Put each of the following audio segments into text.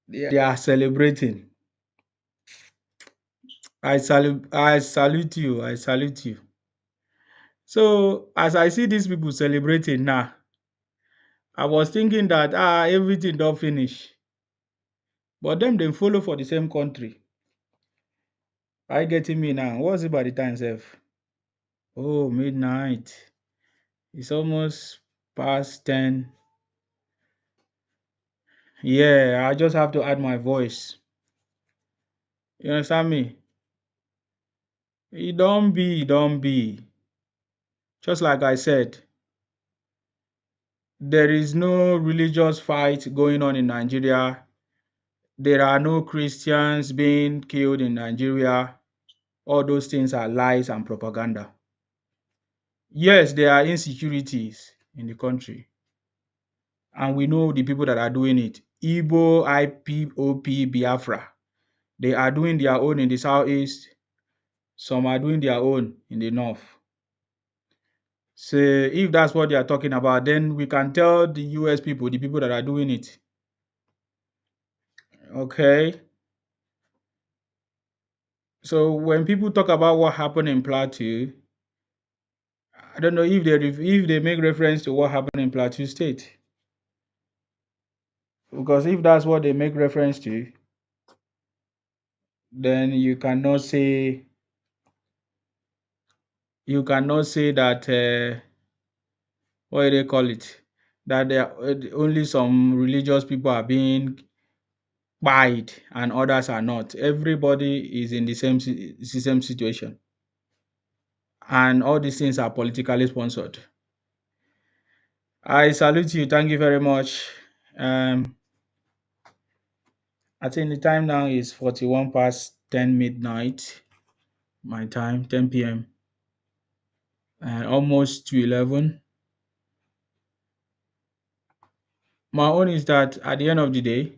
They are celebrating. I salute you. I salute you. So as I see these people celebrating now, I was thinking that everything don't finish. But them they follow for the same country. I getting me now. What's it by the time, Sef? Oh, midnight. It's almost past 10. Yeah, I just have to add my voice. You understand me? It don't be. Just like I said, there is no religious fight going on in Nigeria. There are no Christians being killed in Nigeria. All those things are lies and propaganda. Yes, there are insecurities in the country, and we know the people that are doing it. Igbo, IPOP, Biafra. They are doing their own in the southeast. Some are doing their own in the north. So if that's what they are talking about, then we can tell the US people, the people that are doing it. Okay. So when people talk about what happened in Plateau, I don't know if they make reference to what happened in Plateau State. Because if that's what they make reference to, then you cannot say that what do they call it? That there are only some religious people are being pied and others are not. Everybody is in the same situation, and all these things are politically sponsored. I salute you. Thank you very much. Um, I think the time now is 41 past 10 midnight, my time, 10 p.m. And almost to 11. My own is that at the end of the day,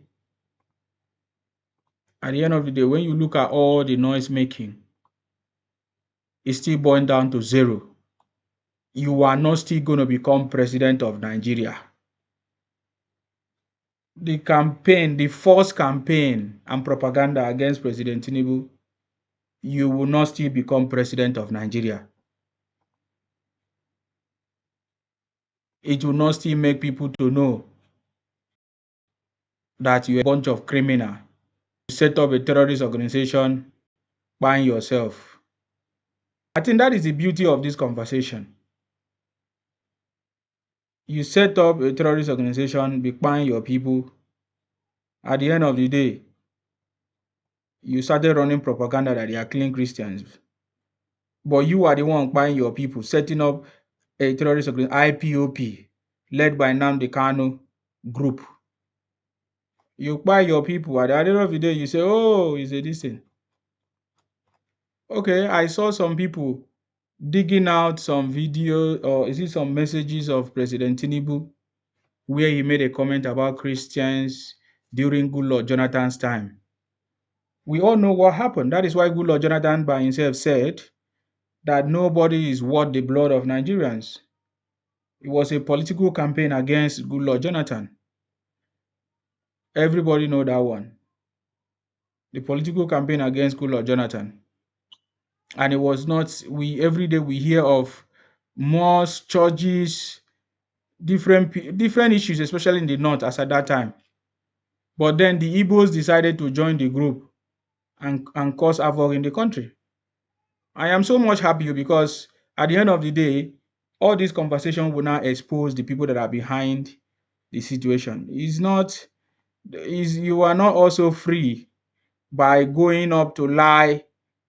when you look at all the noise making, it's still boiled down to zero. You are not still going to become president of Nigeria. The false campaign and propaganda against President Tinubu, you will not still become president of Nigeria. It will not still make people to know that you're a bunch of criminal. You set up a terrorist organization by yourself. I think that is the beauty of this conversation. You set up a terrorist organization, be buying your people. At the end of the day, you started running propaganda that they are killing Christians. But you are the one buying your people, setting up a terrorist organization, IPOP, led by Nnamdi Kanu group. You buy your people. At the end of the day, you say, oh, it's a this thing. Okay, I saw some people digging out some video or is it some messages of President Tinubu where he made a comment about Christians during Goodluck Jonathan's time. We all know what happened. That is why Goodluck Jonathan by himself said that nobody is worth the blood of Nigerians. It was a political campaign against Goodluck Jonathan. Everybody know that one. The political campaign against Goodluck Jonathan. And it was not we every day we hear of mosques, churches, different issues, especially in the north as at that time. But then the Igbos decided to join the group and cause havoc in the country. I am so much happy because at the end of the day, all this conversation will now expose the people that are behind the situation. It's not is you are not also free by going up to lie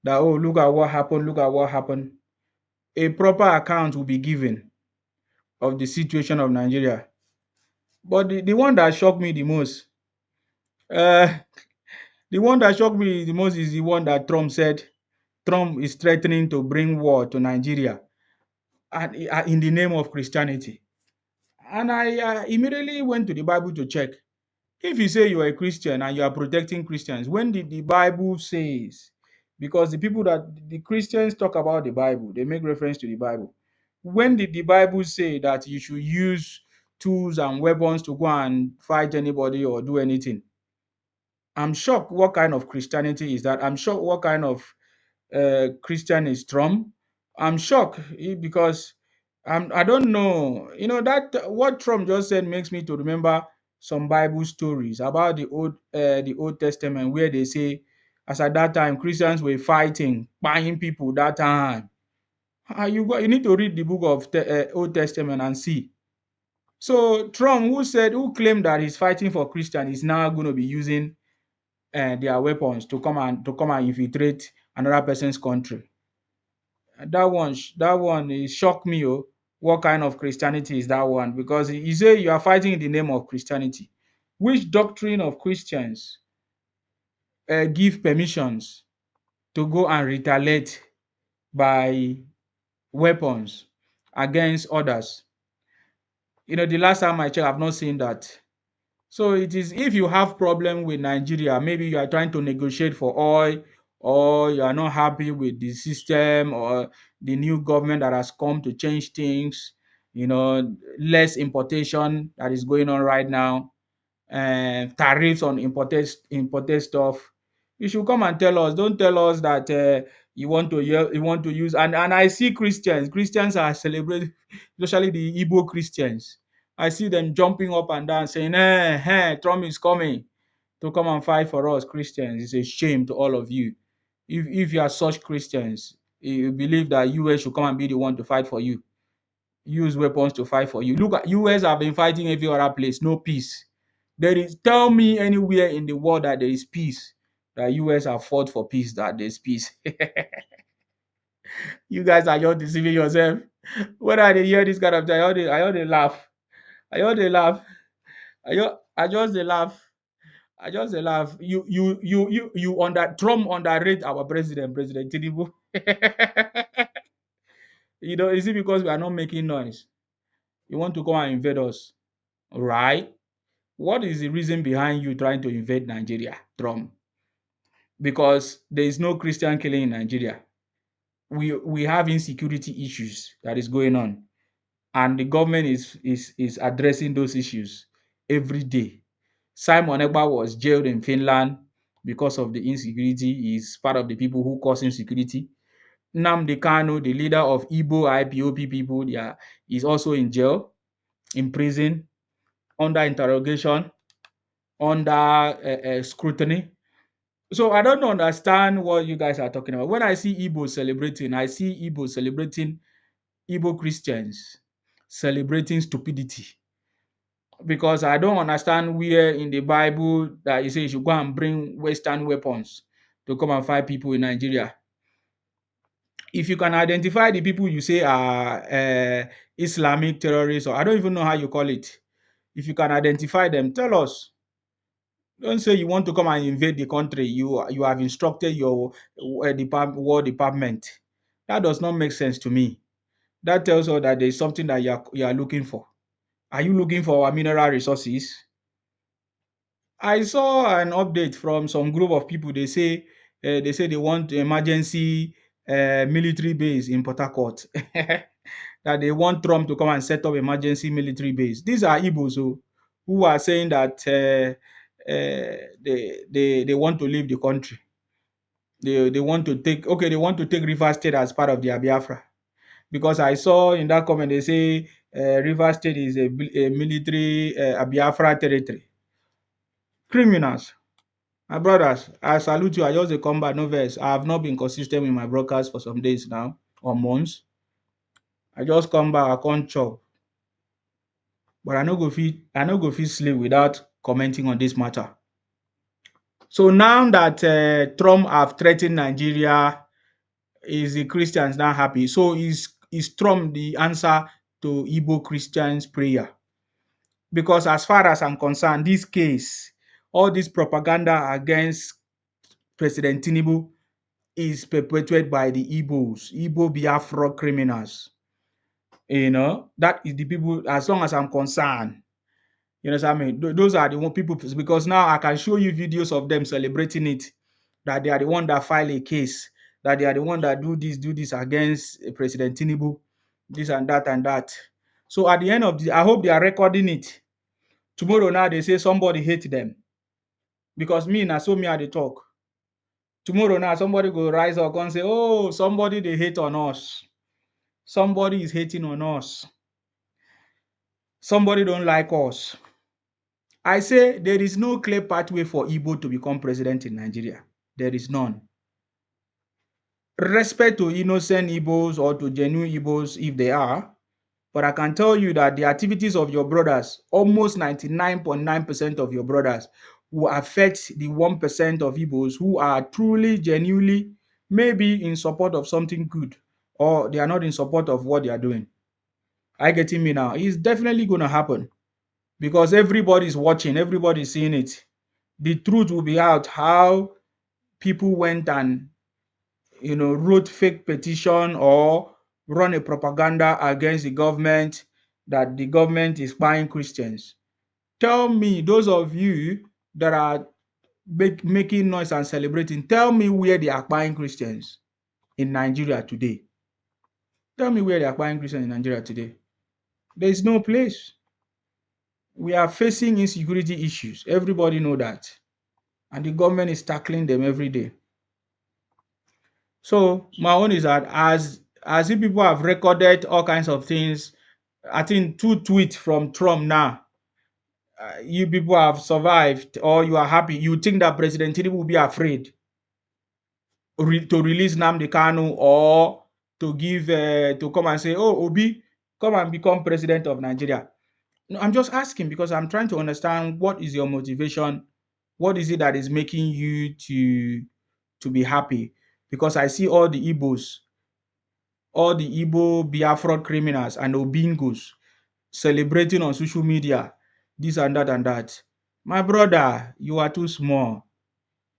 that oh look at what happened. A proper account will be given of the situation of Nigeria. But the one that shocked me the most, uh, the one that shocked me the most is the one that Trump said Trump is threatening to bring war to Nigeria and in the name of Christianity. And I immediately went to the Bible to check. If you say you are a Christian and you are protecting Christians, when did the Bible says? Because the people that the Christians talk about the Bible, they make reference to the Bible. When did the Bible say that you should use tools and weapons to go and fight anybody or do anything? I'm shocked what kind of Christianity is that. I'm shocked what kind of Christian is Trump. I'm shocked because I don't know. You know that what Trump just said makes me to remember some Bible stories about the Old Testament where they say, as at that time Christians were fighting, buying people that time. You need to read the book of Old Testament and see. So Trump, who claimed that he's fighting for Christian, is now going to be using their weapons to come and infiltrate another person's country. That one is shocked me. Oh, what kind of Christianity is that one? Because you say you are fighting in the name of Christianity. Which doctrine of Christians give permissions to go and retaliate by weapons against others? The last time I checked, I've not seen that. So it is if you have problem with Nigeria, maybe you are trying to negotiate for oil, or you are not happy with the system or the new government that has come to change things, less importation that is going on right now, and tariffs on imported stuff. You should come and tell us. Don't tell us that you want to use, and I see Christians are celebrating, especially the Igbo Christians. I see them jumping up and down saying, Trump is coming to come and fight for us Christians. It's a shame to all of you. If you are such Christians, you believe that US should come and be the one to fight for you, use weapons to fight for you. Look at US have been fighting every other place, no peace. Tell me anywhere in the world that there is peace, that US have fought for peace, that there's peace. You guys are just deceiving yourself. When I hear this kind of thing, I hear they laugh. I hear they laugh. I just they laugh. I just dey laugh. You under Trump underrate our President Tinubu. Is it because we are not making noise? You want to come and invade us, right? What is the reason behind you trying to invade Nigeria, Trump? Because there is no Christian killing in Nigeria. We have insecurity issues that is going on, and the government is addressing those issues every day. Simon Ekpa was jailed in Finland because of the insecurity. He's part of the people who cause insecurity. Nnamdi Kanu, the leader of Igbo IPOP people, is also in jail, in prison, under interrogation, under scrutiny. So I don't understand what you guys are talking about. When I see Igbo celebrating, I see Igbo celebrating, Igbo Christians celebrating stupidity, because I don't understand where in the Bible that you say you should go and bring Western weapons to come and fight people in Nigeria. If you can identify the people you say are Islamic terrorists, or I don't even know how you call it, if you can identify them, tell us. Don't say you want to come and invade the country. You have instructed your war department. That does not make sense to me. That tells us that there is something that you are looking for. Are you looking for our mineral resources? I saw an update from some group of people. They say they want emergency military base in Port Harcourt. That they want Trump to come and set up emergency military base. These are Igbos who are saying that they want to leave the country. They want to take, okay, they want to take Rivers State as part of their Biafra, because I saw in that comment they say Rivers State is a military a Biafra territory. Criminals. My brothers, I salute you. I just dey come back, no vex. I have not been consistent with my broadcast for some days now, or months. I just come back, I come chop. But I no go fit sleep without commenting on this matter. So now that Trump have threatened Nigeria, is the Christians now happy? So is Trump the answer to Igbo Christians' prayer? Because as far as I'm concerned, this case, all this propaganda against President Tinubu is perpetuated by the Igbos, Igbo Biafra criminals. That is the people, as long as I'm concerned. You understand me? Those are the one people, because now I can show you videos of them celebrating it, that they are the one that file a case, that they are the one that do this against President Tinubu, this and that and that. So at the end of I hope they are recording it. Tomorrow now they say somebody hate them. because me na so me I dey talk. Tomorrow now somebody go rise up and say, oh, somebody they hate on us. Somebody is hating on us. Somebody don't like us. I say there is no clear pathway for Igbo to become president in Nigeria. There is none. Respect to innocent Igbos or to genuine Igbos if they are, but I can tell you that the activities of your brothers, almost 99.9% of your brothers, will affect the 1% of Igbos who are truly, genuinely, maybe in support of something good, or they are not in support of what they are doing. I getting me now? It's definitely going to happen because everybody's watching, everybody's seeing it. The truth will be out how people went and wrote fake petition or run a propaganda against the government that the government is buying Christians. Tell me, those of you that are making noise and celebrating, tell me where they are buying Christians in Nigeria today. Tell me where they are buying Christians in Nigeria today. There is no place. We are facing insecurity issues. Everybody know that. And the government is tackling them every day. So my own is that as if people have recorded all kinds of things, I think two tweets from Trump now. You people have survived, or you are happy. You think that President Tinubu will be afraid to release Nnamdi Kanu or to give to come and say, "Oh, Obi, come and become president of Nigeria." No, I'm just asking because I'm trying to understand what is your motivation. What is it that is making you to be happy? Because I see all the Igbo Biafra criminals and Obingos celebrating on social media, this and that and that. My brother, you are too small.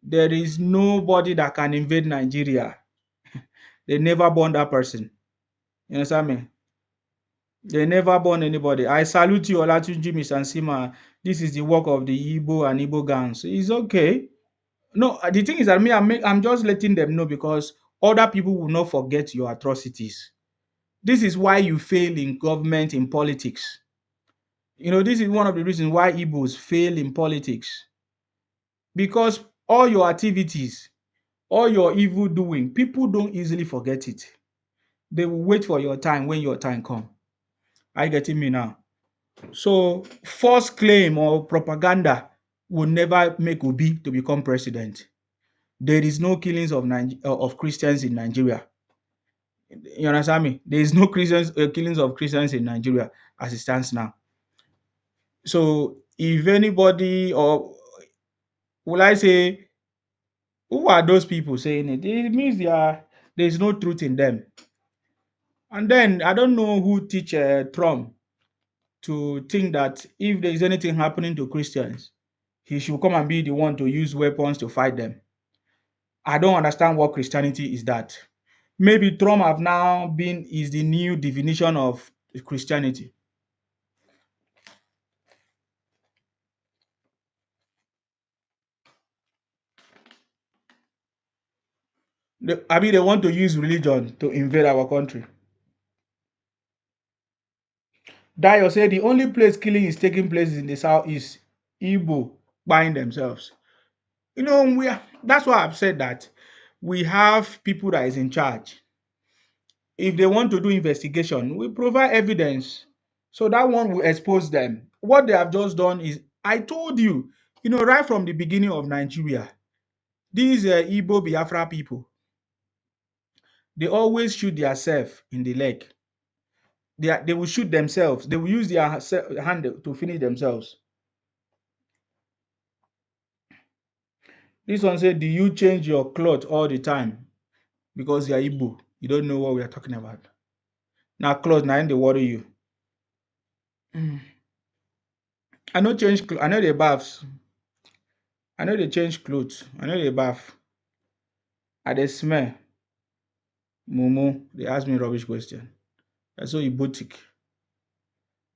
There is nobody that can invade Nigeria. They never born that person. You understand me? They never born anybody. I salute you, Olatunji Miss Ansima. This is the work of the Igbo and Igbo gangs. It's okay. No, the thing is that I'm just letting them know because other people will not forget your atrocities. This is why you fail in government, in politics. This is one of the reasons why Igbos fail in politics. Because all your activities, all your evil doing, people don't easily forget it. They will wait for your time when your time comes. Are you getting me now? So false claim or propaganda will never make Obi to become president. There is no killings of Christians in Nigeria. You understand me? There is no killings of Christians in Nigeria as it stands now. So if anybody, or will I say, who are those people saying it? It means there's no truth in them. And then I don't know who teach Trump to think that if there is anything happening to Christians, he should come and be the one to use weapons to fight them. I don't understand what Christianity is that. Maybe Trump have now been is the new definition of Christianity. I mean, they want to use religion to invade our country. Dio said the only place killing is taking place is in the south is Igbo buying themselves. That's why I've said that we have people that is in charge. If they want to do investigation, we provide evidence. So that one will expose them. What they have just done is, I told you, right from the beginning of Nigeria, these Igbo Biafra people, they always shoot themselves in the leg. They will shoot themselves. They will use their hand to finish themselves. This one said, do you change your clothes all the time? Because you are Igbo. You don't know what we are talking about. Now clothes, now they worry you. I know change I know the baths. I know they change clothes. I know they bath. I they smell. Mumu. They ask me rubbish question. That's so Igbotic.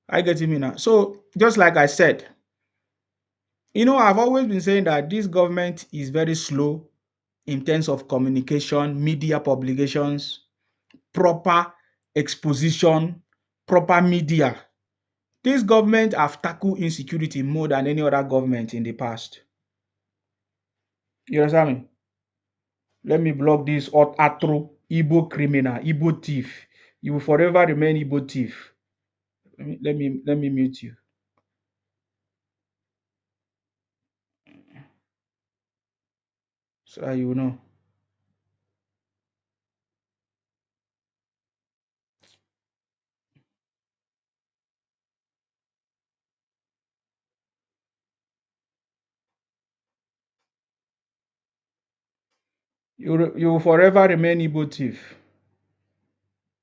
I get me now. So just like I said, I've always been saying that this government is very slow in terms of communication, media publications, proper exposition, proper media. This government have tackled insecurity more than any other government in the past. You understand me? Let me block this Atro Igbo criminal, Igbo thief. You will forever remain Igbo thief. Let me mute you. So that you know. You will forever remain Igbo thief.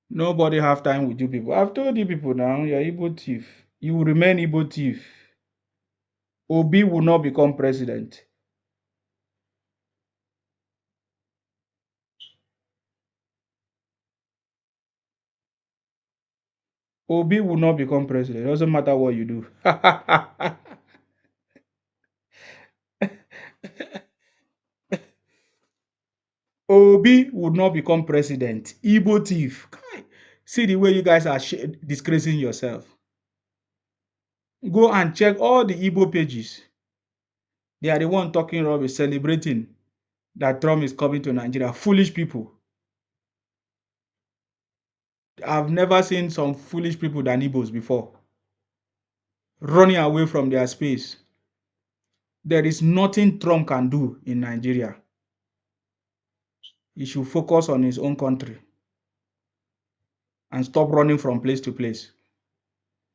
Nobody have time with you people. I've told you people now, you're Igbo thief. You will remain Igbo thief. Obi will not become president. Obi will not become president. It doesn't matter what you do. Obi would not become president. Igbo thief. See the way you guys are disgracing yourself. Go and check all the Igbo pages. They are the one talking rubbish, celebrating that Trump is coming to Nigeria. Foolish people. I've never seen some foolish people than Igbos before. Running away from their space. There is nothing Trump can do in Nigeria. He should focus on his own country and stop running from place to place.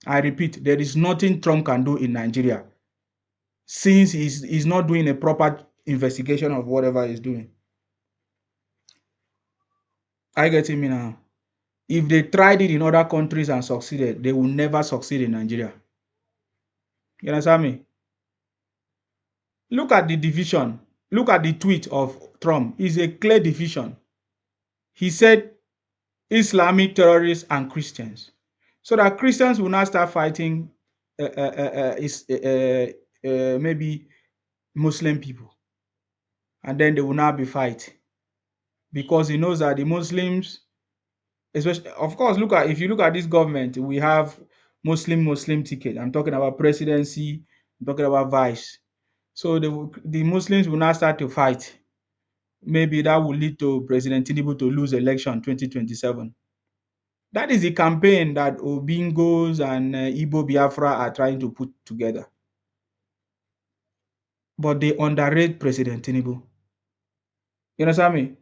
I repeat, there is nothing Trump can do in Nigeria since he's not doing a proper investigation of whatever he's doing. I get me now. If they tried it in other countries and succeeded, they will never succeed in Nigeria. You understand me? Look at the division. Look at the tweet of Trump. It's a clear division. He said Islamic terrorists and Christians. So that Christians will now start fighting maybe Muslim people. And then they will now be fight. Because he knows that the Muslims, especially, of course, if you look at this government, we have Muslim ticket. I'm talking about presidency, I'm talking about vice. So the Muslims will now start to fight. Maybe that will lead to President Tinubu to lose election 2027. That is the campaign that Obingos and Igbo Biafra are trying to put together. But they underrate President Tinubu. You understand me?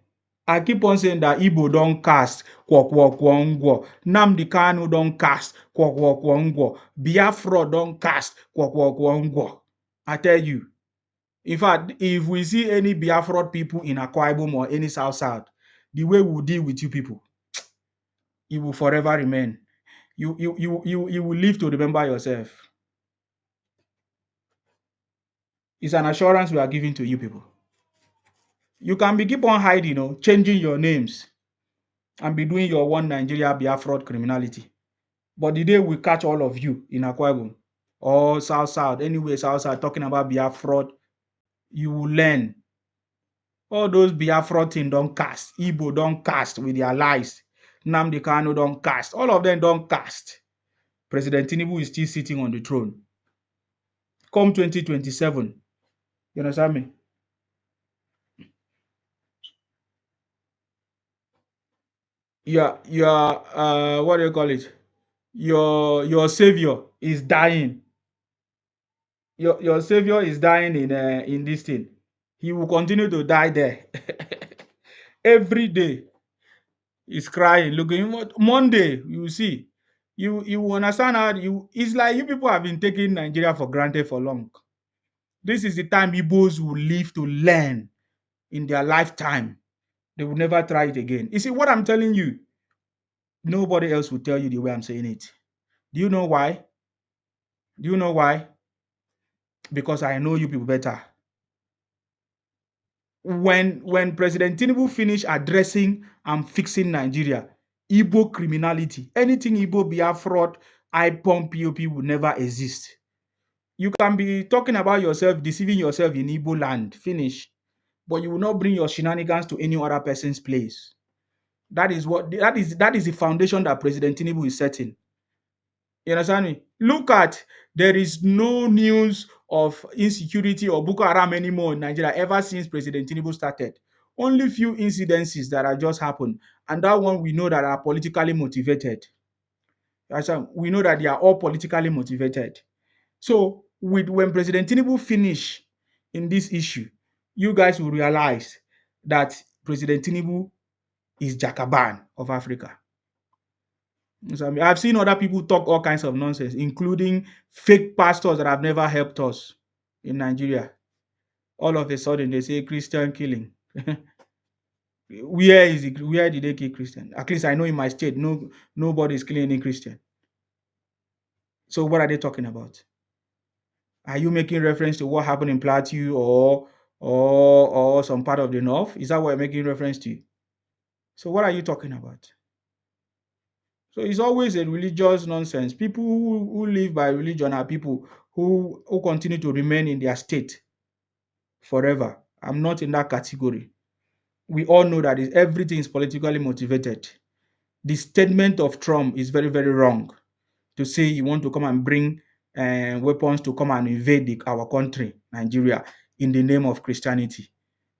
I keep on saying that Igbo don't cast Kwakwokwo. Nnamdi Kanu don't cast Kwakwokwo. Biafra don't cast Kwakwokwo. I tell you. In fact, if we see any Biafra people in Akwa Ibom or any South, the way we deal with you people, it will forever remain. You will live to remember yourself. It's an assurance we are giving to you people. You can keep on hiding, changing your names and be doing your one Nigeria Biafra criminality. But the day we catch all of you in Akwa Ibom or South, anyway, South, talking about Biafra, you will learn. All those Biafra thing don't cast. Igbo don't cast with their lies. Nnamdi Kanu don't cast. All of them don't cast. President Tinubu is still sitting on the throne. Come 2027. You understand me? What do you call it? Your savior is dying. Your savior is dying in this thing. He will continue to die there. Every day he's crying, looking. Monday, you see, you understand how it's like you people have been taking Nigeria for granted for long. This is the time Igbos will live to learn in their lifetime. They will never try it again. You see what I'm telling you? Nobody else will tell you the way I'm saying it. Do you know why? Do you know why? Because I know you people better. When President Tinubu finished addressing and fixing Nigeria, Igbo criminality, anything Igbo Biafra, IPOM, POP will never exist. You can be talking about yourself, deceiving yourself in Igbo land, finish, but you will not bring your shenanigans to any other person's place. That is the foundation that President Tinubu is setting. You understand me? Look at, there is no news of insecurity or Boko Haram anymore in Nigeria ever since President Tinubu started. Only few incidences that have just happened, and that one we know that are politically motivated. We know that they are all politically motivated. So with when President Tinubu finish in this issue, you guys will realize that President Tinubu is Jakaban of Africa. So, I mean, I've seen other people talk all kinds of nonsense, including fake pastors that have never helped us in Nigeria. All of a sudden, they say Christian killing. Where did they kill Christian? At least I know in my state, nobody is killing any Christian. So what are they talking about? Are you making reference to what happened in Plateau or some part of the north? Is that what you're making reference to? So what are you talking about? So it's always a religious nonsense. People who live by religion are people who continue to remain in their state forever. I'm not in that category. We all know that everything is politically motivated. The statement of Trump is very, very wrong to say you want to come and bring weapons to come and invade our country, Nigeria, in the name of Christianity.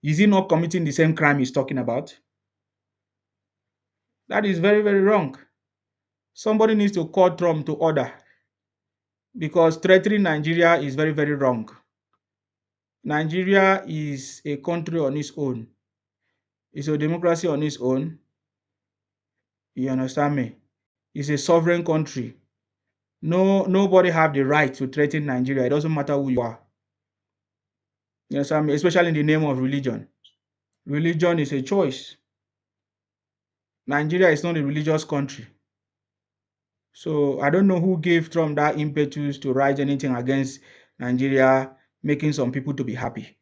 Is he not committing the same crime he's talking about? That is very, very wrong. Somebody needs to call Trump to order because threatening Nigeria is very, very wrong. Nigeria is a country on its own. It's a democracy on its own. You understand me? It's a sovereign country. Nobody have the right to threaten Nigeria. It doesn't matter who you are. You understand me? Especially in the name of religion. Religion is a choice. Nigeria is not a religious country. So I don't know who gave Trump that impetus to write anything against Nigeria, making some people to be happy.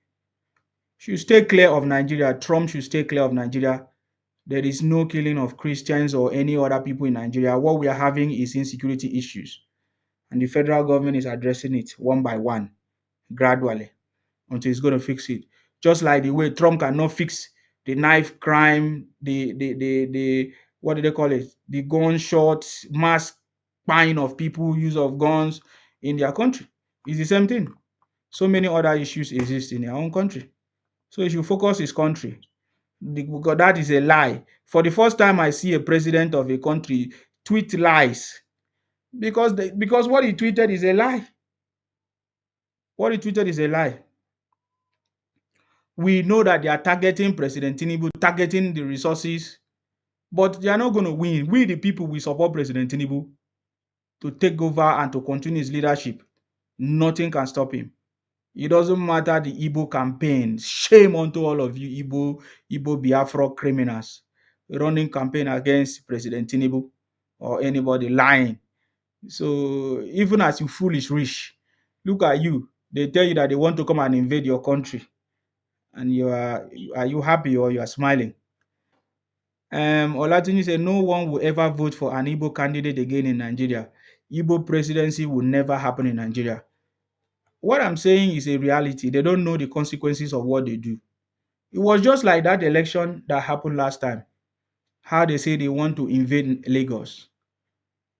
Should stay clear of Nigeria. Trump should stay clear of Nigeria. There is no killing of Christians or any other people in Nigeria. What we are having is insecurity issues. And the federal government is addressing it one by one, gradually, until it's going to fix it. Just like the way Trump cannot fix the knife crime, the what do they call it? The gunshots, mass buying of people, use of guns in their country. It's the same thing. So many other issues exist in their own country. So he should focus his country. Because that is a lie. For the first time, I see a president of a country tweet lies because what he tweeted is a lie. What he tweeted is a lie. We know that they are targeting President Tinubu, targeting the resources, but they are not going to win. We, the people, we support President Tinubu to take over and to continue his leadership. Nothing can stop him. It doesn't matter the Igbo campaign. Shame unto all of you Igbo Biafra criminals running campaign against President Tinubu or anybody lying. So even as you foolish rich, look at you. They tell you that they want to come and invade your country. And are you happy or you are smiling? Olatunji said no one will ever vote for an Igbo candidate again in Nigeria. Igbo presidency will never happen in Nigeria. What I'm saying is a reality. They don't know the consequences of what they do. It was just like that election that happened last time. How they say they want to invade Lagos.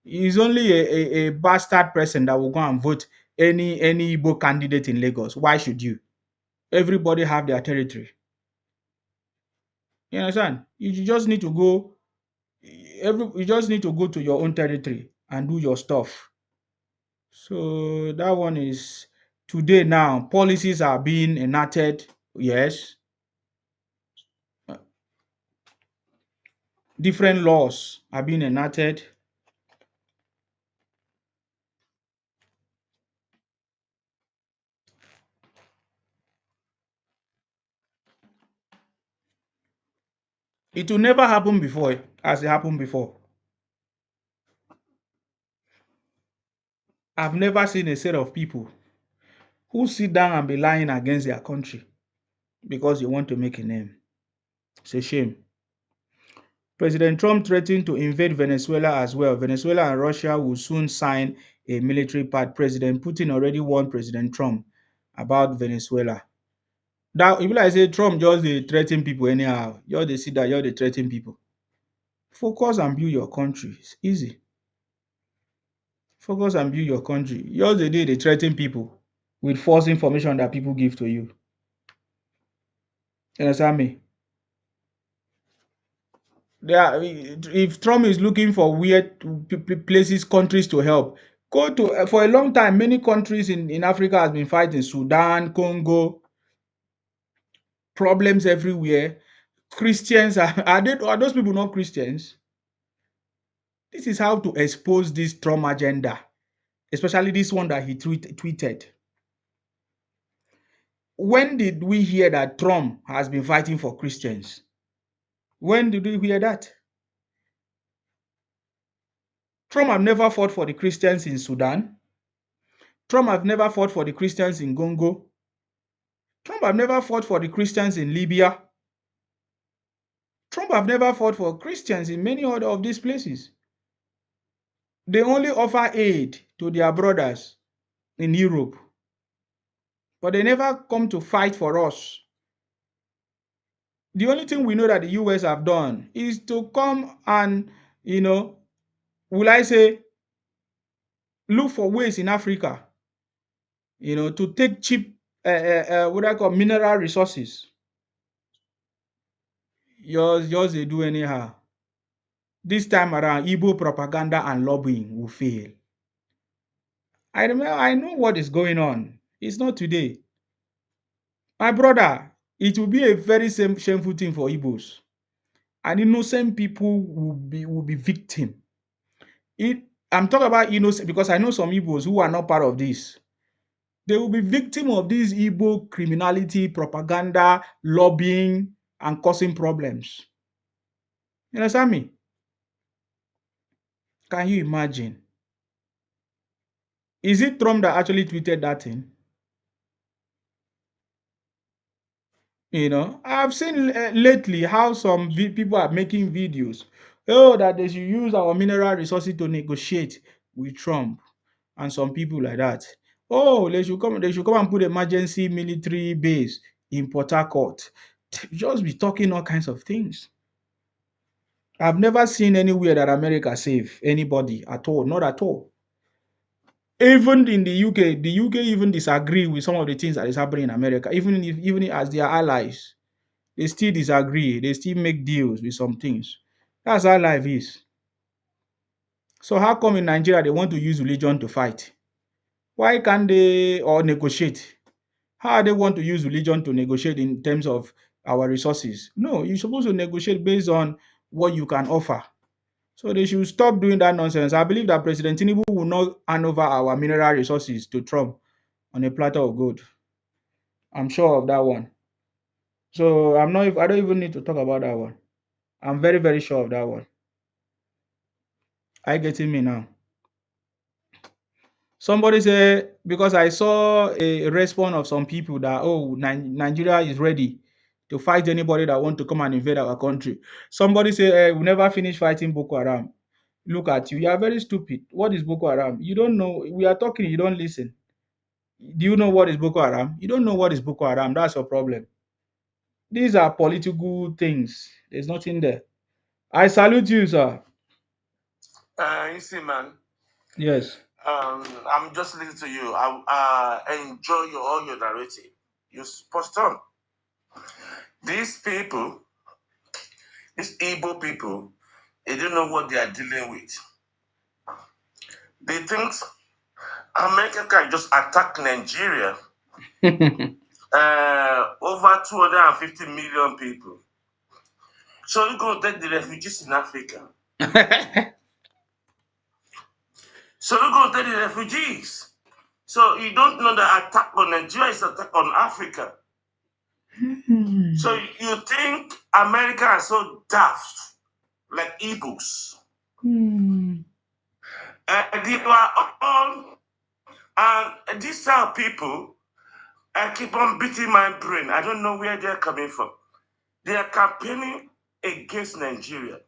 It's only a bastard person that will go and vote any Igbo candidate in Lagos. Why should you? Everybody have their territory. You understand? You just need to go. You just need to go to your own territory and do your stuff. So that one is today now. Policies are being enacted. Yes, different laws are being enacted. It will never happen before as it happened before. I've never seen a set of people who sit down and be lying against their country because they want to make a name. It's a shame. President Trump threatened to invade Venezuela as well. Venezuela and Russia will soon sign a military pact. President Putin already warned President Trump about Venezuela. That if I say Trump just dey threaten people anyhow, just dey sit down, just dey threaten people. Focus and build your country. It's easy. Focus and build your country. Just dey threaten people. with false information that people give to you. You understand me? If Trump is looking for weird places, countries to help, go to for a long time. Many countries in Africa has been fighting Sudan, Congo, problems everywhere. Christians are those people not Christians? This is how to expose this Trump agenda, especially this one that he tweeted. When did we hear that Trump has been fighting for Christians? When did we hear that? Trump have never fought for the Christians in Sudan. Trump have never fought for the Christians in Congo. Trump have never fought for the Christians in Libya. Trump have never fought for Christians in many other of these places. They only offer aid to their brothers in Europe, but they never come to fight for us. The only thing we know that the US have done is to come and, you know, will I say, look for ways in Africa, to take cheap, what I call mineral resources. Yours they do anyhow. This time around, Igbo propaganda and lobbying will fail. I know what is going on. It's not today. My brother, it will be a very shameful thing for Igbos. And innocent people will be victim. It, I'm talking about innocent because I know some Igbos who are not part of this. They will be victim of this Igbo criminality, propaganda, lobbying, and causing problems. You understand me? Can you imagine? Is it Trump that actually tweeted that thing? I've seen lately how some people are making videos. Oh, that they should use our mineral resources to negotiate with Trump and some people like that. Oh, they should come and put emergency military base in Port Harcourt. Just be talking all kinds of things. I've never seen anywhere that America save anybody at all, not at all. Even in the UK, the UK even disagree with some of the things that is happening in America, even as their allies. They still disagree. They still make deals with some things. That's how life is. So how come in Nigeria they want to use religion to fight? Why can't they or negotiate? How they want to use religion to negotiate in terms of our resources? No, you're supposed to negotiate based on what you can offer. So they should stop doing that nonsense. I believe that President Tinubu will not hand over our mineral resources to Trump on a platter of gold. I'm sure of that one. So I don't even need to talk about that one. I'm very, very sure of that one. Are you getting me now? Somebody say because I saw a response of some people that Nigeria is ready to fight anybody that want to come and invade our country. Somebody say we never finish fighting Boko Haram. Look at you. You are very stupid. What is Boko Haram? You don't know. We are talking. You don't listen. Do you know what is Boko Haram? You don't know what is Boko Haram. That's your problem. These are political things. There's nothing there. I salute you, sir. You see, man, Yes. I'm just listening to you. I enjoy all your narrative. You spot on. These people, these Igbo people, they don't know what they are dealing with. They think America can just attack Nigeria, over 250 million people. So you're going to take the refugees in Africa. So you're going to take the refugees. So you don't know the attack on Nigeria is attack on Africa. So you think America is so daft, like ebooks. They were all, and these are people, I keep on beating my brain. I don't know where they're coming from. They are campaigning against Nigeria.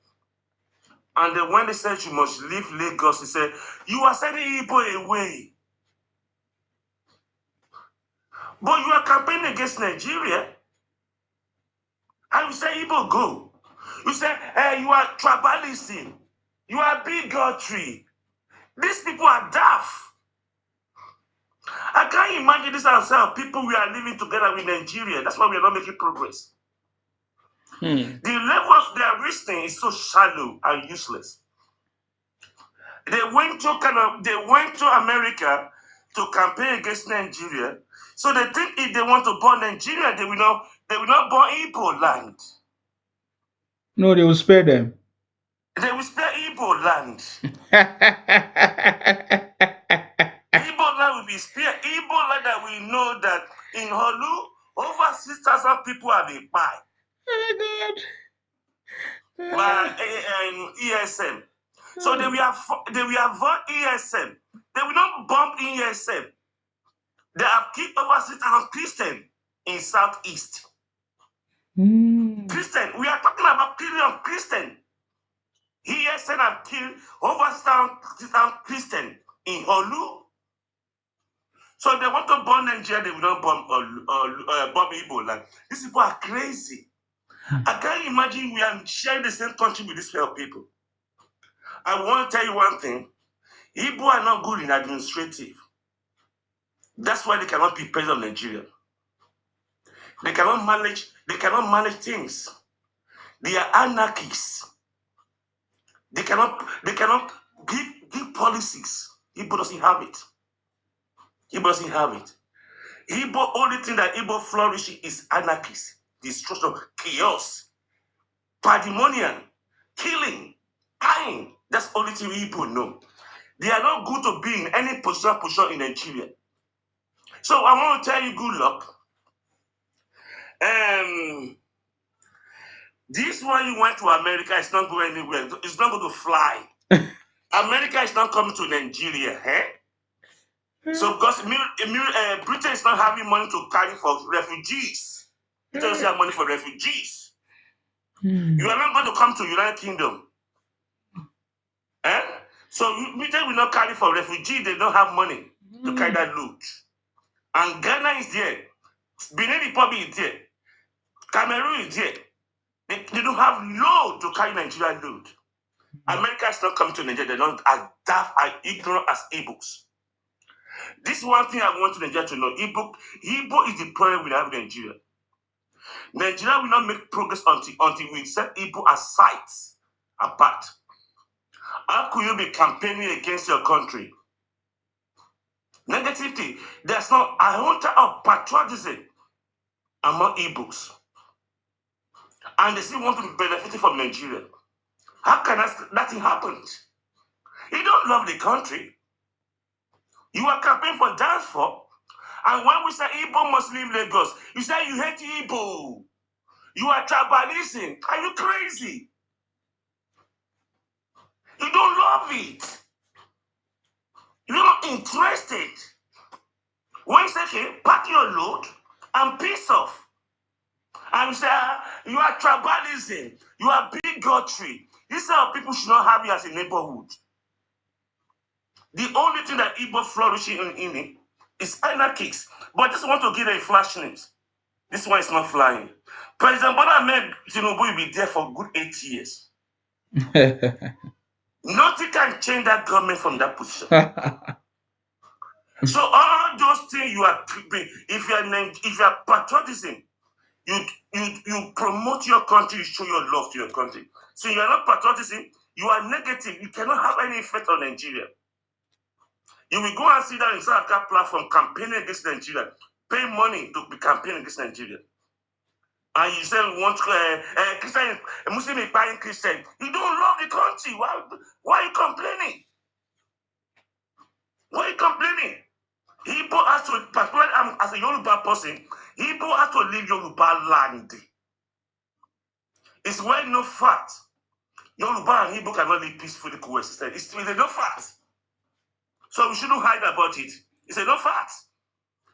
And then when they said you must leave Lagos, they said, you are sending Igbo away. But you are campaigning against Nigeria. And you say Igbo go. You say, hey, you are tribalism. You are bigotry. These people are daft. I can't imagine this ourselves. People we are living together with Nigeria. That's why we are not making progress. Hmm. The level of their reasoning is so shallow and useless. They went to America to campaign against Nigeria. So they think if they want to burn Nigeria, they will not burn Igbo land. No, they will spare them. They will spare Igbo land. Igbo land will be spared. Igbo land that we know that in Holu, over 6,000 people have been by Oh by God. ESM. So they will avoid ESM. They will not bomb ESM. They have killed over 6,000 Christians in Southeast. Hmm. Christian, we are talking about killing of Christian. ESM have killed over 6,000 Christians in Holu. So they want to burn Nigeria, they will not bomb Igbo land. These people are crazy. I can't imagine we are sharing the same country with these people. I want to tell you one thing. Igbo are not good in administrative. That's why they cannot be president of Nigeria. They cannot manage things. They are anarchists. They cannot give policies. Igbo doesn't have it. Igbo doesn't have it. Igbo, only thing that Igbo flourishing is anarchist, destruction, chaos, pandemonium, killing, dying. That's the only thing Igbo know. They are not good to be in any position in Nigeria. So I want to tell you good luck. Um, this one you went to America is not going anywhere. It's not going to fly. America is not coming to Nigeria, eh? So because Britain is not having money to carry for refugees. Britain doesn't have money for refugees. Hmm. You are not going to come to United Kingdom. Eh? So Britain will not carry for refugees. They don't have money to carry that load. And Ghana is there. Benin Republic is there. Cameroon is there. They don't have load to carry Nigerian load. America is not coming to Nigeria. They're not as daft and ignorant as Igbos. This one thing I want Nigeria to know. Igbo is the problem we have in Nigeria. Nigeria will not make progress until we set Igbo aside, apart. How could you be campaigning against your country? Negativity. There's not a hunter of patriotism among Igbos. And they still want to be benefiting from Nigeria. How can that thing happen? You don't love the country. You are campaigning for dance for. And when we say Igbo must leave Lagos, you say you hate Igbo. You are tribalism. Are you crazy? You don't love it. You're not interested. When you say, okay, pack your load and piss off. And you say, you are tribalism. You are bigotry. These are people should not have you as a neighborhood. The only thing that Igbo flourishing in it is anarchists. But I just want to give a flash news. This one is not flying. President Bola Ahmed Tinubu will be there for good 8 years. Nothing can change that government from that position. So all those things you are if you are patriotism, you promote your country, you show your love to your country. So you are not patriotism, you are negative. You cannot have any effect on Nigeria. You will go and see that in South Africa platform campaigning against Nigeria, pay money to be campaigning against Nigeria. And you say we want Christian, a Muslim is buying Christian. You don't love the country. Why are you complaining? Why are you complaining? Igbo has to, particularly as a Yoruba person, Igbo has to leave Yoruba land. It's well known fact. Yoruba and Igbo cannot live peacefully coexist. It's a no fact. So we shouldn't hide about it. It's a no fact.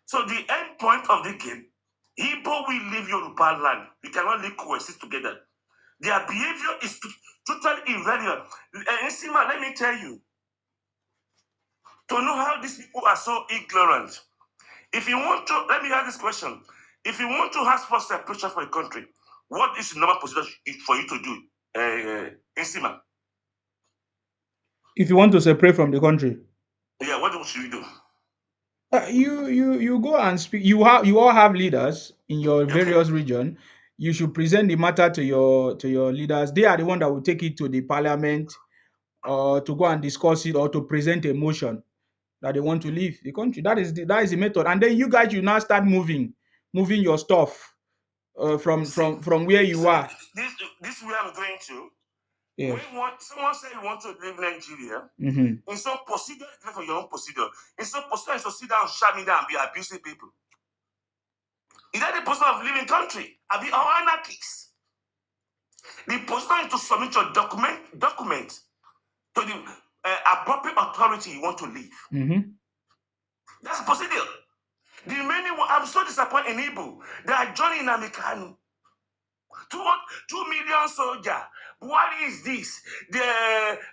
So the end point of the game, Igbo will leave Yoruba land. We cannot live coexist together. Their behavior is totally irrelevant. Nsima, let me tell you, to know how these people are so ignorant. If you want to, let me ask this question. If you want to ask for separation for a country, what is the normal procedure for you to do? Nsima, If you want to separate from the country, yeah, what should you do? You go and speak. You all have leaders in your Okay. various region. You should present the matter to your leaders. They are the one that will take it to the parliament or to go and discuss it or to present a motion that they want to leave the country. That is the method. And then you guys you now start moving your stuff See, from where you see, are. this is where I'm going to. Yes. Someone said you want to leave Nigeria, Mm-hmm. in some procedure, for your own procedure. In some procedure, to sit down, shut me down, and be abusing people. Is that the procedure of living country? I be our anarchists. The procedure is to submit your document to the appropriate authority you want to leave. Mm-hmm. That's the procedure. The remaining one, I'm so disappointed in Igbo. They are joining Namikanu. 2 million soldier. Buhari is this. The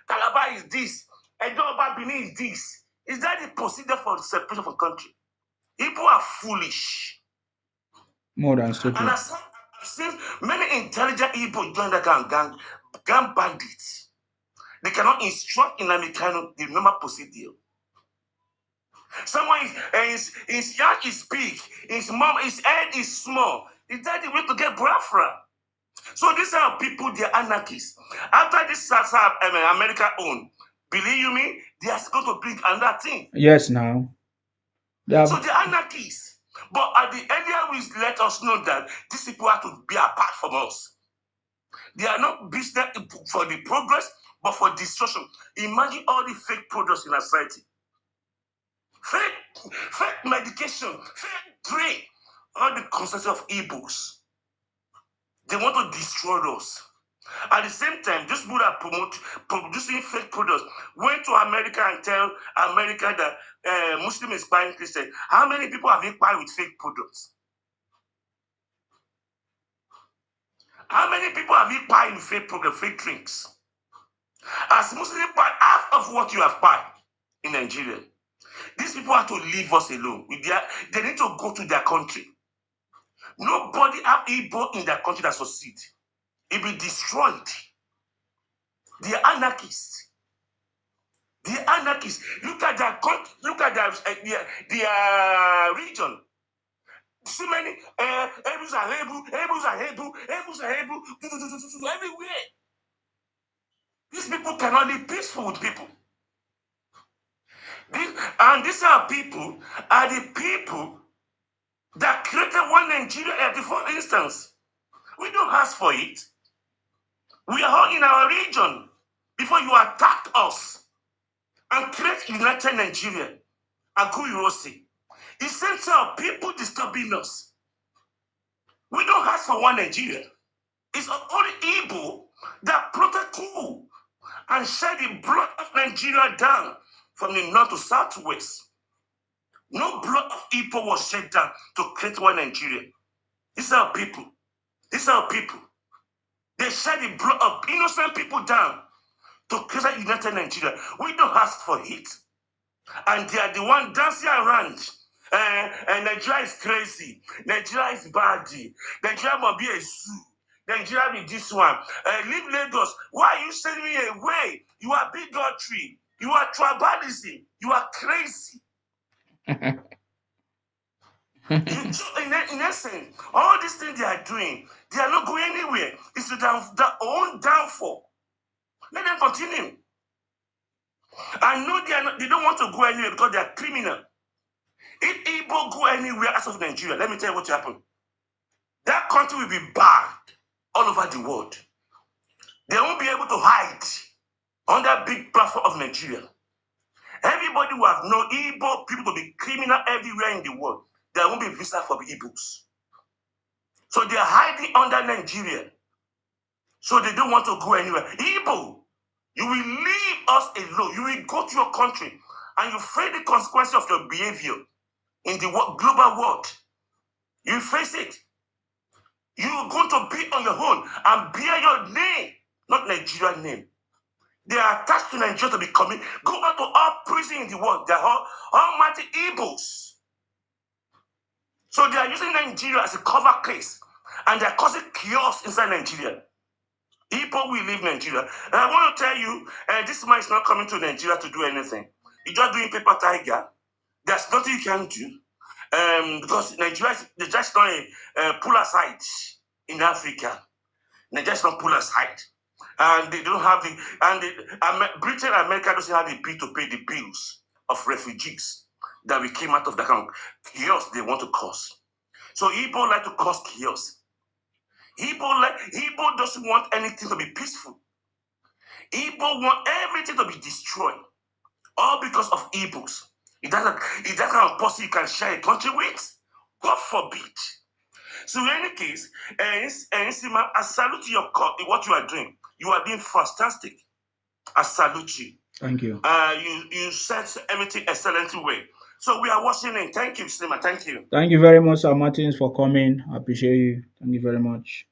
Calabar is this. Edoba Benin is this. Is that the procedure for the separation of a country? People are foolish. More than And stupid. I've seen many intelligent people join the gang bandits. They cannot instruct in Americano the normal procedure. Someone his yard is big, his head is small. Is that the way to get Biafra? So these are people, they're anarchists. After this America own, believe you me, they are going to bring another thing. Yes, now they So have. they're anarchists. But at the earlier we let us know that these people have to be apart from us. They are not business for the progress, but for destruction. Imagine all the fake products in our society. Fake medication, fake brain, all the concepts of e-books. They want to destroy us. At the same time, those people that promote producing fake products went to America and tell America that Muslim is buying Christian. How many people have been buying with fake products? How many people have been buying with fake products, fake drinks? As Muslims buy half of what you have bought in Nigeria. These people have to leave us alone. They need to go to their country. Nobody have Igbo in their country that succeed. It will be destroyed. They are anarchists. The anarchists. Look at their country. Look at their region. So many Hebrews are everywhere. These people cannot live peaceful with people. These are people are the people that created one Nigeria at the first instance. We don't ask for it. We are all in our region before you attack us and create United Nigeria. Aguirosi. The same set of people disturbing us. We don't ask for one Nigeria. It's only Igbo that plotted coup and shed the blood of Nigeria down from the north to southwest. No blood of Igbo was shed down to create one Nigeria. These are people. These are people. They shed the blood of innocent people down to create a united Nigeria. We don't ask for it. And they are the one dancing around. And Nigeria is crazy. Nigeria is bad. Nigeria must be a zoo. Nigeria be this one. Leave Lagos. Why are you sending me away? You are bigotry. You are tribalism. You are crazy. In essence, all these things they are doing, they are not going anywhere. It's their own downfall. Let them continue. I know they don't want to go anywhere because they are criminal. If Igbo go anywhere out of Nigeria, let me tell you what will happen. That country will be bad all over the world. They won't be able to hide on that big platform of Nigeria. Everybody will have known Igbo people to be criminal everywhere in the world. There won't be visa for the Igbos. So they are hiding under Nigeria. So they don't want to go anywhere. Igbo, you will leave us alone. You will go to your country and you face the consequences of your behavior in the global world. You face it. You're going to be on your own and bear your name, not Nigerian name. They are attached to Nigeria to be coming. Go out to all prison in the world. They are all almighty Igbos. So they are using Nigeria as a cover case. And they are causing chaos inside Nigeria. Igbo will leave Nigeria. And I want to tell you, this man is not coming to Nigeria to do anything. He's just doing paper tiger. There's nothing you can do because Nigeria is just not pull aside in Africa. Nigeria is not pull aside. And they don't have Britain and America doesn't have the bill to pay the bills of refugees that we came out of the kind of chaos they want to cause. So Igbo like to cause chaos. Igbo doesn't want anything to be peaceful. Igbo want everything to be destroyed. All because of Igbos. Is that kind of person you can share a country with? God forbid. So in any case, Nsima, I salute what you are doing. You are doing fantastic. I salute you. Thank you. You said everything excellently well. So we are watching in. Thank you, Nsima. Thank you. Thank you very much, Sir Martins, for coming. I appreciate you. Thank you very much.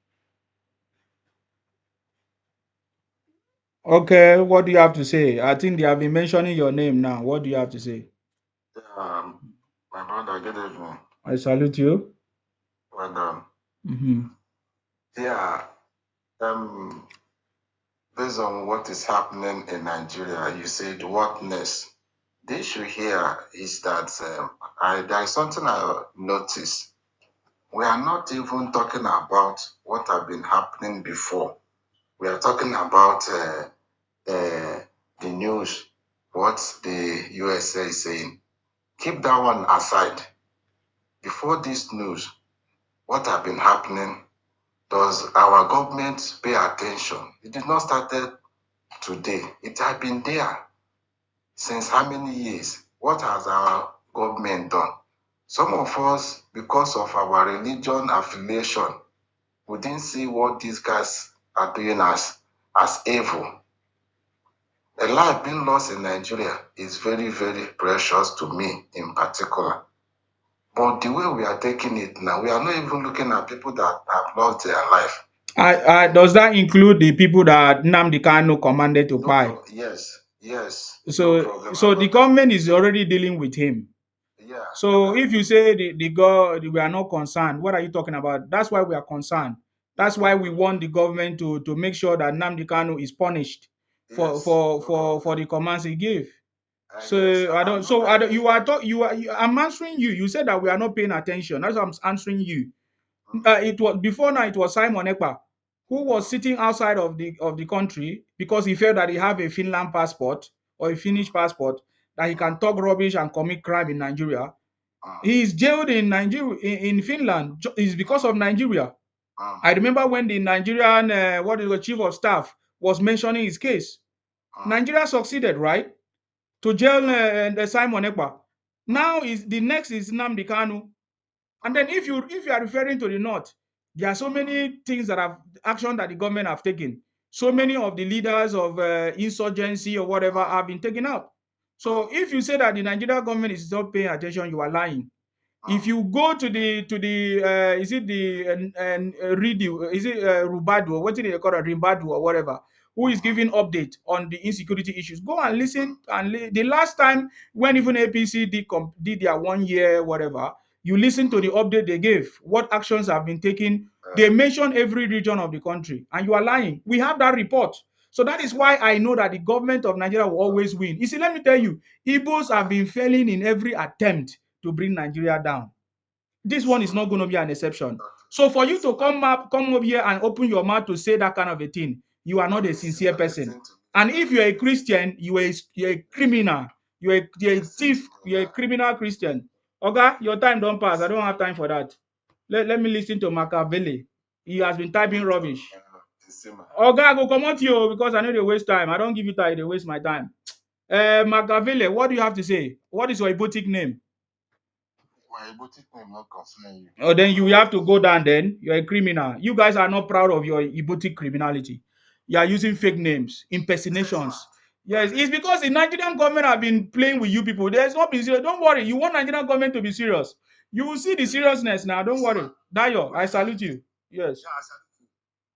Okay, what do you have to say? I think they have been mentioning your name now. What do you have to say? My brother, good evening. I salute you. Well done. Mm-hmm. Yeah, based on what is happening in Nigeria, you said what next? The issue here is that there is something I noticed. We are not even talking about what have been happening before. We are talking about the news, what the USA is saying. Keep that one aside. Before this news, what have been happening? Does our government pay attention? It did not start today. It had been there since how many years? What has our government done? Some of us, because of our religion affiliation, we didn't see what these guys are doing as evil. A life being lost in Nigeria is very, very precious to me in particular. But the way we are taking it now, we are not even looking at people that have lost their life. Does that include the people that Nnamdi Kanu commanded to buy? Yes. So the government is already dealing with him. Yeah. So if you say we are not concerned, what are you talking about? That's why we are concerned. That's why we want the government to make sure that Nnamdi Kanu is punished for the commands he gave. So I don't. So I don't. You are talk. You are. I'm answering you. You said that we are not paying attention. That's why I'm answering you. It was before now. It was Simon Ekpa who was sitting outside of the country because he felt that he have a Finland passport or a Finnish passport that he can talk rubbish and commit crime in Nigeria. He is jailed in Nigeria in Finland. It's because of Nigeria. I remember when the Nigerian chief of staff was mentioning his case. Nigeria succeeded, right, to jail Simon Ekpa. Now is the next is Nnamdi Kanu. And then if you are referring to the north, there are so many things that have action that the government have taken. So many of the leaders of insurgency or whatever have been taken out. So if you say that the Nigerian government is not paying attention, you are lying. If you go to the is it the Ridu, is it Rubadu, or what do they call it, Rimbadu or whatever, who is giving update on the insecurity issues, go and listen. The last time when even APC did their 1 year whatever, you listen to the update they gave, what actions have been taken. They mention every region of the country, and you are lying. We have that report. So that is why I know that the government of Nigeria will always win. You see, let me tell you, Igbos have been failing in every attempt to bring Nigeria down. This one is not going to be an exception. So for you to come up here and open your mouth to say that kind of a thing, you are not a sincere person. And if you're a Christian, you're a criminal. You're a thief. You're a criminal Christian. Okay, your time don't pass. I don't have time for that. Let me listen to Machiavelli. He has been typing rubbish. Okay, I go come out you because I know they waste time. I don't give you time. They waste my time. Machiavelli, what do you have to say? What is your Ibotic name? My Ibotic name not concern you. Oh, then you have to go down then. You're a criminal. You guys are not proud of your Ibotic criminality. You are using fake names, impersonations. Yes, it's because the Nigerian government have been playing with you people. There's not been serious. Don't worry. You want Nigerian government to be serious. You will see the seriousness now. Don't worry. Dayo, I salute you. Yes. Yeah, I salute you.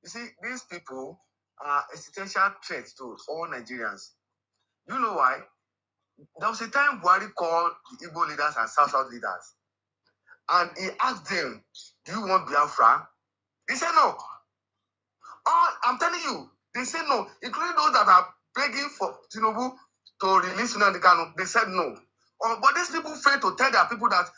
You see, these people are existential threats to all Nigerians. You know why? There was a time Buhari called the Igbo leaders and South leaders, and he asked them, "Do you want Biafra?" They said no. I'm telling you, they said no, including those that are begging for Tinubu to release Nnamdi Kanu. They said no. But these people failed to tell their people that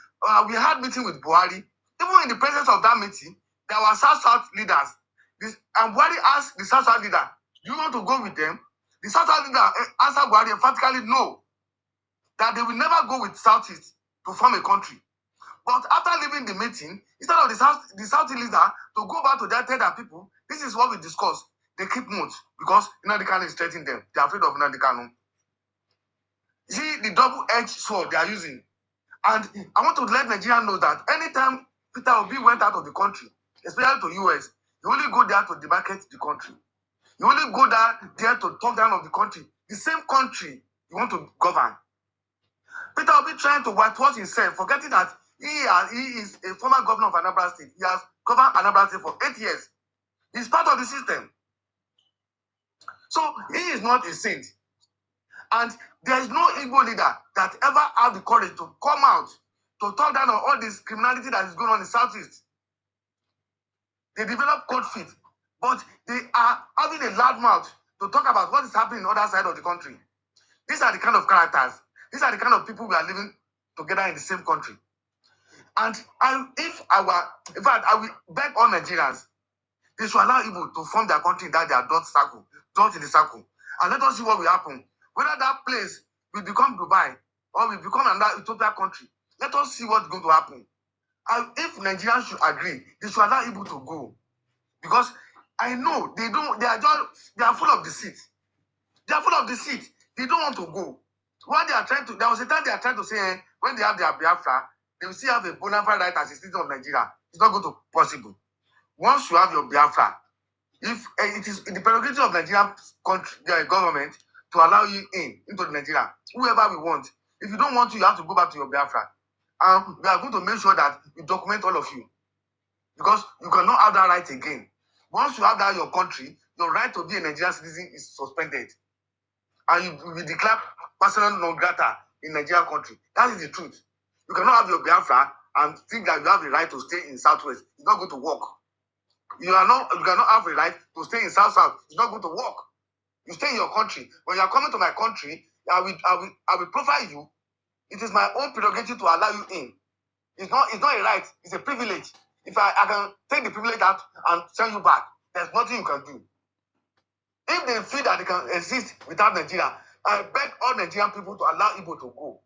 we had meeting with Buhari. Even in the presence of that meeting, there were South leaders. And Buhari asked the South leader, "Do you want to go with them?" The South leader answered Buhari emphatically no, that they will never go with Southeast to form a country. But after leaving the meeting, instead of the South leader to go back to tell their people, this is what we discussed. They keep mute because Nnamdi Kanu is threatening them. They are afraid of Nnamdi Kanu. See the double-edged sword they are using. And I want to let Nigeria know that anytime Peter Obi went out of the country, especially to US, you only go there to demarcate the country. You only go there to talk down of the country. The same country you want to govern. Peter Obi trying to whitewash himself, forgetting that he is a former governor of Anambra State. He has governed Anambra State for 8 years. He's part of the system. So he is not a saint. And there is no Igbo leader that ever have the courage to come out to talk down on all this criminality that is going on in the Southeast. They develop cold feet, but they are having a loud mouth to talk about what is happening on the other side of the country. These are the kind of characters. These are the kind of people we are living together in the same country. And in fact, I will beg all Nigerians, they should allow Igbo to form their country in that their dot in the circle. And let us see what will happen. Whether that place will become Dubai or will become another Ethiopia country, let us see what's going to happen. And if Nigerians should agree, they should allow Igbo to go. Because I know they are full of deceit. They are full of deceit. They don't want to go. What they are trying to, there was a time they are trying to say, when they have their Biafra, they will still have a bona fide right as a citizen of Nigeria. It's not going to be possible. Once you have your Biafra, if it is the prerogative of Nigerian country, government to allow you into Nigeria, whoever we want. If you don't want to, you have to go back to your Biafra. And we are going to make sure that we document all of you. Because you cannot have that right again. Once you have that in your country, your right to be a Nigerian citizen is suspended. And you will declare personal non grata in Nigerian country. That is the truth. You cannot have your Biafra and think that you have the right to stay in Southwest. It's not going to work. You cannot have a right to stay in South. It's not going to work. You stay in your country. When you are coming to my country, I will profile you. It is my own prerogative to allow you in. It's not a right, it's a privilege. If I can take the privilege out and send you back, there's nothing you can do. If they feel that they can exist without Nigeria, I beg all Nigerian people to allow Igbo to go.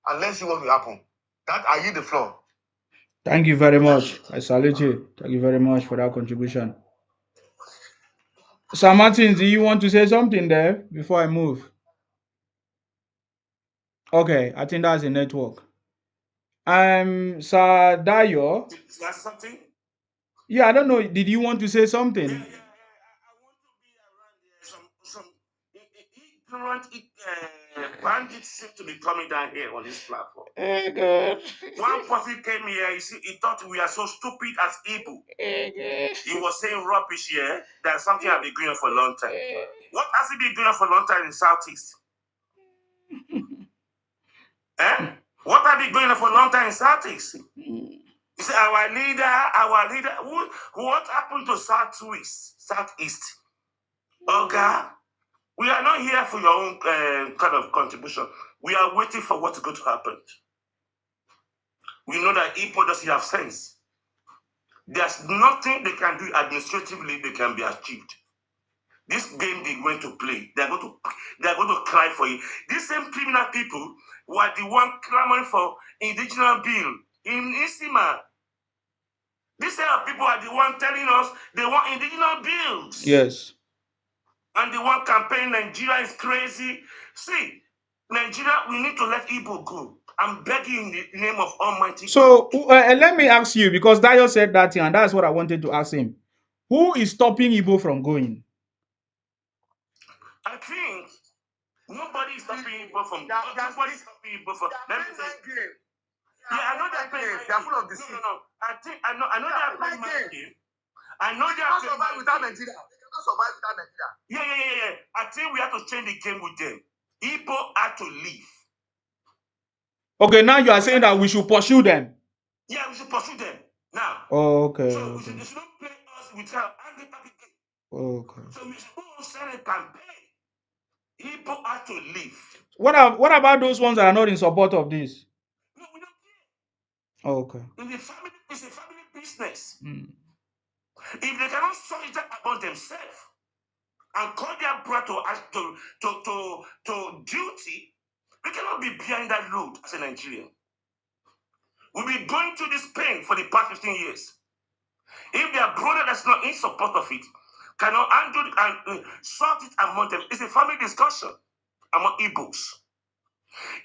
And let's see what will happen. That I yield the floor. Thank you very much. I salute you. Thank you very much for that contribution. Sir Martin, do you want to say something there before I move? Okay, I think that's a network. Sir Dayo. Is that something? Yeah, I don't know. Did you want to say something? Yeah. I want to be around there. Some ignorant bandits seem to be coming down here on this platform. God. One person came here, he thought we are so stupid as Igbo. He was saying rubbish here. That something has been going on for a long time. What has it been going on for a long time in Southeast? What have been going on for a long time in Southeast? You say our leader. What happened to Southeast? Okay. We are not here for your own kind of contribution. We are waiting for what's going to happen. We know that Igbo doesn't have sense. There's nothing they can do administratively that can be achieved. This game they're going to play, they're going to cry for it. These same criminal people were the one clamoring for indigenous bill in Isima. These set of people are the one telling us they want indigenous bills. Yes. And the one campaign Nigeria is crazy. See, Nigeria, we need to let Igbo go. I'm begging in the name of Almighty So God. let me ask you, because Dayo said that thing, and that's what I wanted to ask him. Who is stopping Igbo from going? I think nobody is stopping Igbo from. Nobody is stopping Igbo from. Let me say. Yeah, I know they're playing. They're full of deceit. No. I know they're playing my game. I know they're playing survive without Nigeria. They cannot survive without Nigeria. Yeah. I think we have to change the game with them. Igbo had to leave. Okay, now you are saying that we should pursue them. Yeah, we should pursue them now. Oh, okay. So they should not play us with our angry game. Okay. So we should go send a campaign. Igbo had to leave. What about those ones that are not in support of this? No, we don't care. Oh, okay. It's a family business. Mm. If they cannot sort it out among themselves and call their brother to duty, we cannot be behind that road as a Nigerian. We've been going through this pain for the past 15 years. If their brother that's not in support of it cannot handle it and sort it among them, it's a family discussion among Igbos.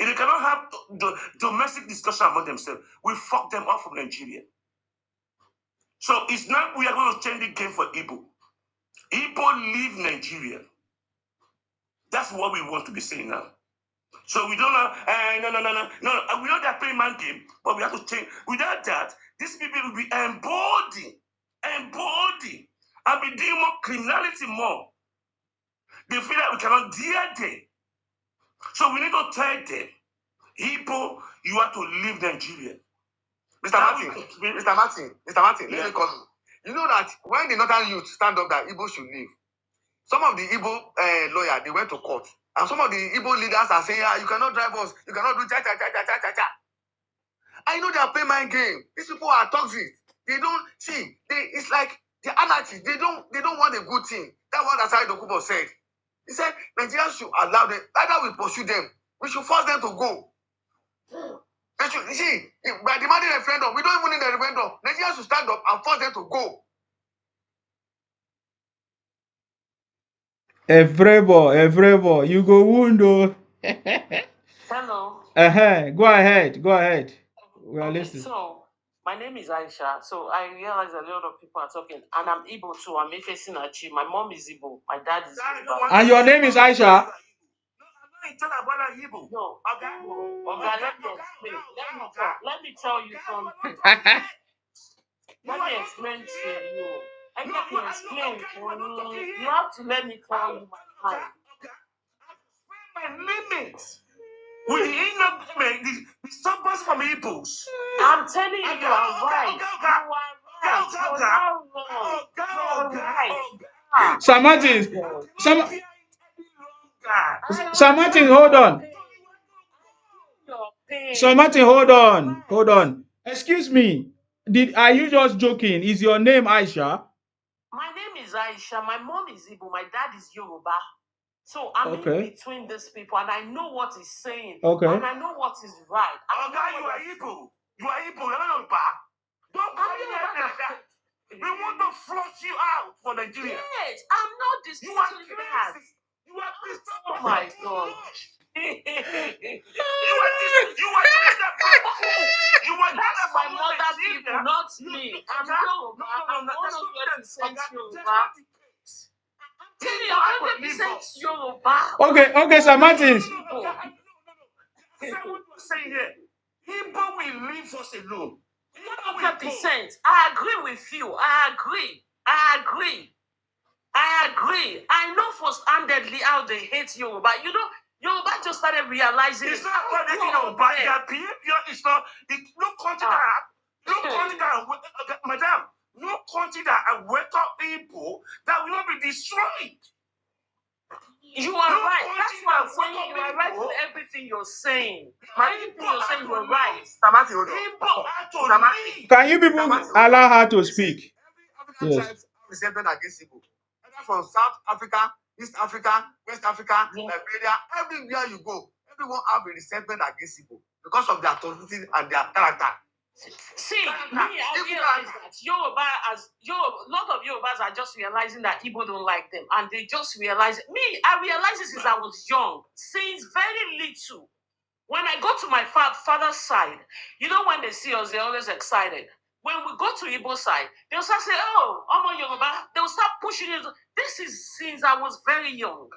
If they cannot have domestic discussion among themselves, we fuck them off from Nigeria. So it's not we are going to change the game for Igbo. Igbo leave Nigeria. That's what we want to be saying now. So we don't know, no. We know they're playing man game, but we have to change. Without that, these people will be embodied, and be doing more criminality more. They feel that we cannot deal them. So we need to tell them, Igbo, you have to leave Nigeria. Mr. Martin, let me call you. You know that when the northern youth stand up that Igbo should leave, some of the Igbo lawyers, they went to court. And some of the Igbo leaders are saying, you cannot drive us. You cannot do cha-cha-cha-cha-cha-cha. I know they are playing mind game. These people are toxic. They don't see. It's like the anarchy. They don't want a good thing. That's what Asari Dokubo said. He said, Nigerians should allow them. Either we pursue them. We should force them to go. They should, see, by demanding a referendum, we don't even need a referendum. Nigerians should stand up and force them to go. Evrebo, you go wound. Hello. Go ahead. We are listening. So my name is Aisha. So I realize a lot of people are talking, and I'm Igbo too. I'm Efesin Achi. My mom is Igbo. My dad is Igbo. And your name is Aisha? No. Okay, let me explain. Let me tell you something. Let me explain to you. I can explain. You have to let me tell you my mind. My limits. With the ignorant, the stubborn from Igbos. I'm telling you, you are right. You are right. Sir Martin, hold on. Sir Martin, hold on. Excuse me. Are you just joking? Is your name Aisha? My name is Aisha. My mom is Igbo. My dad is Yoruba. So I'm in between these people, and I know what he's saying. Okay. And I know what is right. You are Igbo. You're Yoruba. Don't come here like that. We want to flush you out for Nigeria. Yes, I'm not disputing that. You are pissed off. Oh my God. That's my mother people, not me. I'm Yoruba. I'm 100% Yoruba. Okay, Sir Martin. Igbo will leave us alone. 100%. I agree with you. I agree. I know first-handedly how they hate Yoruba. You know, Yoruba just started realizing it's not about hating Yoruba. Their behavior is not. No country that, madam, no country that wake up people that will not be destroyed. You are right. That's why I'm saying you are right with everything you're saying. Everything you're saying, you're right. Can you people allow her to speak? Every African tribes have resentment against Igbo. Either from South Africa, East Africa, West Africa, Liberia, everywhere you go, everyone have a resentment against Igbo because of their authority and their character. See, I realize that a lot of Yorubas are just realizing that Igbo don't like them, and they just realize it. I realized this since I was young, since very little. When I go to my father's side, you know, when they see us, they're always excited. When we go to Igbo side, they'll start saying, "Oh, I'm a Yoruba." They'll start pushing it. This is since I was very young.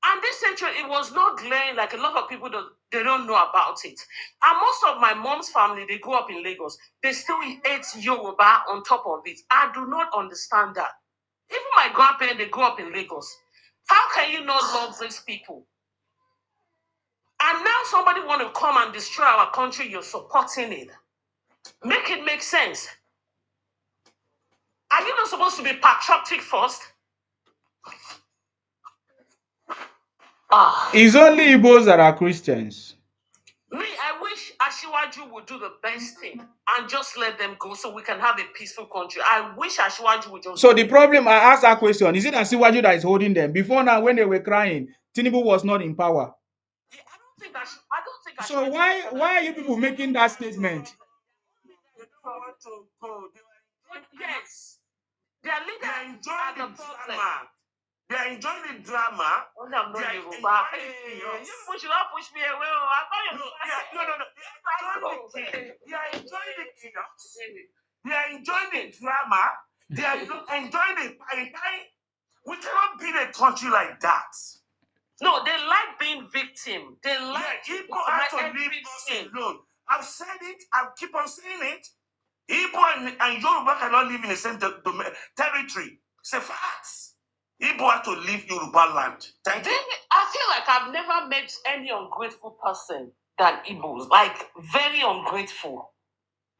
And this century, it was not glaring like a lot of people they don't know about it. And most of my mom's family, they grew up in Lagos. They still eat Yoruba on top of it. I do not understand that. Even my grandparents, they grew up in Lagos. How can you not love these people? And now somebody want to come and destroy our country, you're supporting it. Make it make sense. Are you not supposed to be patriotic first? It's only Igbos that are Christians. Me, I wish Asiwaju would do the best thing and just let them go so we can have a peaceful country. I wish Asiwaju would just. So the problem, I asked that question, is it Asiwaju that is holding them? Before now, when they were crying, Tinubu was not in power. Yeah, I don't think. So why are you people making that statement? Yes, their leader They're enjoying are the the problem. drama. They're enjoying the drama. Only I'm not They're Yoruba. enjoying it. You push me away. I thought you. No. They are enjoying the chaos. They are enjoying the drama. They are enjoying the time. We cannot build a country like that. No, they like being victim. They like Igbo have to leave us alone. I've said it. I'll keep on saying it. Igbo and Yoruba cannot live in the same territory. It's a fact. Igbo have to leave Yoruba land. Thank you. I feel like I've never met any ungrateful person than Igbos. Like, very ungrateful.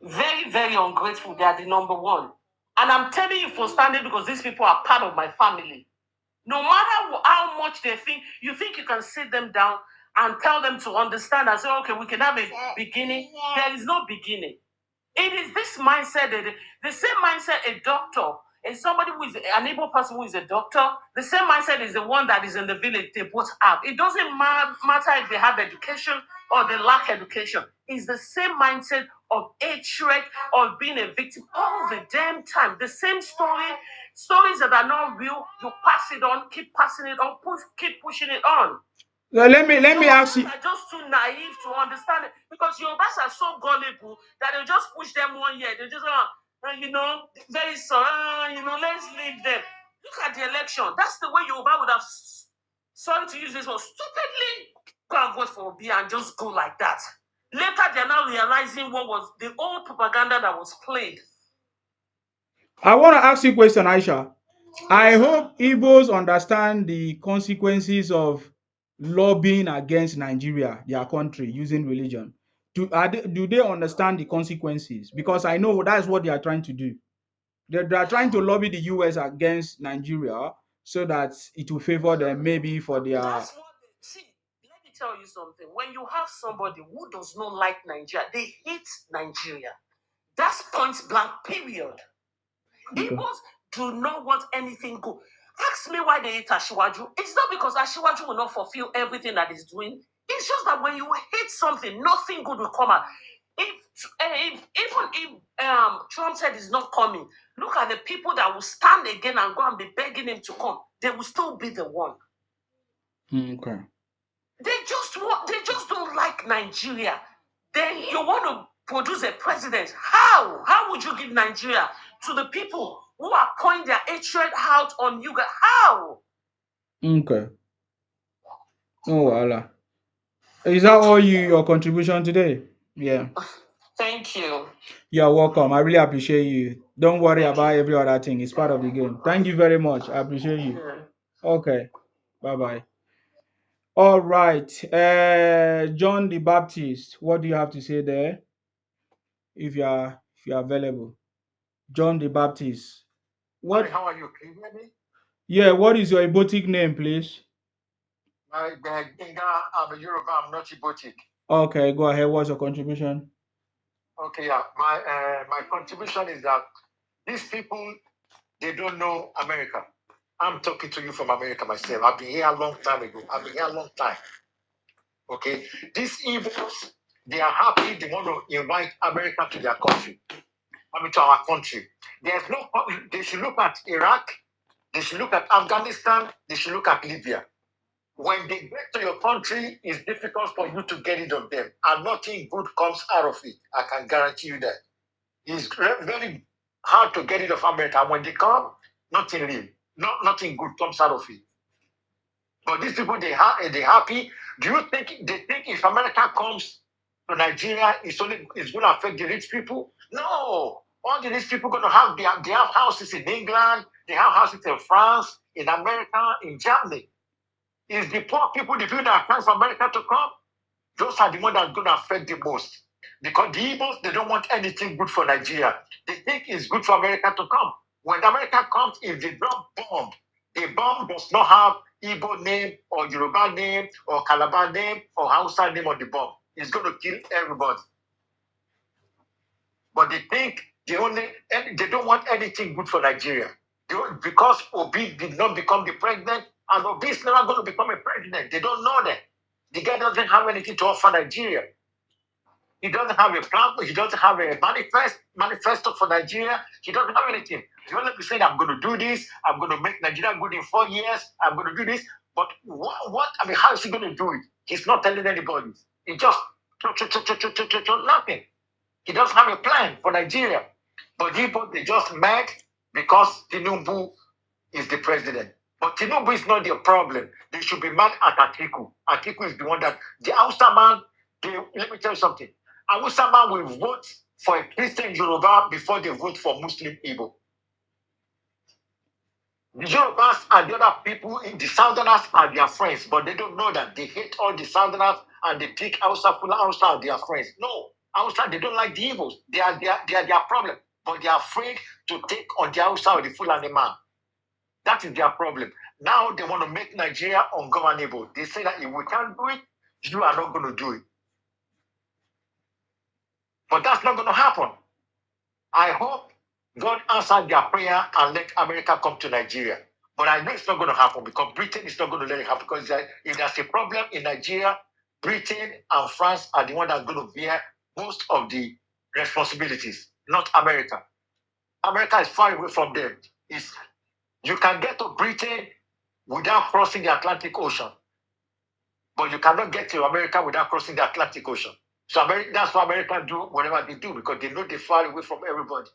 Very, very ungrateful. They are the number one. And I'm telling you for standing because these people are part of my family. No matter how much they think, you think you can sit them down and tell them to understand and say, okay, we can have a beginning. There is no beginning. It is this mindset, the same mindset a doctor and somebody who is an able person who is a doctor, the same mindset is the one that is in the village, they both have. It doesn't matter if they have education or they lack education. It's the same mindset of hatred or being a victim all the damn time. The same stories that are not real, you pass it on, keep passing it on, keep pushing it on. Well, let me ask you. Are just too naive to understand it because Yorubas are so gullible that they'll just push them 1 year. They just very sorry, let's leave them. Look at the election. That's the way Yoruba would have. Sorry to use this word, stupidly go and vote for Obi and just go like that. Later, they're now realizing what was the old propaganda that was played. I want to ask you a question, Aisha. I hope Igbos understand the consequences of lobbying against Nigeria, their country, using religion. Do they understand the consequences? Because I know that's what they are trying to do. They are trying to lobby the US against Nigeria so that it will favor them maybe for their. That's what see. Let me tell you something. When you have somebody who does not like Nigeria, they hate Nigeria. That's point blank, period. Okay. Igbos do not want anything good. Ask me why they hate Ashiwaju. It's not because Ashiwaju will not fulfill everything that he's doing. It's just that when you hate something, nothing good will come out. Even if Trump said he's not coming, look at the people that will stand again and go and be begging him to come. They will still be the one. Okay. They just don't like Nigeria. Then you want to produce a president. How? How would you give Nigeria to the people who are pouring their hatred out on you guys? How? Okay. Oh, Allah. Is that all your contribution today? Yeah. Thank you. You're welcome. I really appreciate you. Don't worry about every other thing. It's part of the game. Thank you very much. I appreciate you. Okay. Bye-bye. All right. John the Baptist, what do you have to say there? If you are available. John the Baptist. What? Hi, how are you? Can you hear me? Yeah, what is your Ibotic name, please? I'm a Yoruba, I'm not Ibotic. Okay, go ahead. What's your contribution? Okay, yeah. My contribution is that these people, they don't know America. I'm talking to you from America myself. I've been here a long time ago. I've been here a long time. Okay? These Igbos, they are happy. They want to invite America to their country. To our country. They should look at Iraq. They should look at Afghanistan. They should look at Libya. When they get to your country, it's difficult for you to get rid of them. And nothing good comes out of it. I can guarantee you that. It's very hard to get rid of America. When they come, nothing good comes out of it. But these people, they happy. Do you think they think if America comes to Nigeria, it's going to affect the rich people? No. All the rich people are going to have, they have houses in England, they have houses in France, in America, in Germany. It's the poor people, the people that are trying for America to come, those are the ones that are going to affect the most. Because the Igbos, they don't want anything good for Nigeria. They think it's good for America to come. When America comes, if they drop bomb, the bomb does not have Igbo name or Yoruba name or Calabar name or Hausa name on the bomb. It's going to kill everybody. But they think they don't want anything good for Nigeria. Because Obi did not become the president, and Obi is never going to become a president. They don't know that. The guy doesn't have anything to offer Nigeria. He doesn't have a plan. He doesn't have a manifesto for Nigeria. He doesn't have anything. He only be saying, I'm going to do this. I'm going to make Nigeria good in 4 years. I'm going to do this. But what? I mean, how is he going to do it? He's not telling anybody. He just nothing. He doesn't have a plan for Nigeria. But people, they just mad because Tinubu is the president. But Tinubu is not their problem. They should be mad at Atiku. Atiku is the one that, the Hausa man, let me tell you something. Hausa man will vote for a Christian Yoruba before they vote for Muslim Igbo. The Yorubas and the other people, the Southerners are their friends, but they don't know that. They hate all the Southerners and they think Hausa are their friends. No, Hausa, they don't like the Igbos. They are their problem. But they are afraid to take on the Hausa or the Fulani man. That is their problem. Now they want to make Nigeria ungovernable. They say that if we can't do it, you are not going to do it. But that's not going to happen. I hope God answered their prayer and let America come to Nigeria. But I know it's not going to happen because Britain is not going to let it happen. Because if there's a problem in Nigeria, Britain and France are the ones that are going to bear most of the responsibilities, not America. America is far away from them. You can get to Britain without crossing the Atlantic Ocean. But you cannot get to America without crossing the Atlantic Ocean. So that's why Americans do whatever they do, because they know they're far away from everybody.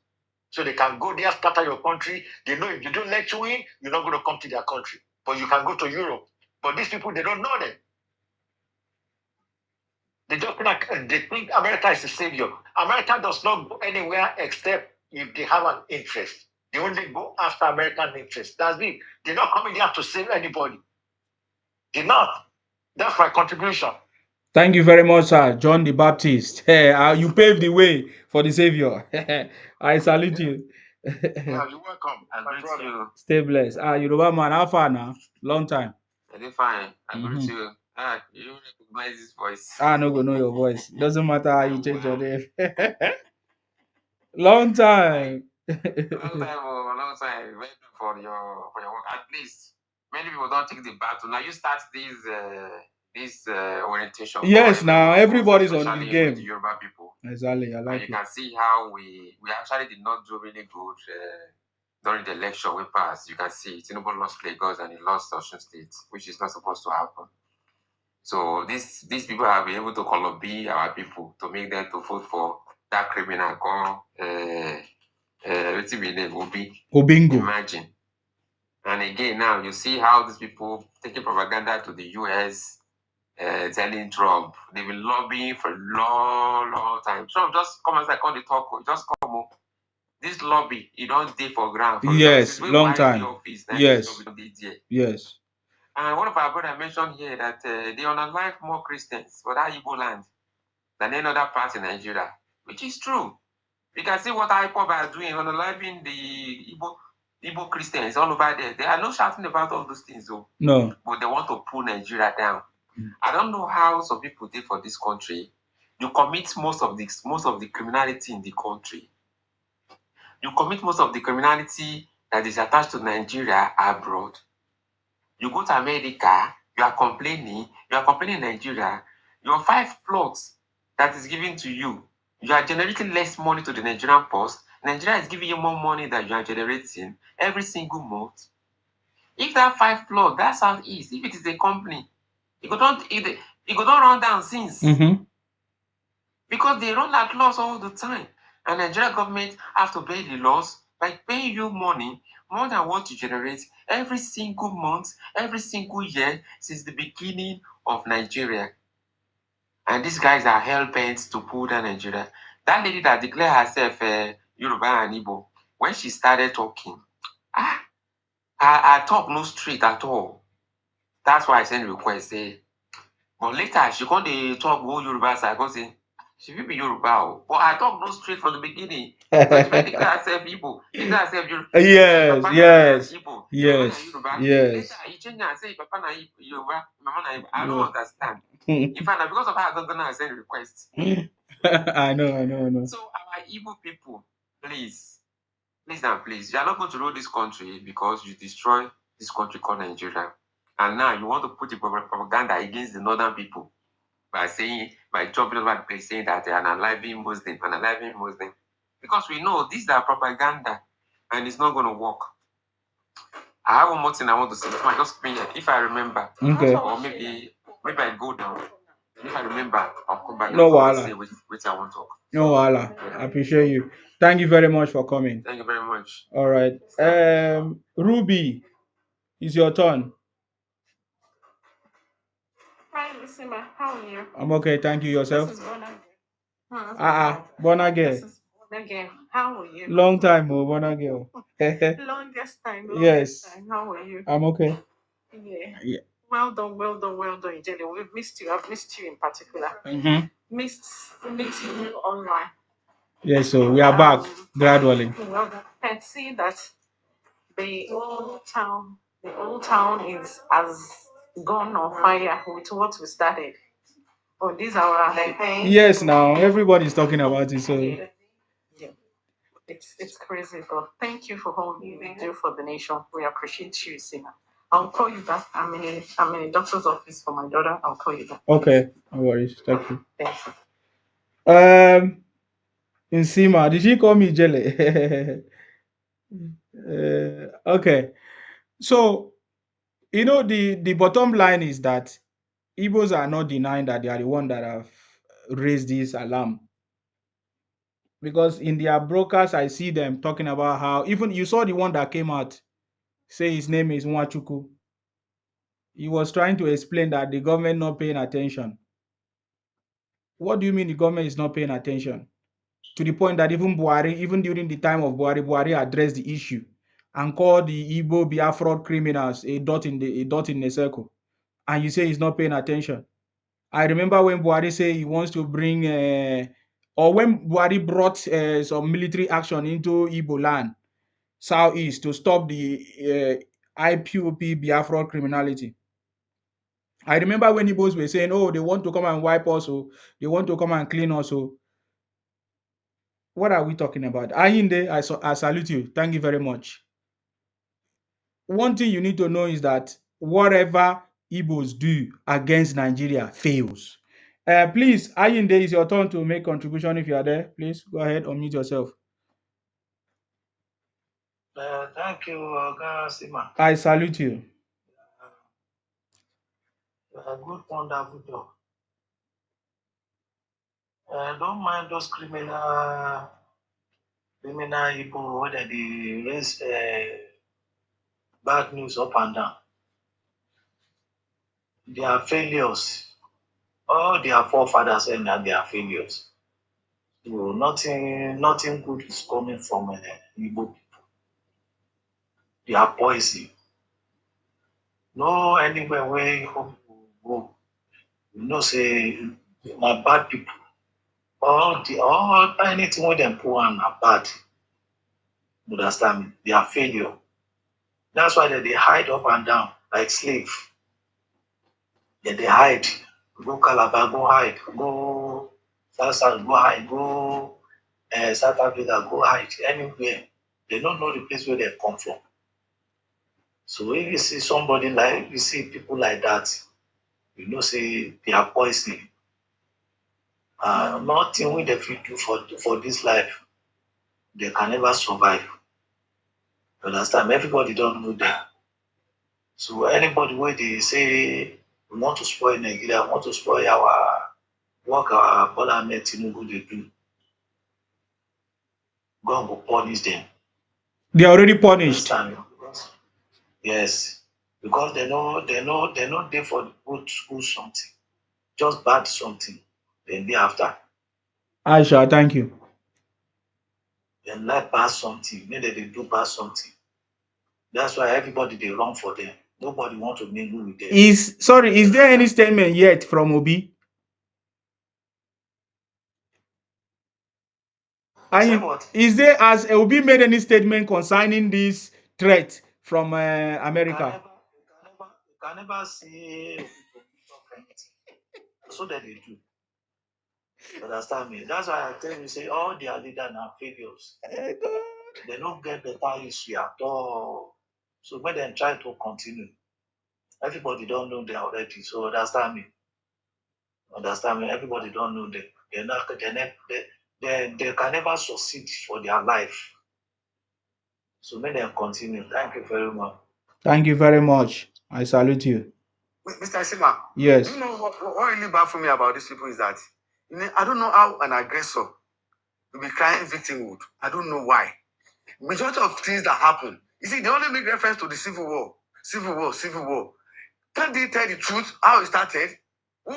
So they can go there, scatter your country. They know if you don't let you in, you're not going to come to their country. But you can go to Europe. But these people, they don't know that. They think America is a savior. America does not go anywhere except if they have an interest. They only go after American interest. That's it. They're not coming here to save anybody. They're not. That's my contribution. Thank you very much, sir. John the Baptist. You paved the way for the Savior. I salute you. Yeah, you're welcome. I greet you. Stay blessed. Yoruba man, how far now? Long time. Very fine. I greet you. You recognize this voice. I no go know your voice. Doesn't matter how you change your name. Long time. Long time. Waiting for your work. At least many people don't take the battle. Now you start this orientation. Yes, now everybody's on the especially game. with the Yoruba people. Exactly, I like And it. you can see how we actually did not do really good during the election we passed. You can see Tinubu lost Lagos and he lost Osun State, which is not supposed to happen. So these people have been able to lobby our people to make them to vote for that criminal called Obingo. Imagine. And again, now you see how these people taking propaganda to the US, telling Trump they've been lobbying for a long time. Trump just come as I call the talk, just come up. This lobby, you don't dig for ground. Yes, long time. Office, yes. Yes. And one of our brothers mentioned here that they unalive more Christians for that Igbo land than any other part in Nigeria, which is true. You can see what IPOB are doing, unaliving the Igbo Christians all over there. They are not shouting about all those things, though. No. But they want to pull Nigeria down. I don't know how some people did for this country. You commit most of the criminality in the country. You commit most of the criminality that is attached to Nigeria abroad. You go to America, you are complaining Nigeria. Your 5 plots that is given to you, you are generating less money to the Nigerian post. Nigeria is giving you more money than you are generating every single month. If that 5 plot, that's how it is. If it is a company, it go don't run down since. Because they run that loss all the time. And Nigerian government have to pay the loss by paying you money more than what you generate every single month, every single year since the beginning of Nigeria. And these guys are hell-bent to pull down Nigeria. That lady that declared herself Yoruba and Igbo, when she started talking, her talk no straight at all. That's why I sent a request, say, but later she come dey talk go Yoruba side, go say, she will be Yoruba, but I talk no straight from the beginning. So she declare herself Igbo, declare herself Yoruba. Yes. Igbo. Yes. Yes. Later, you change and say Papa na Yoruba, Mama na Igbo. I don't Yeah. understand. In fact, because of how I'm gonna send requests. I know. So our Igbo people, please and please, you are not going to rule this country because you destroy this country called Nigeria. And now you want to put the propaganda against the northern people by jumping over the place saying that they are an Muslim. Because we know these are propaganda and it's not going to work. I have one more thing I want to say. If I remember, Okay. or maybe I go down. If I remember, I'll come back. No and wahala. say which I want to talk. No wahala. I appreciate you. Thank you very much for coming. Thank you very much. All right. Ruby, it's your turn. Hi, Lucima. How are you? I'm okay. Thank you. Yourself? This is Bona. Bona girl. This is Bona again. How are you? Long time, oh, Bona girl. Longest time. Yes. Time. How are you? I'm okay. Yeah. Well done, Ijele. We've missed you. I've missed you in particular. Mm-hmm. Missed meeting you online. Yes, so we are back gradually. Well, I can see that the old town is has gone on fire with what we started. Oh, these are our Yes, now everybody's talking about it. So yeah. It's crazy, but thank you for all you do for the nation. We appreciate you, Sina. I'll call you back. I'm in a doctor's office for my daughter. I'll call you back. okay, no worries. Thank you. Thank Nsima, did she call me jelly? Okay. So the bottom line is that Igbos are not denying that they are the one that have raised this alarm. Because in their brokers, I see them talking about how even you saw the one that came out, say his name is Nwachuku. He was trying to explain that the government not paying attention. What do you mean the government is not paying attention? To the point that even Buhari, even during the time of Buhari addressed the issue and called the Igbo Biafra criminals a dot in the circle. And you say he's not paying attention. I remember when Buhari said he wants to bring, or when Buhari brought some military action into Igbo land, southeast, to stop the IPOP Biafra criminality. I remember when Igbos were saying, oh, they want to come and wipe us, oh, they want to come and clean us. Oh. What are we talking about? Ayinde, I salute you. Thank you very much. One thing you need to know is that whatever Igbos do against Nigeria fails. Please, Ayinde, it's your turn to make contribution if you are there. Please go ahead, unmute yourself. Thank you, Sima. I salute you. A good, wonderful dog. Don't mind those criminal people whether they raise bad news up and down. They are failures. All their forefathers and they are failures. So nothing good is coming from Igbo people. They are poison. No anywhere where Igbo people go, you know say na bad people. All anything where them put on are bad. You understand me? They are failure. That's why they hide up and down like slave. They hide. Go Calabar, go hide. Go South, go hide. Go South Africa, go hide. Anywhere. They don't know the place where they come from. So if you see somebody like, if you see people like that, you know say they are poison. Nothing wey dem fit do for this life, they can never survive. You understand? Everybody don't know them. So anybody wey dey say we want to spoil Nigeria, want to spoil our work our Bola Ahmed Tinubu dey do, God go punish them. They are already punished. Yes, because they know dey for good something, just bad something, then dey after. Aisha, thank you. Dem like bad something, make dem dey do bad something. That's why everybody dey run for them. Nobody want to mingle with them. Is there any statement yet from Obi? Is there, has Obi made any statement concerning this threat from You can America. never see people talk anything. So that they do. You understand me? That's why I tell you, say all their leaders are failures. They don't get better history at all. So when they try to continue, everybody don't know they already. So understand me. Understand me? Everybody don't know them. They can never succeed for their life. So make them continue. Thank you very much. Thank you very much. I salute you. Mr. Sima, Yes. you know what really bad for me about these people is that I don't know how an aggressor will be crying victimhood. I don't know why. Majority of things that happen, you see, they only make reference to the civil war, civil war, civil war. Can't they tell the truth how it started? Who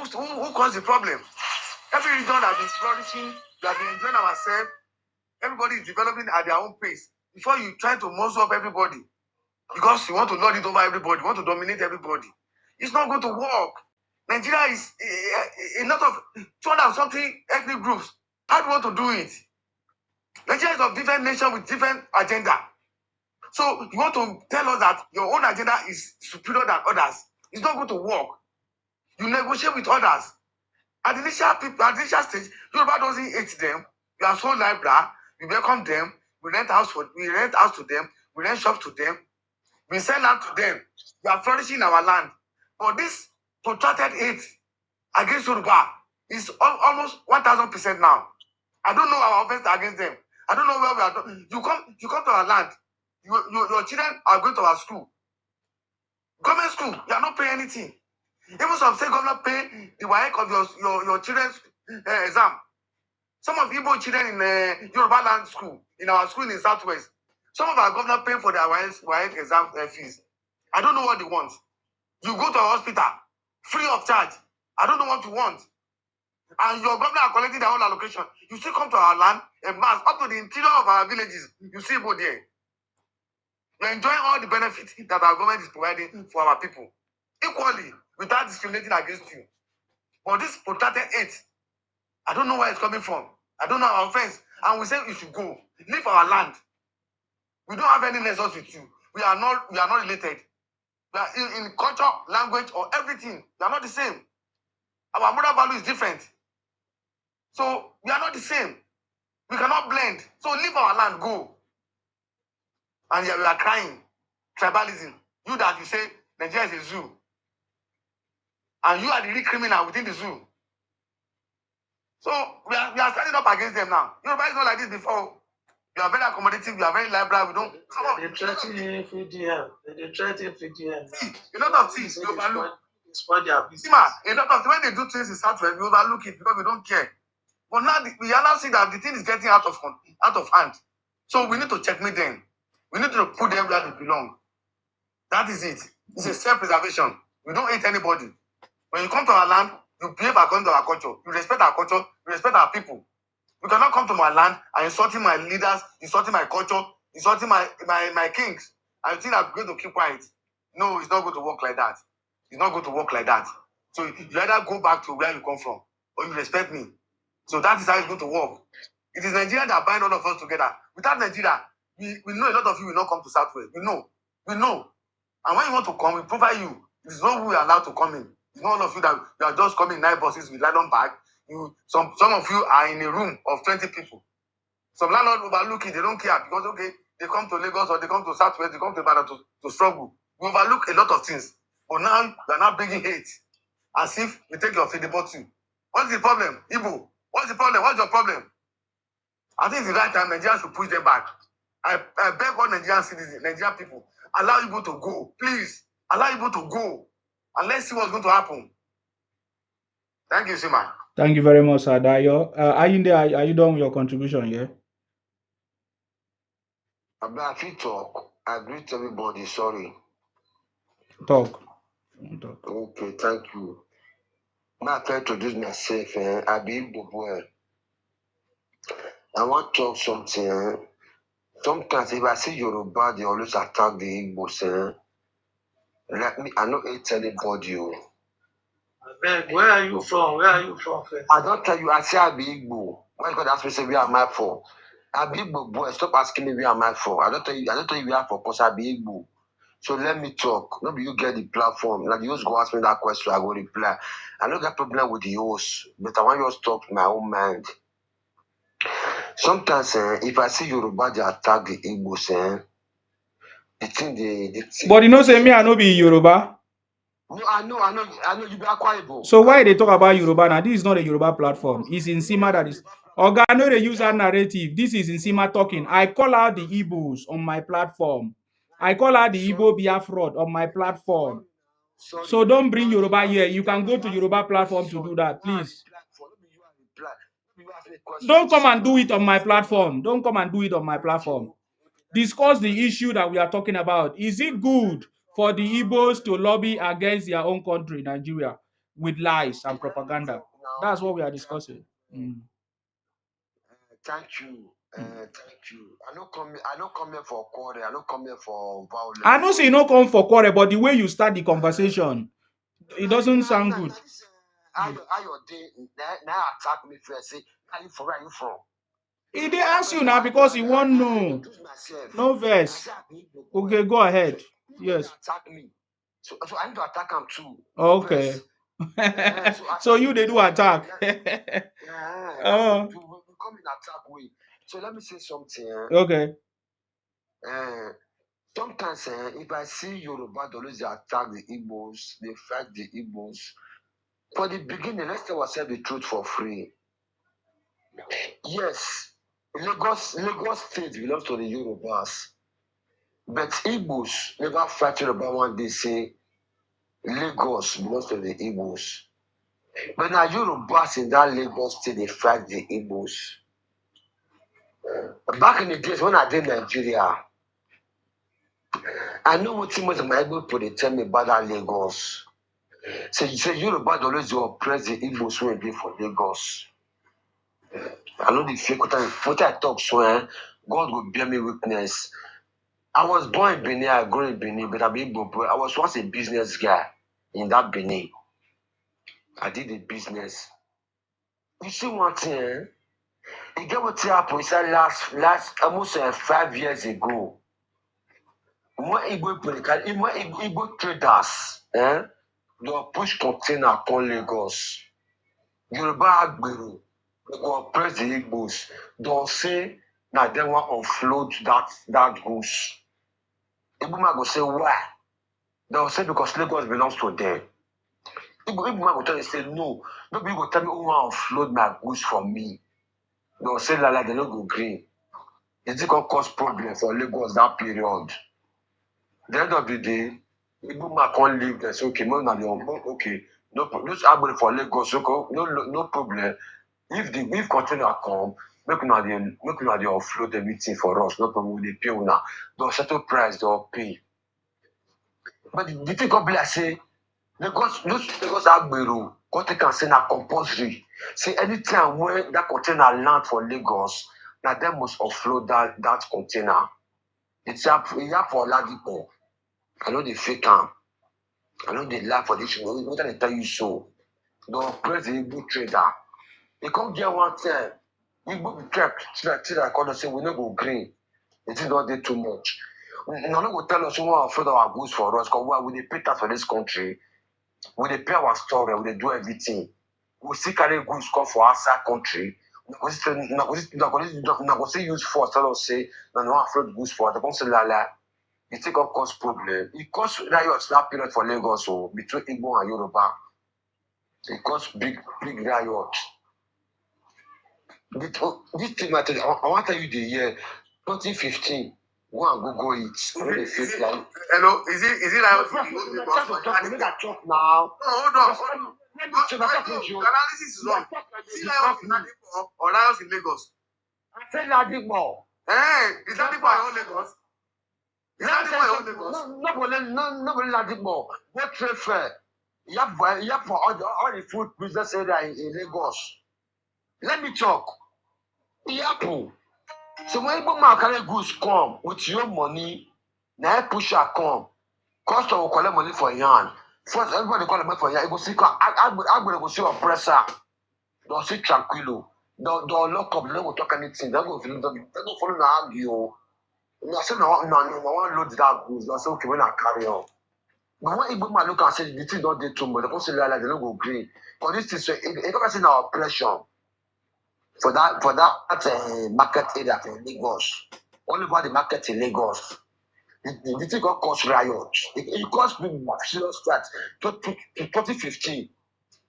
caused the problem? Every region has been flourishing. We have been enjoying ourselves. Everybody is developing at their own pace. Before you try to muzzle up everybody, because you want to lord it over everybody, you want to dominate everybody, it's not going to work. Nigeria is a lot of 200 something ethnic groups. How do you want to do it? Nigeria is of different nations with different agenda. So you want to tell us that your own agenda is superior than others? It's not going to work. You negotiate with others. At the initial stage, Yoruba doesn't hate them. You are so liberal. We welcome them. We rent house to them. We rent shops to them. We sell land to them. We are flourishing in our land. But this protracted hate against Yoruba is almost 1,000% now. I don't know our offense against them. I don't know where we are. You come to our land. Your children are going to our school. Government school, you are not paying anything. Even some state government pay the WAEC of your children's exam. Some of Igbo children in Yoruba land school, in our school in Southwest, some of our government pay for their WAEC exam fees. I don't know what they want. You go to a hospital, free of charge. I don't know what you want. And your government are collecting their own allocation. You still come to our land, a mass, up to the interior of our villages. You see Igbo there. You're enjoying all the benefits that our government is providing for our people. Equally, without discriminating against you. But this protracted hate, I don't know where it's coming from. I don't know our offense. And we say you should go. Leave our land. We don't have any nexus with you. We are not related. We are in culture, language, or everything. We are not the same. Our moral value is different. So we are not the same. We cannot blend. So leave our land, go. And we are crying. Tribalism. You that you say Nigeria is a zoo. And you are the real criminal within the zoo. So we are standing up against them now. Yoruba is not like this before. We are very accommodative. We are very liberal. We don't. They threaten FDM. They threaten FDM. A lot of things you overlook. Spoil their business. A lot of when they do things in Southwest, we overlook it because we don't care. But now we are now seeing that the thing is getting out of hand. So we need to checkmate them. We need to put them where they belong. That is it. It's a self-preservation. We don't hate anybody. When you come to our land, you behave according to our culture. You respect our culture. You respect our people. You cannot come to my land and insulting my leaders, insulting my culture, insulting my kings. I think I'm going to keep quiet. No, it's not going to work like that. It's not going to work like that. So you either go back to where you come from or you respect me. So that is how it's going to work. It is Nigeria that bind all of us together. Without Nigeria, we know a lot of you will not come to Southwest. We know. And when you want to come, we provide you. It is not who we are allowed to come in. It's not all of you that you are just coming 9 buses with nylon bag. Some of you are in a room of 20 people. Some landlords overlook it. They don't care because, okay, they come to Lagos or they come to Southwest, they come to Ibadan to struggle. We overlook a lot of things. But now, we are not bringing hate. As if we take your feed bottle. What's the problem? Igbo, what's the problem? What's your problem? I think it's the right time Nigeria should push them back. I beg all Nigerian citizens, Nigerian people, allow Igbo to go. Please, allow Igbo to go. And let's see what's going to happen. Thank you, Sima. Thank you very much, Adayo. Ayinde, are you done with your contribution? Yeah. I feel talk. I greet everybody. Sorry. Talk. Okay, thank you. I try to introduce myself. I be Igbo. I want to talk something. Sometimes if I see Yoruba, they always attack the Igbos. I don't hate anybody. Where are you from? First? I don't tell you, I say I be Igbo. When God asks me, say, where am I from? I be Igbo boy. Stop asking me where am I from. I don't tell you where I'm from because I be Igbo. So let me talk. Maybe you get the platform. Like you just go ask me that question, I go reply. I don't get problem with the host, but I want you to talk my own mind. Sometimes if I see Yoruba they attack the Igbos, the thing they But you know, say me, I know be Yoruba. No, I know you be Akwa Ibom. So why they talk about Yoruba now? This is not a Yoruba platform. It's Nsima that is. Oga, I know they use that narrative. This is Nsima talking. I call out the Igbos on my platform. I call out the Igbo Biafra on my platform. Sorry. So don't bring Yoruba here. You can go to Yoruba platform to do that, please. Don't come and do it on my platform. Don't come and do it on my platform. Discuss the issue that we are talking about. Is it good for the Igbos to lobby against their own country, Nigeria, with lies and propaganda? That's what we are discussing. Thank you. Thank you. I don't come here for quarrel. I don't come here for violence. I know say you no come for quarrel, but the way you start the conversation, it doesn't sound good. How your day now attack me first? Say, where are you from? He dey ask you now because he won't know. No verse. Okay, go ahead. Yes. Attack me. So I need to attack him too. Okay. So you they do attack. Yeah. We come in attack way. So let me say something. Okay. Sometimes if I see Yoruba, they always attack the Igbos, they fight the Igbos. For the beginning, let's tell ourselves the truth for free. Yes, Lagos State belongs to the Yorubas. But Igbos never fight Yoruba one day say Lagos belongs to the Igbos. But now Yorubas in that Lagos State, they fight the Igbos. Back in the days when I did Nigeria, I know what too much of my Igbo people they tell me about that Lagos. So you say Yoruba always oppress the Igbos when they for Lagos. I know the fake what I talk so God will bear me witness. I was born in Benin, I grew in Benin, but I'm Igbo boy. I was once a business guy in that Benin. I did the business. You see one thing, you get what happened? It's last almost 5 years ago. More Igbo traders, they push container on Lagos. Yoruba Agberu, they go oppress the Igbos. Don't say that they want to offload that goods. Igbo man go say why? They'll say because Lagos belongs to them. Igbo man go tell you say no. Nobody go tell me who want to offload my goods from me. They'll say like they don't go green. It's gonna cause problem for Lagos that period. The end of the day, Igbo man can't leave there. So okay, okay, no problem. Just Agberu for Lagos, okay, no problem. If container come, make una dey offload everything for us. No problem, we dey pay una. They'll settle price, they'll pay. But the thing come be like say Lagos Agberu, go take am say na compulsory. Say anytime when that container land for Lagos, na them must offload that container. It's up for Ladipo. I know they fake am. I know they lie for this. What they tell you so? They oppress the Igbo trader. They come get one time. Igbo be kept till I call us say we no go green. It is not dey too much. No go tell us who want to afford our goods for us because we dey pay tax for this country. We dey pay our store, we dey do everything. We still carry goods come for outside country. Na go still use force tell us say na no afford goods for us. They come say la. It take up cause problem. It cause riots that period for Lagos between Igbo and Yoruba. It caused big riot. This thing I want to tell you the year 2015. Go and Google it. Hello, is it like talk now? No, hold on. Analysis is on. Is it Lions in Ladipo or Lions in Lagos? I said Ladipo. Is Ladipo your own Lagos? Is Ladipo your own Lagos? Nobody Ladipo. Go trade fair. You have for all the food business area in Lagos. Let me talk. Yapu. So when Igbo man carry goods come with your money, now pusher come. Customer will collect money for yarn. First, everybody collect money for yarn. It go see Agberu go see oppressor. They'll see tranquilo. They'll lock up. They don't go talk anything. They don't follow the argue. I said, no, one load that goods. I said, okay, when I carry on. But when Igbo man look and say the thing don't do too much, they don't say like they don't go green. But this is if you can see now oppression for that market area in Lagos, all over the market in Lagos, the thing got cause riot. It caused serious threat. 2015.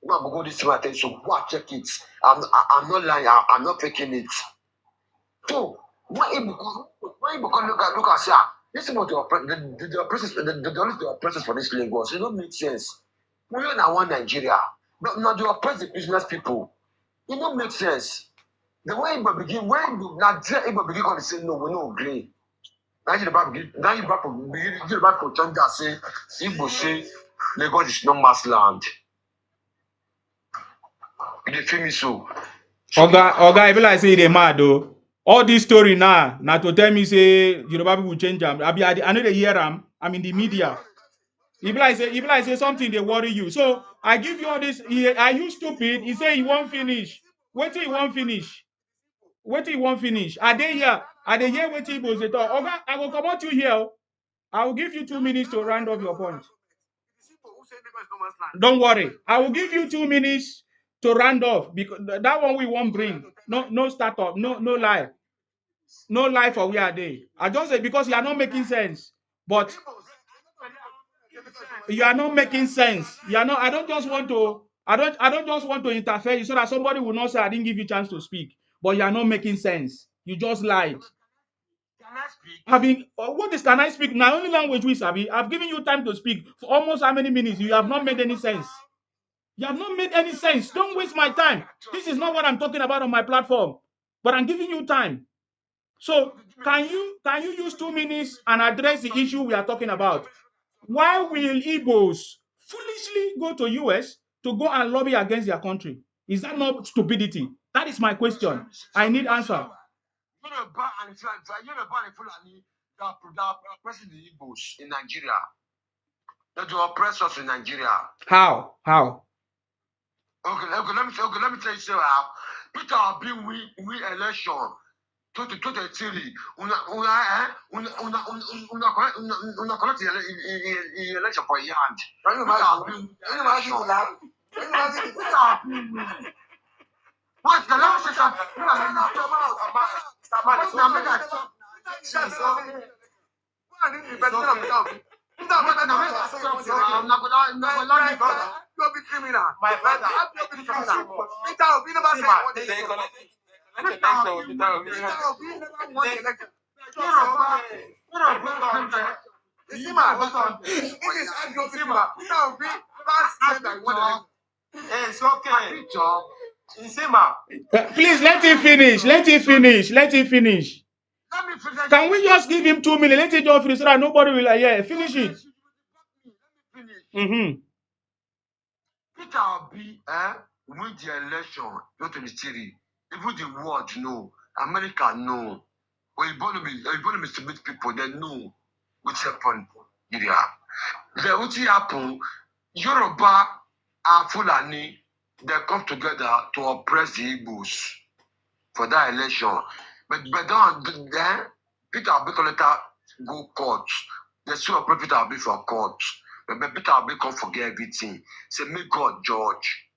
No, I'm going to this matter, so go and check it. I'm not lying. I'm not faking it. So when you can look and say, this is what the oppressors for this Lagos. It don't make sense. We are now one Nigeria. Not the oppress the business people. It don't make sense. The way Igbo begin, when Igbo begin to say no, we no agree. Now you about to change that say Igbo say Lagos is no mass land. You feel me so? Oga, I feel like say they mad though. All this story now to tell me say Yoruba people change them. I know they hear them. I'm in the media. If like say something they worry you. So I give you all this. Are you stupid? He say he won't finish. Wait till he won't finish. Wait till he won't finish. Are they here? Are they here waiting for the talk? Oga, I will come out you here. I will give you 2 minutes to round off your point. Don't worry. I will give you 2 minutes to round off because that one we won't bring. No startup. No lie. No lie for we are there. I just say because you are not making sense. But you are not making sense. You are not. I don't just want to interfere so that somebody will not say I didn't give you a chance to speak. But you are not making sense. You just lied. What is can I speak? Now only language we sabi. I've given you time to speak for almost how many minutes? You have not made any sense. You have not made any sense. Don't waste my time. This is not what I'm talking about on my platform. But I'm giving you time. So can you use 2 minutes and address the issue we are talking about? Why will Igbos foolishly go to US to go and lobby against their country? Is that not stupidity? That is my question. I need answer. Yoruba and Fulani that oppressing the Igbos in Nigeria. That do oppress us in Nigeria. How? Okay, let me tell you how. Peter Obi win election 2023. Una collect the election for your hand. Peter Obi election. What the last system? You'll be criminal. My brother, you'll be criminal. Peter Obi never said what they collect. Peter Obi never won the election. It's okay. Please let him finish. Let him finish. Can we just give him 2 minutes? Let him just finish so that nobody will finish it. Mm-hmm. Peter Obi win the election 2023. Even the world know, America know. When you want to submit people, they know what's happened. Then what happen? Yoruba and Fulani, they come together to oppress the Igbos for that election. But then Peter Obi later go court. They still oppress Peter Obi for court. But Peter Obi can't forget everything. Say, may God judge.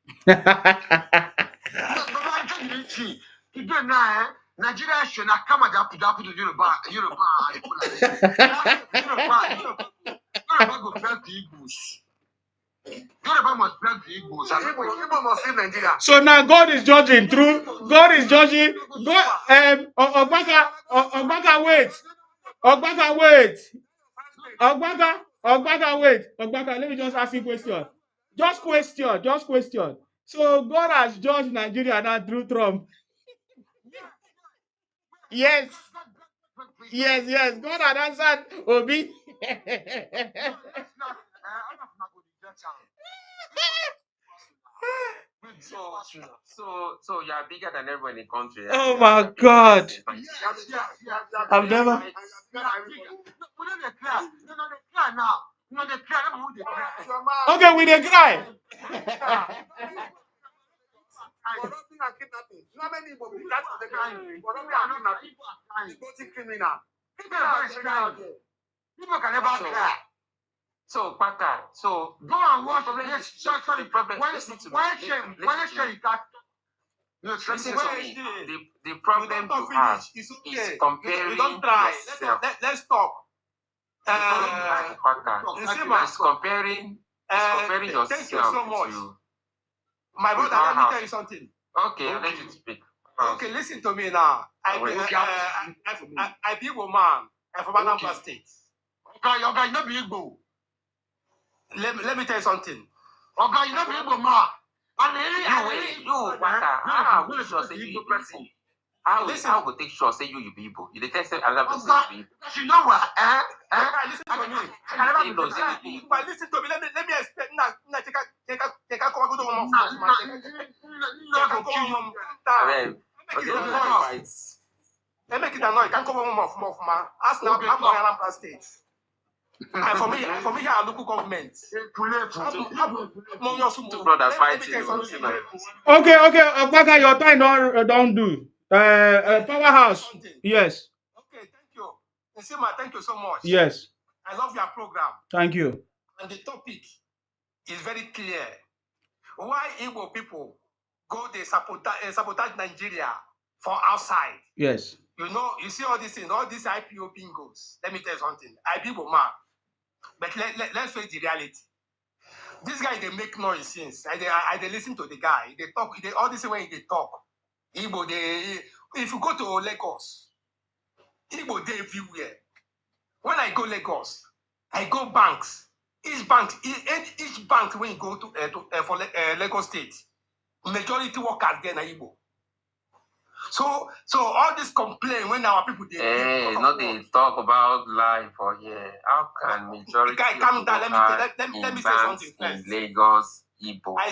Today now, Nigeria should not come and put to Yoruba. Yoruba go back to Igbos. Yoruba must back to Igbos. Igbo must save Nigeria. So now God is judging through. God is judging. Ogbaka, wait. Ogbaka, wait. Ogbaka, let me just ask you a question. Just question. So God has judged Nigeria now through Trump. Yes. God had answered Obi. So you're bigger than everyone in the country. Oh my God. I've never. Okay, we dey cry. Criminal. People can never cry. So, Paka, so Go and watch this. the problem. Listen to me. Listen to me. The You problem don't you finish. have It's is okay. comparing You don't try. yourself. Let's talk. Paka. It's comparing Thank you yourself so much. to. My With brother, our let me house. tell you something. Okay, I'll let you speak. Okay, listen to me now. I be Igbo man. I'm from Anambra State. Okay, you know be Igbo. Let me tell you something. Okay, you know be Igbo man. You, Paka, how will you sure say you be Igbo? How go take sure say you be Igbo? You dey tell say another person be Igbo. Because you know what? Listen to me. He knows he be Igbo. But listen to me. Let me explain. Now, take a cover. Go to one Let me make it annoyed. Can't cover one more. Ask now. I'm from Anambra State. And for me, here local government. Two brothers fighting. Okay, Okpaka, your time don't do. Powerhouse. Yes, Okay, thank you. Nsima, thank you so much. yes, I love your program. thank you. And the topic is very clear. Why Igbo people go they sabotage Nigeria for outside? Yes, You know, you see all these things, all these IPO bingos. Let me tell you something. I be Igbo man. But let's face the reality. This guy, they make noise since. I listen to the guy. They talk. All this way they talk. Igbo, if you go to Lagos, Igbo, they everywhere. When I go Lagos, I go banks. Each bank, when you go to for Lagos State, majority workers there na Igbo. So all this complaint when our people they talk about life for here. How can majority guy, calm down. Let me say something first. In Lagos, Igbo. I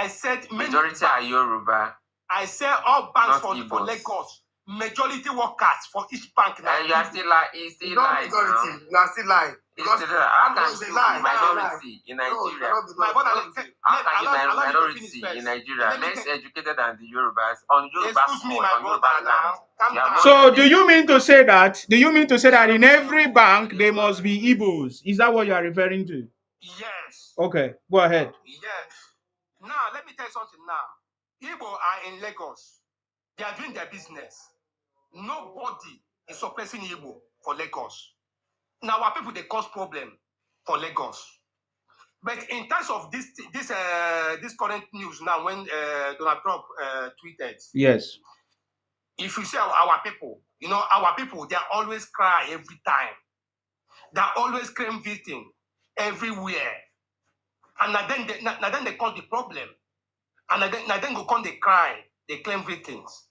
said majority are Yoruba. I said all banks for Lagos. Majority workers for each bank now. And you are still like, it's still like, you are still lying. Because how can you be minority in Nigeria? My brother, how can you minority in Nigeria, less educated than the Yorubas on Yoruba land? So do you mean to say that in every bank there must be Igbos? Is that what you are referring to? Yes. Okay, go ahead. Yes. Now let me tell you something now. Igbo are in Lagos. They are doing their business. Nobody is suppressing Igbo for Lagos. Now our people, they cause problem for Lagos. But in terms of this current news now, when Donald Trump tweeted, yes, if you say our people, you know, our people, they always cry every time. They always claim victim everywhere. And then they cause the problem. And then go come they cry, they claim victims.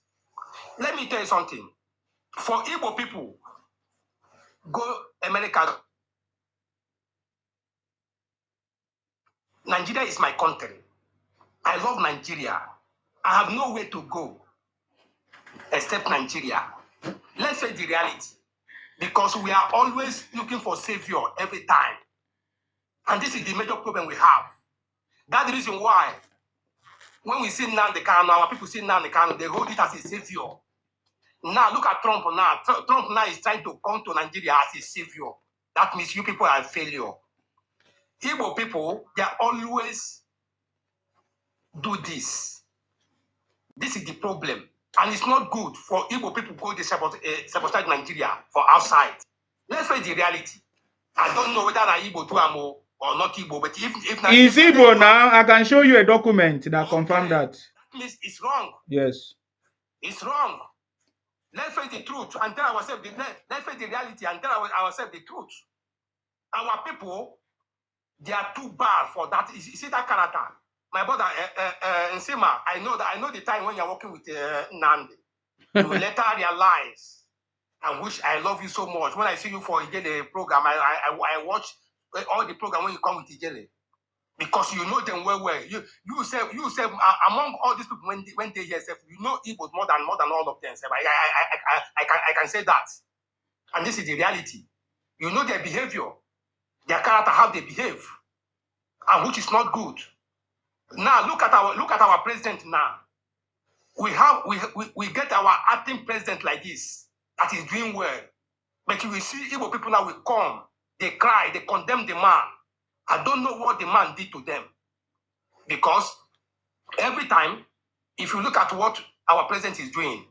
Let me tell you something. For Igbo people, go America. Nigeria is my country. I love Nigeria. I have nowhere to go except Nigeria. Let's face the reality. Because we are always looking for savior every time. And this is the major problem we have. That's the reason why when we see Nnamdi Kanu, our people see Nnamdi Kanu, they hold it as a savior. Now look at Trump now. Trump now is trying to come to Nigeria as a savior. That means you people are a failure. Igbo people, they always do this. This is the problem. And it's not good for Igbo people to go to sabotage Nigeria for outside. Let's face the reality. I don't know whether I'm Igbo too or not Igbo, but if is Igbo now, I can show you a document that confirms that. That means it's wrong. Yes. It's wrong. Let's face the truth and tell ourselves let's face the reality and tell ourselves the truth. Our people, they are too bad for that. You see that character? My brother, Nsima, I know the time when you're working with Nnamdi. You will later realize, and which I love you so much. When I see you for Ijele program, I watch all the program when you come with Ijele. Because you know them well. You say among all these people when they hear self, you know Igbo more than all of them. I can say that. And this is the reality. You know their behavior, their character, how they behave, and which is not good. Now look at our president now. We get our acting president like this that is doing well. But you will see Igbo people now will come, they cry, they condemn the man. I don't know what the man did to them. Because every time, if you look at what our president is doing,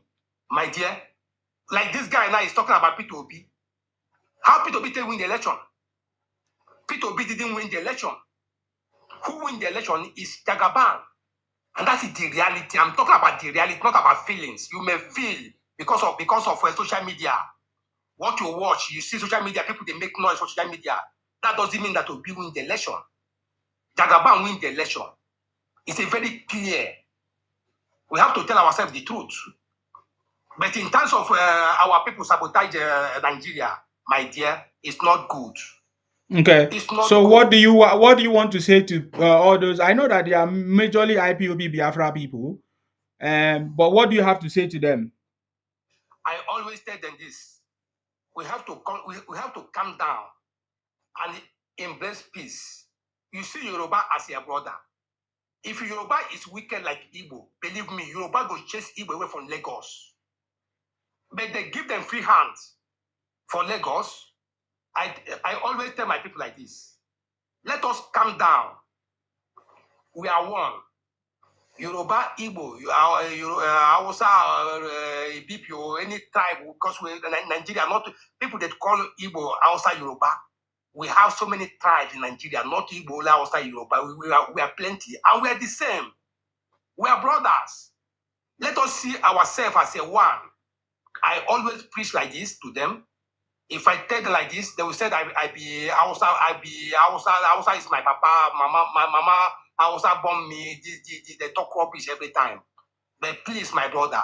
my dear, like this guy now is talking about Peter Obi. How Peter Obi didn't win the election? Peter Obi didn't win the election. Who win the election is Jagaban. And that is the reality. I'm talking about the reality, not about feelings. You may feel because of social media. What you watch, you see social media, people, they make noise on social media. That doesn't mean that Obi win the election. Jagaban win the election. It's a very clear. We have to tell ourselves the truth. But in terms of our people sabotage Nigeria, my dear, it's not good. Okay. It's not So good. what do you want to say to all those? I know that they are majorly IPOB Biafra people, but what do you have to say to them? I always tell them this: we have to calm down and embrace peace. You see Yoruba as your brother. If Yoruba is wicked like Igbo, believe me, Yoruba go chase Igbo away from Lagos. But they give them free hands for Lagos. I always tell my people like this: let us calm down. We are one. Yoruba, Igbo, Hausa, Ibibio, any tribe, because Nigeria, not people that call Igbo, Hausa, Yoruba. We have so many tribes in Nigeria, not Igbo, Hausa, Yoruba. We are plenty, and we are the same. We are brothers. Let us see ourselves as a one. I always preach like this to them. If I tell them like this, they will say I be Hausa, Hausa is my papa, my mama, Hausa born me, they talk rubbish every time. But please, my brother,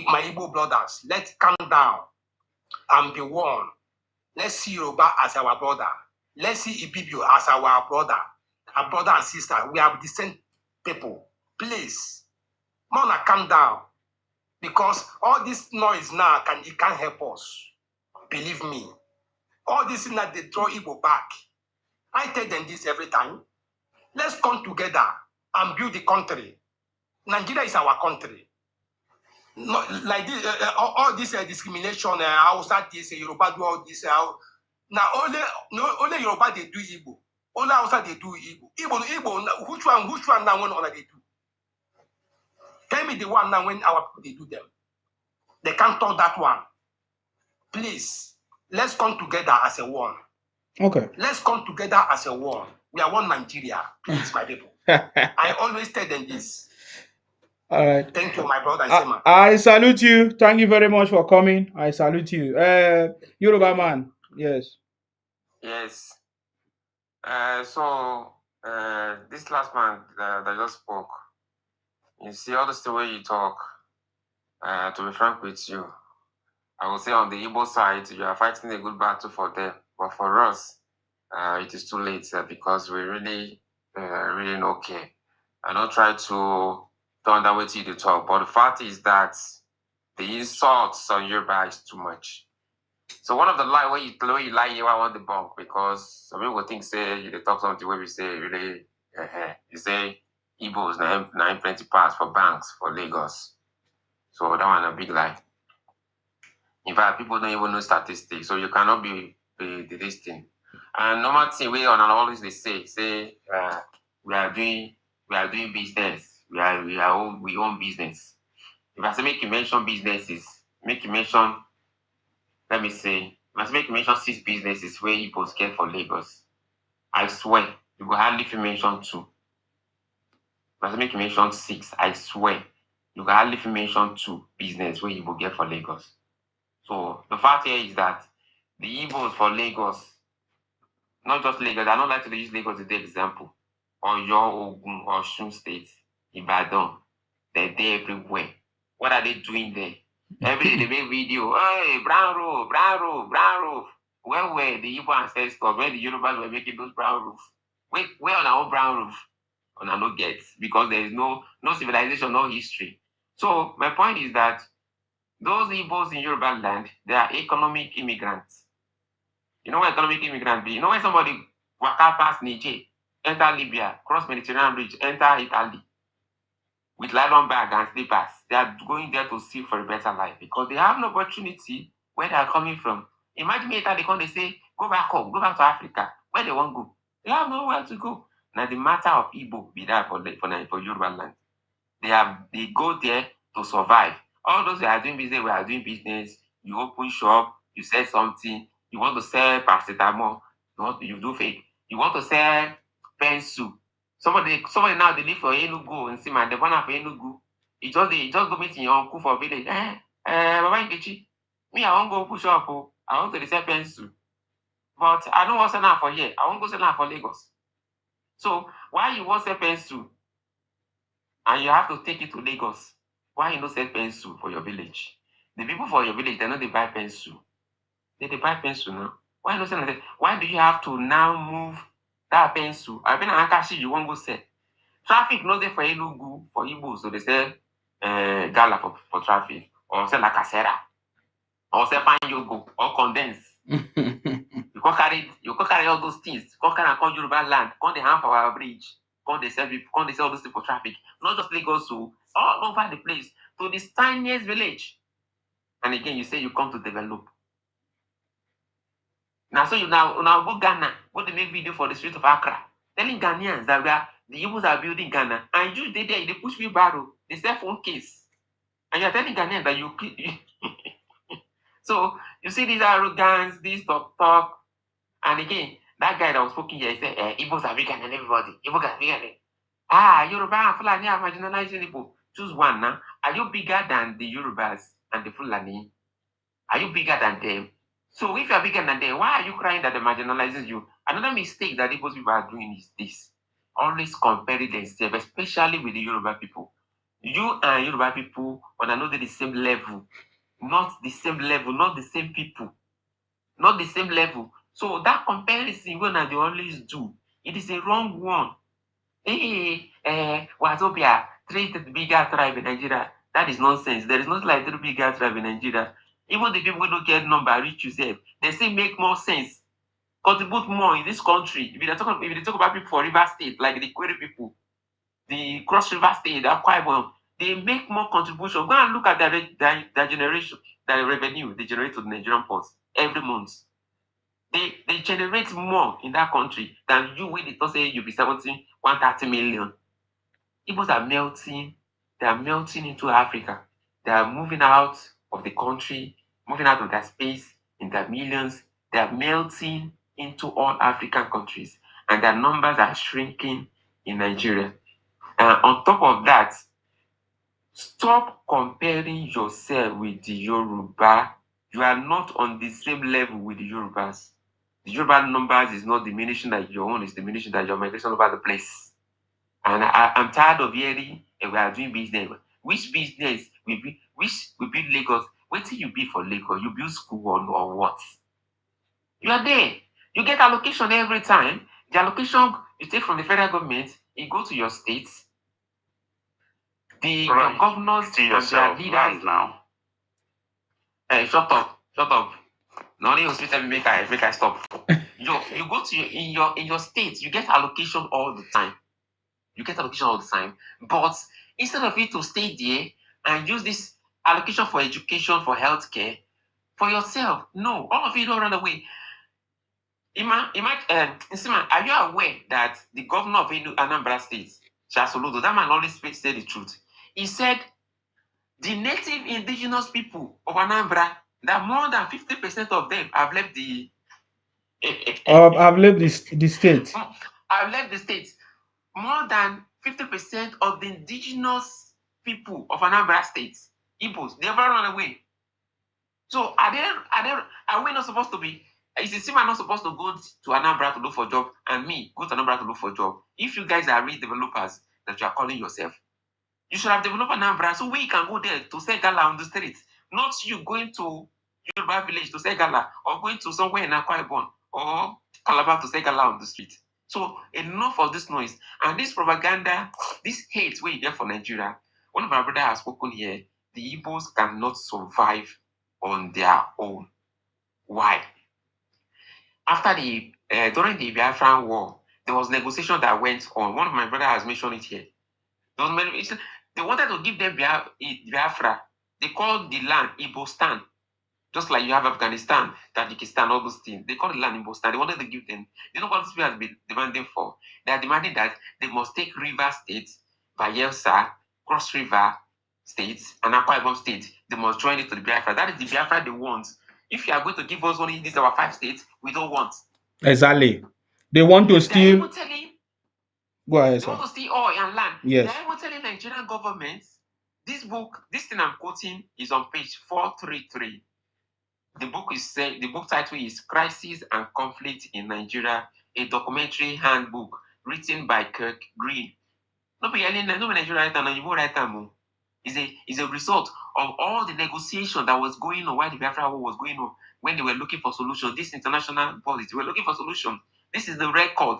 my Igbo brothers, let's calm down and be one. Let's see Yoruba as our brother. Let's see Ibibio as our brother and sister. We are the same people. Please, Mona, calm down. Because all this noise now, it can't help us. Believe me. All this thing that they draw Igbo back. I tell them this every time. Let's come together and build the country. Nigeria is our country. Not like this, all this discrimination, Hausa this, Yoruba do all this. Now only Yoruba they do Igbo. Only Hausa they do Igbo. Igbo, which one now when all they do? Tell me the one now when our people they do them. They can't talk that one. Please, let's come together as a one. Okay. Let's come together as a one. We are one Nigeria. Please, my people. I always tell them this. All right. Thank you, my brother and Sema. I salute you. Thank you very much for coming. I salute you. Yoruba man. Yes. Yes. This last man that just spoke, you see all the way you talk, to be frank with you, I will say on the Igbo side, you are fighting a good battle for them. But for us, it is too late because we really don't care. I don't try to turn that way to you to talk. But the fact is that the insults on your back is too much. So one of the lie where you lie here, I want the bunk because some people think say you talk something where we say really you say Igbos nine plenty pass for banks for Lagos. So that one a big lie. In fact, people don't even know statistics, so you cannot be this thing. And normal thing we on always they say we are doing business. We own business. If I say make you mention businesses, make you mention, let me say, must make you mention 6 businesses where you post get for Lagos. I swear, you go hardly mention 2. Must make you mention 6. I swear, you go hardly mention 2 business where you will get for Lagos. So the fact here is that the Igbos for Lagos, not just Lagos, I don't like to use Lagos as the example, or your Ogun or Osun State, Ibadan, they're there everywhere. What are they doing there? Every day they make video, hey, brown roof. When were the Igbo ancestors, when the Yorubas were making those brown roofs? Where on our own brown roof? On our no get, because there is no civilization, no history. So my point is that those Igbos in Yoruba land, they are economic immigrants. You know what economic immigrant be? You know when somebody waka past Niger, enter Libya, cross Mediterranean bridge, enter Italy with nylon bag and slippers, they are going there to seek for a better life because they have no opportunity where they are coming from. Imagine later they come, they say, go back home, go back to Africa. Where they want go? They have nowhere to go. Now the matter of Igbo be that for Yoruba land. They go there to survive. All those who are doing business, we are doing business. You open shop, you sell something. You want to sell paracetamol, you do fake. You want to sell pencil. Somebody now they live for Enugu and see my the one for Enugu. You just go meet your uncle for village. Baba Nkechi, me I won't go push up. I want to sell pencil, but I don't want to sell now for here. I won't go sell now for Lagos. So why you want sell pencil? And you have to take it to Lagos. Why you no sell pencil for your village? The people for your village, they know they buy pencil. They buy pencil now. Why no sell that? Why do you have to now move that pencil? I've been an Ankashi, you won't go sell. Traffic no there for Enugu, for Igbo, so they sell gala for traffic, or sell like Acera, or sell pan yogo, or condense. You can carry all those things. You can carry and call Yoruba land. Come the hand for our bridge. Come they sell people. Come they sell all those things for traffic. Not just Lagos, so all over the place to this tiniest village. And again, you say you come to develop. Now, so you now go Ghana. Go to make video for the street of Accra, telling Ghanaians that the Igbos are building Ghana, and you they push wheelbarrow, they sell phone case, and you're telling Ghanaians that you. So you see these arrogance, this talk. And again, that guy that was speaking here, he said, Igbos are bigger than everybody. Igbos are bigger than... Yoruba and Fulani are marginalizing Igbo. Choose one now. Are you bigger than the Yorubas and the Fulani? Are you bigger than them? So if you are bigger than them, why are you crying that they marginalizes you? Another mistake that Igbo people are doing is this. Always comparing themselves, especially with the Yoruba people. You and Yoruba people are not the same level. Not the same level, not the same people. Not the same level. So that comparison when they always do, it is a wrong one. Wazobia, 3 bigger tribe in Nigeria. That is nonsense. There is not like 3 bigger tribe in Nigeria. Even the people who don't get number reach yourself, they still make more sense. Contribute more in this country. If they talk about people for River State, like the Kwere people, the Cross River State, the Akwa Ibom, they make more contribution. Go and look at their generation, their revenue they generate to the Nigerian ports every month. They generate more in that country than you when they say you'll be 130 million. Igbos are melting. They are melting into Africa. They are moving out of the country, moving out of their space in their millions. They are melting into all African countries. And their numbers are shrinking in Nigeria. And on top of that, stop comparing yourself with the Yoruba. You are not on the same level with the Yorubas. The Yoruba numbers is not diminishing that your own is diminishing that your migration over the place. And I'm tired of hearing we are doing business. Which business will be Lagos? Wait till you be for Lagos. You build school or what? You are there. You get allocation every time. The allocation you take from the federal government, it go to your states. Your governors and their leaders now. Shut up. No only hospital make I stop. You go to in your state, you get allocation all the time. But instead of you to stay there and use this allocation for education, for healthcare, for yourself, no, all of you don't run away. Nsima, are you aware that the governor of Anambra State, Charles Oludo, that man always say the truth? He said the native indigenous people of Anambra, that more than 50% of them have left the I've left the state. I've left the state. More than 50% of the indigenous people of Anambra State, Igbos, they never run away. So are we not supposed to be? Is the Sima not supposed to go to Anambra to look for job, and me go to Anambra to look for job? If you guys are real developers that you are calling yourself, you should have developed Anambra so we can go there to sell gala on the street. Not you going to Yoruba village to sell gala, or going to somewhere in Akwa Ibom or Calabar to sell gala on the street. So enough of this noise and this propaganda, this hate where you get for Nigeria. One of my brothers has spoken here. The Igbos cannot survive on their own. Why? After during the Biafran War, there was negotiation that went on. One of my brothers has mentioned it here. They wanted to give them Biafra. They called the land Igbo Stan. Just like you have Afghanistan, Tajikistan, all those things. They call it land in Boston. They wanted to give them. You know what these people have been demanding for? They are demanding that they must take River State, Bayelsa, Cross River States, and Akwa Ibom State. They must join it to the Biafra. That is the Biafra they want. If you are going to give us only these our 5 states, we don't want. Exactly. They want to They are steal. even telling Go ahead, they want sir. to steal oil and land. Yes. They are even telling Nigerian government, this book, this thing I'm quoting is on page 433. The book title is Crisis and Conflict in Nigeria, a documentary handbook written by Kirk Green. No be Nigeria right now, you right now. Is a result of all the negotiation that was going on while the Biafra war was going on, when they were looking for solutions. This international policy were looking for solutions. This is the record.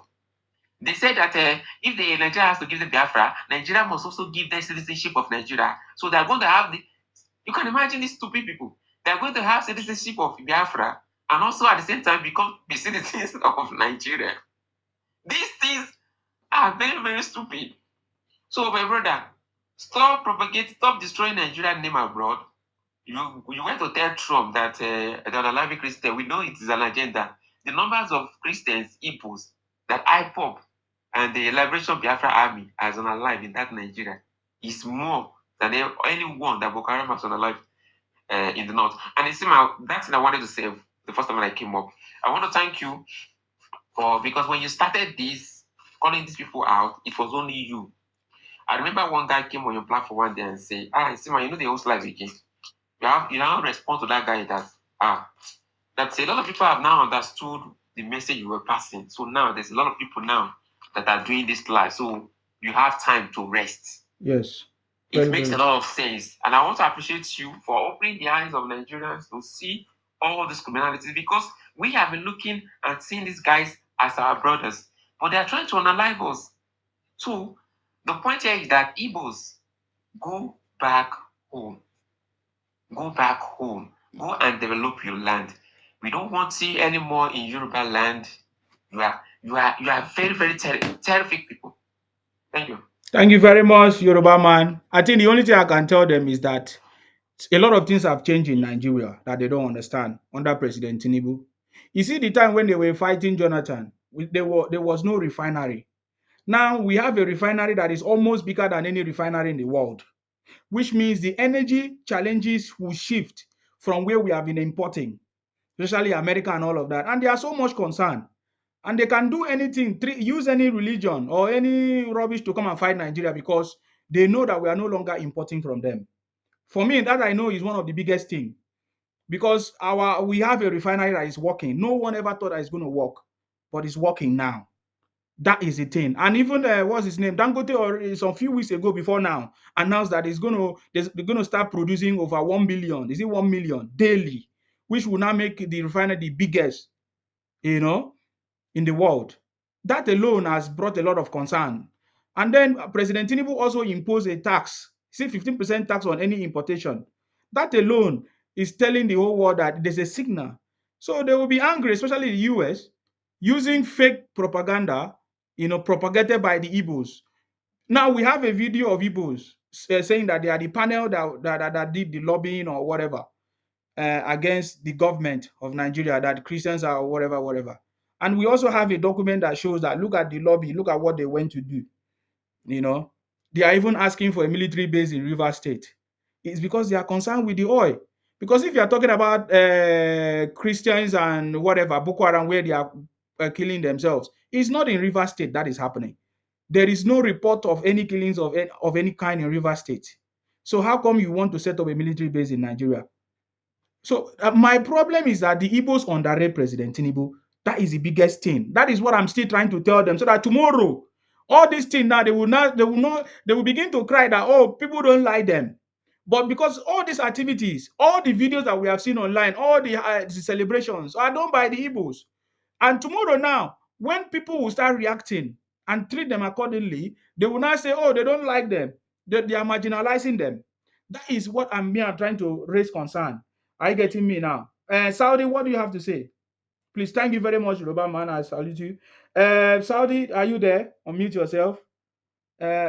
They said that if the Nigeria has to give the Biafra, Nigeria must also give them citizenship of Nigeria. So they are going to have the. You can imagine these stupid people. They are going to have citizenship of Biafra and also at the same time become the citizens of Nigeria. These things are very, very stupid. So, my brother, stop destroying Nigerian name abroad. You went to tell Trump that they unalive Christian. We know it is an agenda. The numbers of Christians, Igbos, that IPOP and the Liberation Biafra Army has unalive in that Nigeria is more than anyone that Boko Haram has unalive in the north. And it's that's what I wanted to say the first time when I came up. I want to thank you because when you started this, calling these people out, it was only you. I remember one guy came on your platform one day and say, Sima, you know the host live again. You now respond to that guy that a lot of people have now understood the message you were passing. So now there's a lot of people now that are doing this live. So you have time to rest. Yes. It makes a lot of sense. And I want to appreciate you for opening the eyes of Nigerians to see all these criminalities, because we have been looking and seeing these guys as our brothers, but they are trying to unalive us. So the point here is that Igbos, go back home. Go back home. Go and develop your land. We don't want you anymore in Yoruba land. You are very, very terrific people. Thank you. Thank you very much, Yoruba man. I think the only thing I can tell them is that a lot of things have changed in Nigeria that they don't understand under President Tinubu. You see, the time when they were fighting Jonathan, there was no refinery. Now we have a refinery that is almost bigger than any refinery in the world, which means the energy challenges will shift from where we have been importing, especially America and all of that. And they are so much concerned. And they can do anything, use any religion or any rubbish to come and fight Nigeria because they know that we are no longer importing from them. For me, that I know is one of the biggest things, because we have a refinery that is working. No one ever thought that it's going to work, but it's working now. That is the thing. And even what's his name, Dangote, or some few weeks ago before now, announced that they're going to start producing over 1 billion. Is it 1 million daily, which will now make the refinery the biggest, in the world. That alone has brought a lot of concern. And then President Tinubu also imposed a tax, see 15% tax on any importation. That alone is telling the whole world that there's a signal. So they will be angry, especially the US, using fake propaganda, propagated by the Igbos. Now we have a video of Igbos saying that they are the panel that did the lobbying or whatever against the government of Nigeria, that Christians are whatever, whatever. And we also have a document that shows that look at the lobby, look at what they went to do. They are even asking for a military base in River State. It's because they are concerned with the oil. Because if you are talking about Christians and whatever, Boko Haram, where they are killing themselves, it's not in River State that is happening. There is no report of any killings of any kind in River State. So how come you want to set up a military base in Nigeria? So my problem is that the Igbos underrate President Tinubu. That is the biggest thing. That is what I'm still trying to tell them, so that tomorrow, all these things now, they will begin to cry that, oh, people don't like them. But because all these activities, all the videos that we have seen online, all the celebrations are done by the Igbos. And tomorrow now, when people will start reacting and treat them accordingly, they will now say, oh, they don't like them. They are marginalizing them. That is what I'm trying to raise concern. Are you getting me now? Saudi, what do you have to say? Please, thank you very much, Yoruba man. I salute you. Saudi, are you there? Unmute yourself.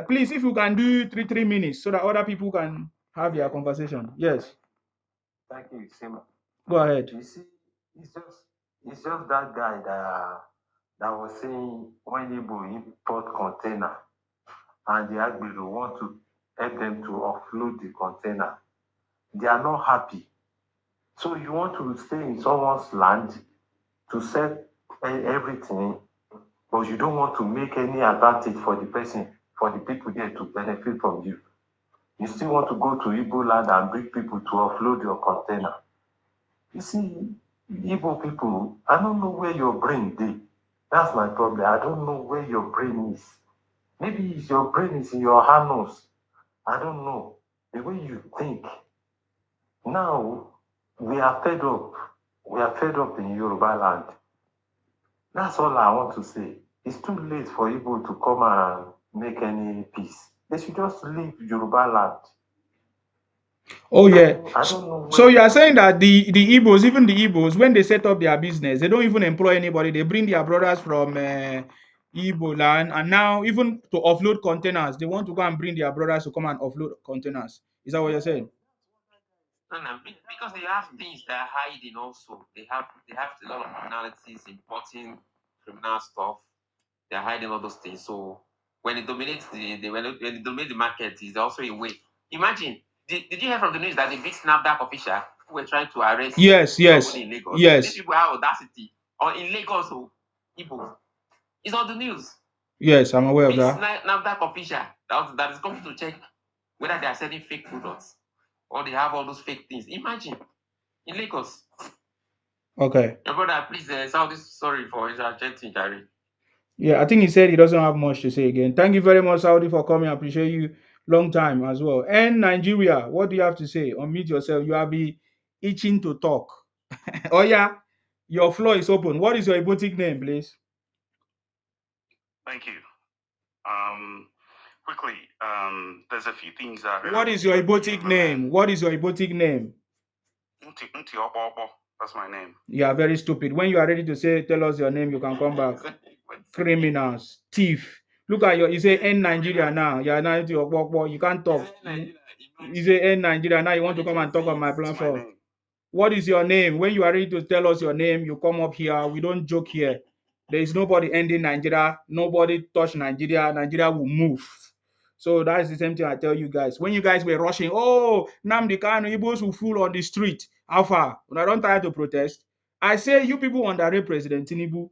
Please, if you can do 3 minutes so that other people can have their conversation. Yes. Thank you, Sima. Go ahead. You see, it's just that guy that was saying when Igbo import container and the Agbero want to help them to offload the container, they are not happy. So you want to stay in someone's land to sell everything, but you don't want to make any advantage for the person, for the people there to benefit from you. You still want to go to Igbo land and bring people to offload your container. You see, Igbo people, I don't know where your brain is. That's my problem. I don't know where your brain is. Maybe your brain is in your hands. I don't know. The way you think. Now, we are fed up. We are fed up in Yoruba land. That's all I want to say. It's too late for Igbo to come and make any peace. They should just leave Yoruba land. Oh yeah. I don't know So where you are saying that the Igbos, even the Igbos, when they set up their business, they don't even employ anybody. They bring their brothers from Igbo land, and now even to offload containers, they want to go and bring their brothers to come and offload containers. Is that what you're saying? No, because they have things that are hiding also. They have a lot of criminalities, importing criminal stuff. They're hiding all those things. So when it dominates when it dominates the market, is also a way. Imagine, did you hear from the news that the big Snapback official who were trying to arrest somebody in Lagos? Yes. These people have audacity. Or in Lagos, Igbo. It's on the news. Yes, I'm aware of Big that. Snapback official that is coming to check whether they are selling fake products or they have all those fake things. Imagine in Lagos. Okay. Your brother, please, sorry for interjecting, Jerry. Yeah, I think he said he doesn't have much to say again. Thank you very much, Saudi, for coming. I appreciate you. Long time as well. And Nigeria, what do you have to say? Unmute yourself. You have been itching to talk. Oh yeah, your floor is open. What is your Ibotic name, please? Thank you. Quickly, there's a few things that. What is your Ibotic name? What is your Ibotic name? Nti Obobo. That's my name. You are very stupid. When you are ready to say, tell us your name, you can come back. Criminals, thief. Look at you say N Nigeria now. You are now into your work. You can't talk. You say N Nigeria now. You want to come and talk on my platform. What is your name? When you are ready to tell us your name, you come up here. We don't joke here. There is nobody ending Nigeria. Nobody touch Nigeria. Nigeria will move. So that's the same thing I tell you guys. When you guys were rushing, oh, Nnamdi Kanu, Igbos will fool on the street. How far? When I don't try to protest, I say you people underrate President Tinubu.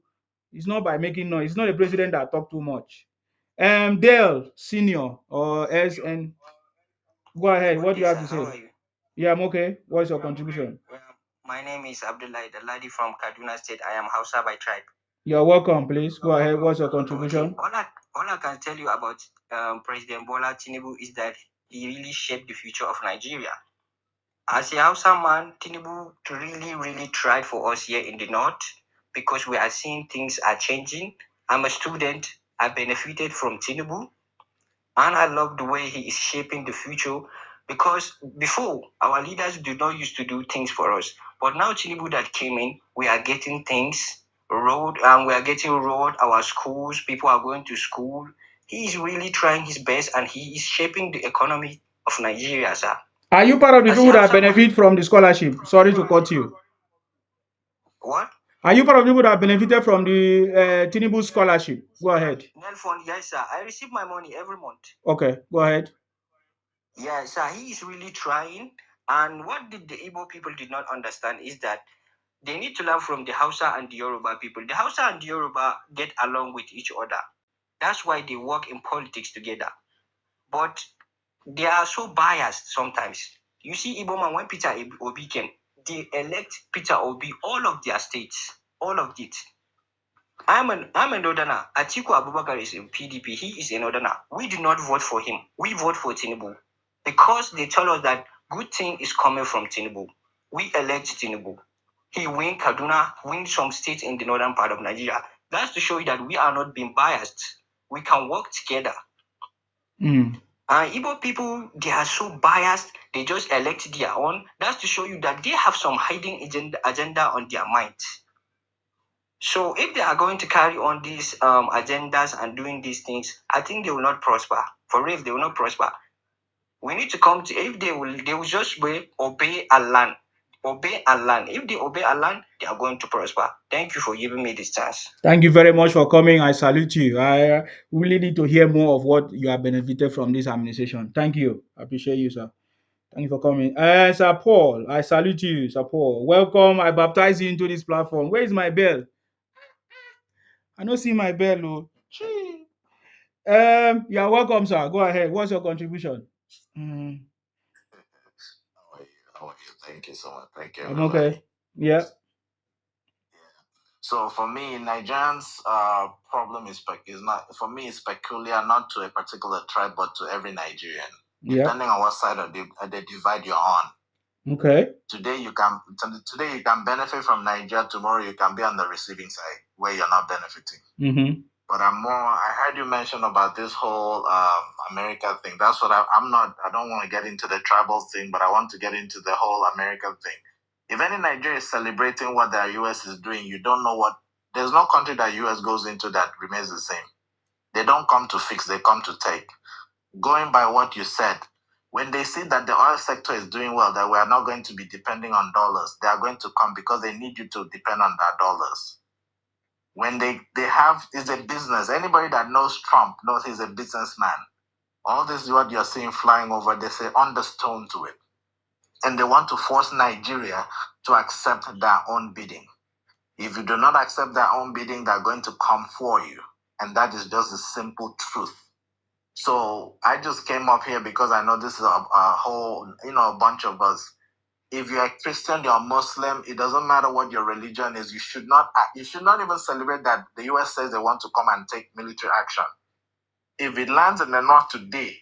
It's not by making noise. It's not a president that talk too much. Dale Senior or SN. Go ahead. What do you have to say? Yeah, I'm okay. What's your contribution? My name is Abdullah Daladi from Kaduna State. I am Hausa by tribe. You're welcome, please. Go ahead. What's your contribution? Okay. All I can tell you about President Bola Tinubu is that he really shaped the future of Nigeria. As a Hausa man, Tinubu really tried for us here in the north because we are seeing things are changing. I'm a student. I benefited from Tinubu. And I love the way he is shaping the future because before our leaders did not used to do things for us. But now Tinubu that came in, we are getting things road and we are getting road, our schools, people are going to school. He is really trying his best and he is shaping the economy of Nigeria, sir. Are you part of the people that benefit from the scholarship? Sorry to cut you. What? Are you part of the people that benefited from the Tinubu scholarship? Go ahead. Nelfon, yes, sir. I receive my money every month. Okay, go ahead. Yeah, sir. He is really trying. And what the Igbo people did not understand is that they need to learn from the Hausa and the Yoruba people. The Hausa and the Yoruba get along with each other. That's why they work in politics together. But they are so biased sometimes. You see, Igbo man, when Peter Obi came, they elect Peter Obi all of their states, all of it. I'm a Northerner. Atiku Abubakar is in PDP. He is a Northerner. We did not vote for him. We vote for Tinubu because they tell us that good thing is coming from Tinubu. We elect Tinubu. He win Kaduna, win some states in the northern part of Nigeria. That's to show you that we are not being biased. We can work together. Igbo people, they are so biased. They just elect their own. That's to show you that they have some hiding agenda on their minds. So if they are going to carry on these agendas and doing these things, I think they will not prosper. For real, they will not prosper. We need to come to, if they will just obey Allah. obey and learn. If they obey and learn, they are going to prosper. Thank you for giving me this chance. Thank you very much for coming. I salute you. I really need to hear more of what you have benefited from this administration. Thank you. I appreciate you, sir. Thank you for coming. Sir Paul, I salute you, Sir Paul. Welcome. I baptize you into this platform. Where is my bell? I don't see my bell. Oh. Chee. You're welcome, sir. Go ahead. What's your contribution? Mm, How are you? How are you? Thank you so much. Thank you, I'm everybody. okay. Yeah. So for me, Nigerians' problem is not, for me, it's peculiar not to a particular tribe, but to every Nigerian, Yeah. depending on what side of the divide you're on. Okay. Today you can benefit from Nigeria. Tomorrow you can be on the receiving side where you're not benefiting. Mm-hmm. But I heard you mention about this whole America thing. That's what I'm not. I don't want to get into the tribal thing, but I want to get into the whole America thing. If any Nigeria is celebrating what the US is doing, you don't know what. There's no country that US goes into that remains the same. They don't come to fix, they come to take. Going by what you said, when they see that the oil sector is doing well, that we are not going to be depending on dollars, they are going to come because they need you to depend on their dollars. When they have, is a business. Anybody that knows Trump knows he's a businessman. All this is what you're seeing flying over, they say understone to it. And they want to force Nigeria to accept their own bidding. If you do not accept their own bidding, they're going to come for you. And that is just the simple truth. So I just came up here because I know this is a whole, a bunch of us. If you're a Christian, you're a Muslim, it doesn't matter what your religion is. You should not even celebrate that the US says they want to come and take military action. If it lands in the north today,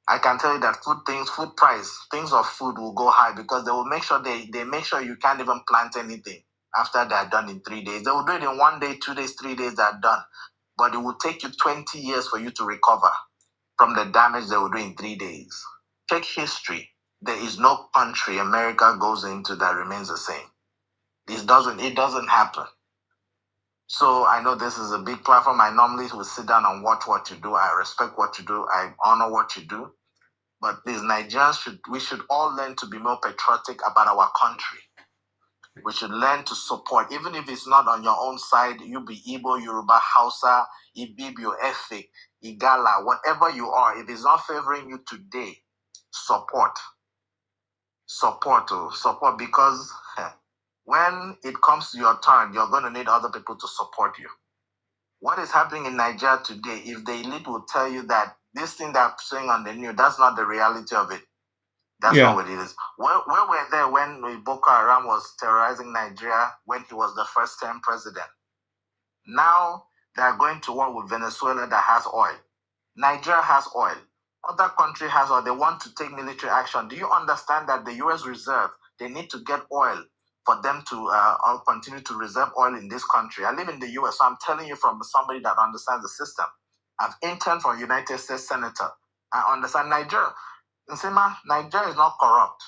I can tell you that things of food will go high because they will make sure they make sure you can't even plant anything after they're done in 3 days. They will do it in 1 day, 2 days, 3 days, they're done. But it will take you 20 years for you to recover from the damage they will do in 3 days. Check history. There is no country America goes into that remains the same. It doesn't happen. So I know this is a big platform. I normally would sit down and watch what you do. I respect what you do. I honor what you do. But these Nigerians we should all learn to be more patriotic about our country. We should learn to support, even if it's not on your own side. You be Igbo, Yoruba, Hausa, Ibibio, Efik, Igala, whatever you are. If it's not favoring you today, support. Support because when it comes to your turn, you're going to need other people to support you. What is happening in Nigeria today, if the elite will tell you that this thing they're saying on the news, that's not the reality of it. That's not what it is. Where were there when Boko Haram was terrorizing Nigeria when he was the first term president? Now they're going to war with Venezuela that has oil. Nigeria has oil. Other country has oil. They want to take military action. Do you understand that the U.S. reserve, they need to get oil for them to continue to reserve oil in this country? I live in the U.S., so I'm telling you from somebody that understands the system. I've interned for a United States Senator. I understand Nigeria. Nsema, Nigeria is not corrupt.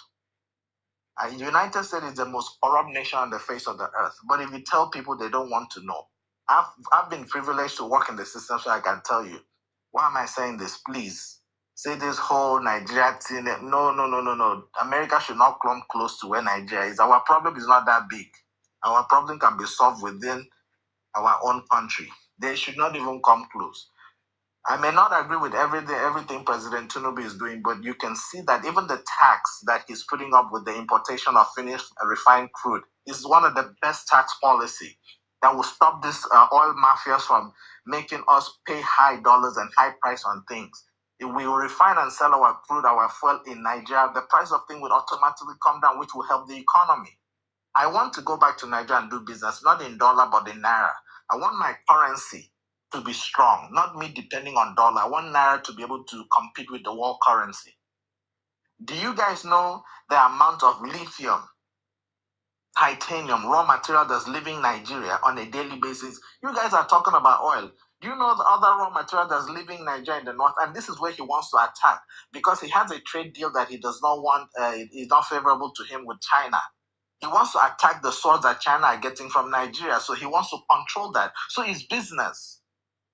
The United States is the most corrupt nation on the face of the earth. But if you tell people, they don't want to know. I've been privileged to work in the system, so I can tell you. Why am I saying this? Please say this whole Nigeria thing. No. America should not come close to where Nigeria is. Our problem is not that big. Our problem can be solved within our own country. They should not even come close. I may not agree with everything President Tinubu is doing, but you can see that even the tax that he's putting up with the importation of finished refined crude is one of the best tax policy that will stop this oil mafias from making us pay high dollars and high price on things. If we will refine and sell our crude, our fuel in Nigeria, the price of things will automatically come down, which will help the economy. I want to go back to Nigeria and do business, not in dollar, but in naira. I want my currency to be strong, not me depending on dollar. I want naira to be able to compete with the world currency. Do you guys know the amount of lithium, titanium, raw material that's leaving Nigeria on a daily basis? You guys are talking about oil. Do you know the other raw material that's leaving Nigeria in the north? And this is where he wants to attack because he has a trade deal that he does not want, is not favorable to him with China. He wants to attack the source that China are getting from Nigeria. So he wants to control that. So it's business.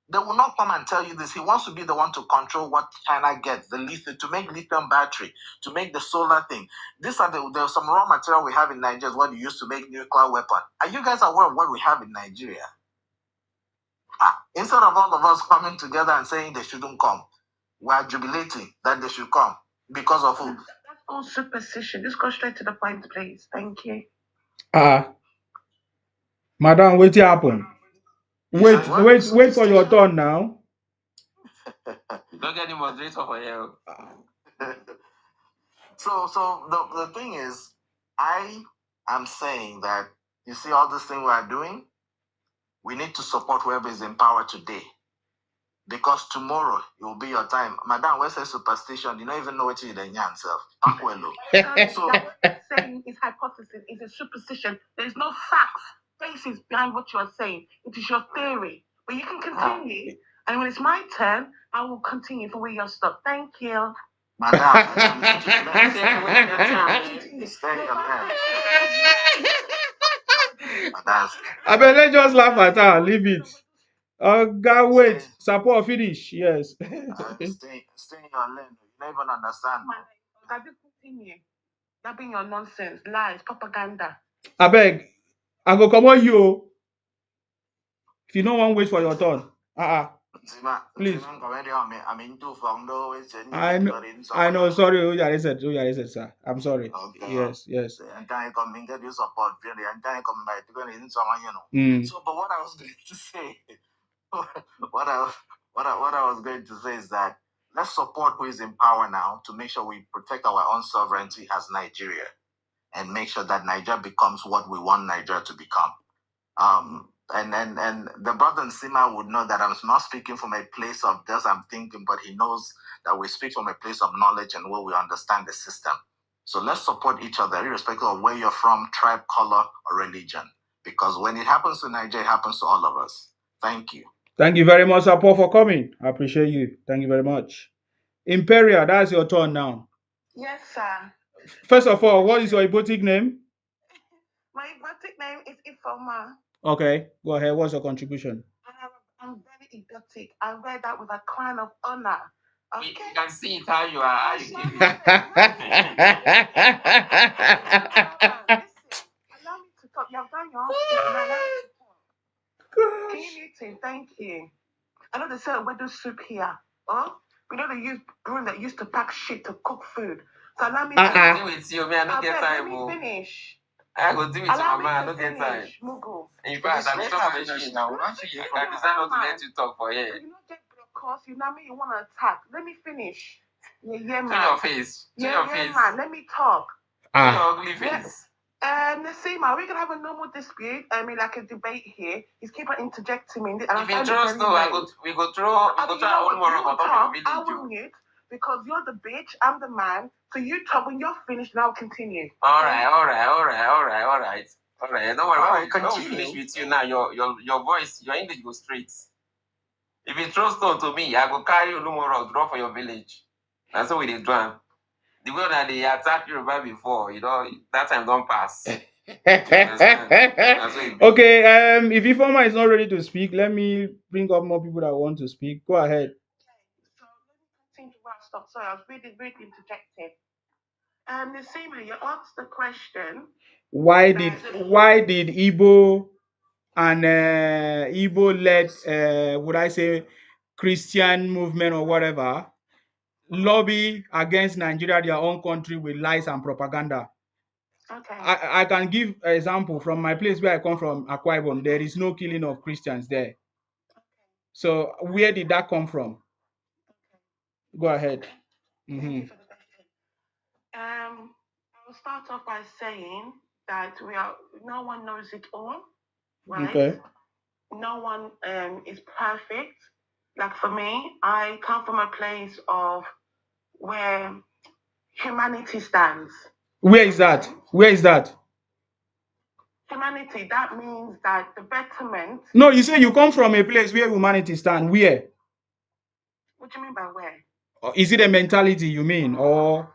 They will not come and tell you this. He wants to be the one to control what China gets, the lithium, to make lithium battery, to make the solar thing. There's some raw material we have in Nigeria, what you use to make nuclear weapon. Are you guys aware of what we have in Nigeria? Instead of all of us coming together and saying they shouldn't come, we are jubilating that they should come because of who? That's all superstition. Just go straight to the point, please. Thank you. Madam, wait happen. Wait for your turn now. Don't get the moderator for you. So the thing is, I am saying that you see all this thing we are doing, we need to support whoever is in power today. Because tomorrow it will be your time. Madam, where's the superstition? You don't even know what you're doing yourself. So what you're saying is hypothesis, is a superstition. There's no facts, basis behind what you're saying. It is your theory. But you can continue. And when it's my turn, I will continue from where you're stopped. Thank you. Madam, I better let's just laugh at her. Leave it. God, wait. Support finish. Yes. Stay in your lane. You don't even understand. I just continue. That being your nonsense, lies, propaganda. I beg. I go come on you. If you don't want to wait for your turn. Please. I know. Sorry. Who you said, sir. I'm sorry. Okay. Yes. So, but what I was going to say, what I was going to say is that let's support who is in power now to make sure we protect our own sovereignty as Nigeria and make sure that Nigeria becomes what we want Nigeria to become. And the brother Nsima would know that I'm not speaking from a place of just I'm thinking, but he knows that we speak from a place of knowledge and where we understand the system. So let's support each other, irrespective of where you're from, tribe, color, or religion. Because when it happens to Nigeria, it happens to all of us. Thank you. Thank you very much, Paul, for coming. I appreciate you. Thank you very much. Imperial, that's your turn now. Yes, sir. First of all, what is your Ibotic name? My Ibotic name is Ifoma. Okay, go ahead. What's your contribution? I'm very idiotic. I wear that with a crown of honor. Okay. You can see it how you are. Listen, allow me to talk. You have done your own speech. Allow me to talk. Can you mute him? Thank you. I know they sell wedding soup here. Oh, we know they use broom that used to pack shit to cook food. So allow me to deal with you, man. I don't get time. Let me finish. I will deal with you, Allow man. I don't me to get time. finish. Mugu. In fact, I'm talking about shit now. I decided not to let you talk for here. You not get because you know me. You want to attack. Let me finish. Yeah, man. Show your face. Show your face. Man. Let me talk. Show your ugly face. Nasima, we can have a normal dispute. I mean, like a debate here. He's keep on interjecting me. If you trust, no, we go throw all more on top of the I will mute because you're the bitch. I'm the man. So you talk when you're finished, and I'll continue. All right. Don't worry. When we finish with you now, your voice, your English goes straight. If you throw stone to me, I go carry you no more draw for your village. That's how we did do. The way that they attacked Yoruba before, that time don't pass. Okay, if Ifoma is not ready to speak, let me bring up more people that want to speak. Go ahead. So let me continue to stop. Sorry, I was really interjected. Nasima, you asked the question. Why did Igbo and Igbo led would I say Christian movement or whatever lobby against Nigeria, their own country, with lies and propaganda? Okay. I can give an example from my place where I come from, Akwa Ibom. There is no killing of Christians there. Okay. So where did that come from? Okay. Go ahead. Mm-hmm. I'll start off by saying that no one knows it all, right? Okay. No one is perfect. Like for me, I come from a place of where humanity stands. Where is that? Humanity, that means that the betterment... No, you say you come from a place where humanity stands. Where? What do you mean by where? Is it a mentality you mean, or...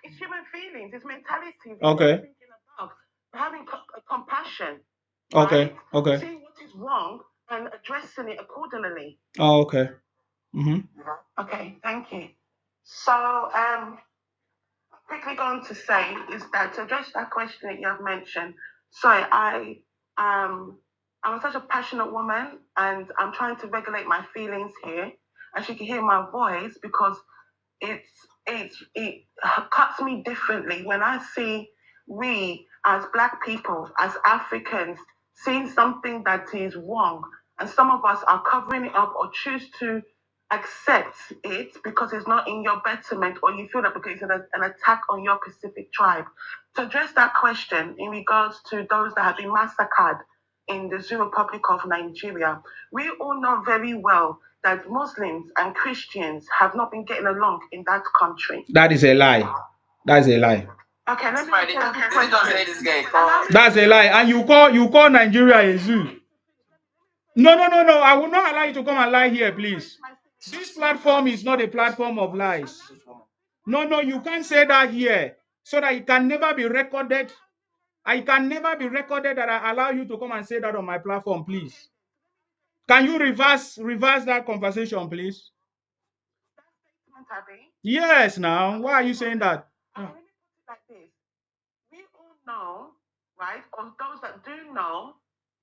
It's human feelings, it's mentality. Okay. Thinking about having compassion. Okay. Right? Okay. Seeing what is wrong and addressing it accordingly. Oh, okay. Okay, thank you. So, quickly going to say is that to address that question that you have mentioned. Sorry, I'm such a passionate woman, and I'm trying to regulate my feelings here. As you can hear my voice, because it cuts me differently when I see we as Black people, as Africans, seeing something that is wrong, and some of us are covering it up or choose to accept it because it's not in your betterment, or you feel that because it's an attack on your Pacific tribe. To address that question in regards to those that have been massacred in the Zoo Republic of Nigeria, we all know very well that Muslims and Christians have not been getting along in that country. That is a lie. That's a lie. Okay, let me say this guy. That's a lie. And you call Nigeria a zoo. No. I will not allow you to come and lie here, please. This platform is not a platform of lies. No, you can't say that here, so that it can never be recorded. I can never be recorded that I allow you to come and say that on my platform, please. Can you reverse that conversation, please? Yes, now. Why are you saying that? Let me put it like this. We all know, right, or those that do know,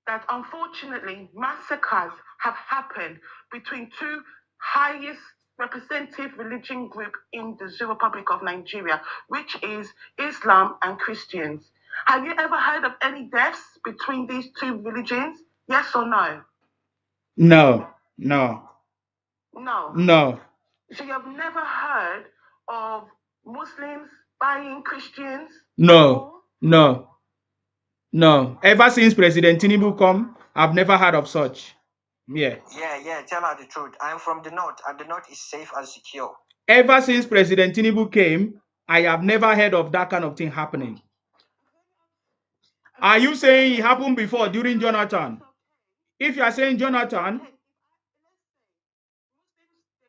that unfortunately massacres have happened between two highest representative religion group in the Zoo Republic of Nigeria, which is Islam and Christians. Have you ever heard of any deaths between these two religions? Yes or no? No. No. So you have never heard of Muslims buying Christians? No. Ever since President Tinubu come, I've never heard of such. Yeah. Tell her the truth. I'm from the north, and the north is safe and secure. Ever since President Tinubu came, I have never heard of that kind of thing happening. Are you saying it happened before during Jonathan? If you are saying Jonathan,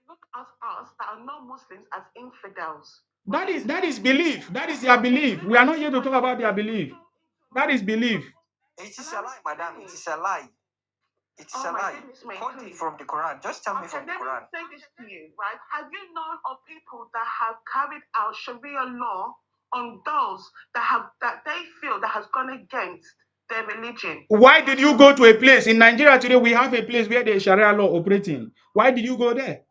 look at us that are not Muslims as infidels. That is belief. That is their belief. We are not here to talk about their belief. That is belief. It is a lie, madam. It is a lie. It is a lie. Quote it from the Quran. Just tell me from the Quran. Let me say this to you, right? Have you known of people that have carried out Sharia law on those that they feel that has gone against their religion? Why did you go to a place in Nigeria today? We have a place where the Sharia law operating. Why did you go there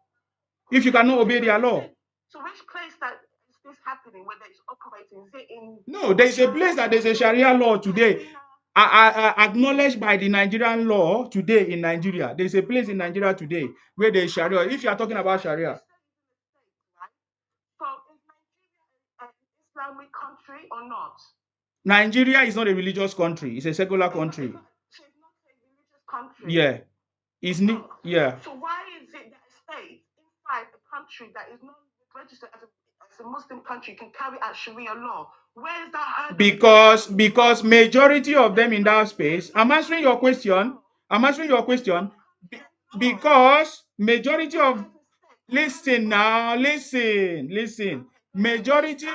if you cannot obey their law? So which place that is this happening where it's operating? Is it in? No, there is a place that there's a Sharia law today. Acknowledged by the Nigerian law today in Nigeria. There's a place in Nigeria today where there's Sharia. If you are talking about Sharia. So is Nigeria an Islamic country or not? Nigeria is not a religious country. It's a secular country. So it's not a religious country. Yeah. Yeah. So why is it that a state inside a country that is not registered as a Muslim country can carry out Sharia law? Where is that? Because majority of them in that space. I'm answering your question. Because majority of listen. Majority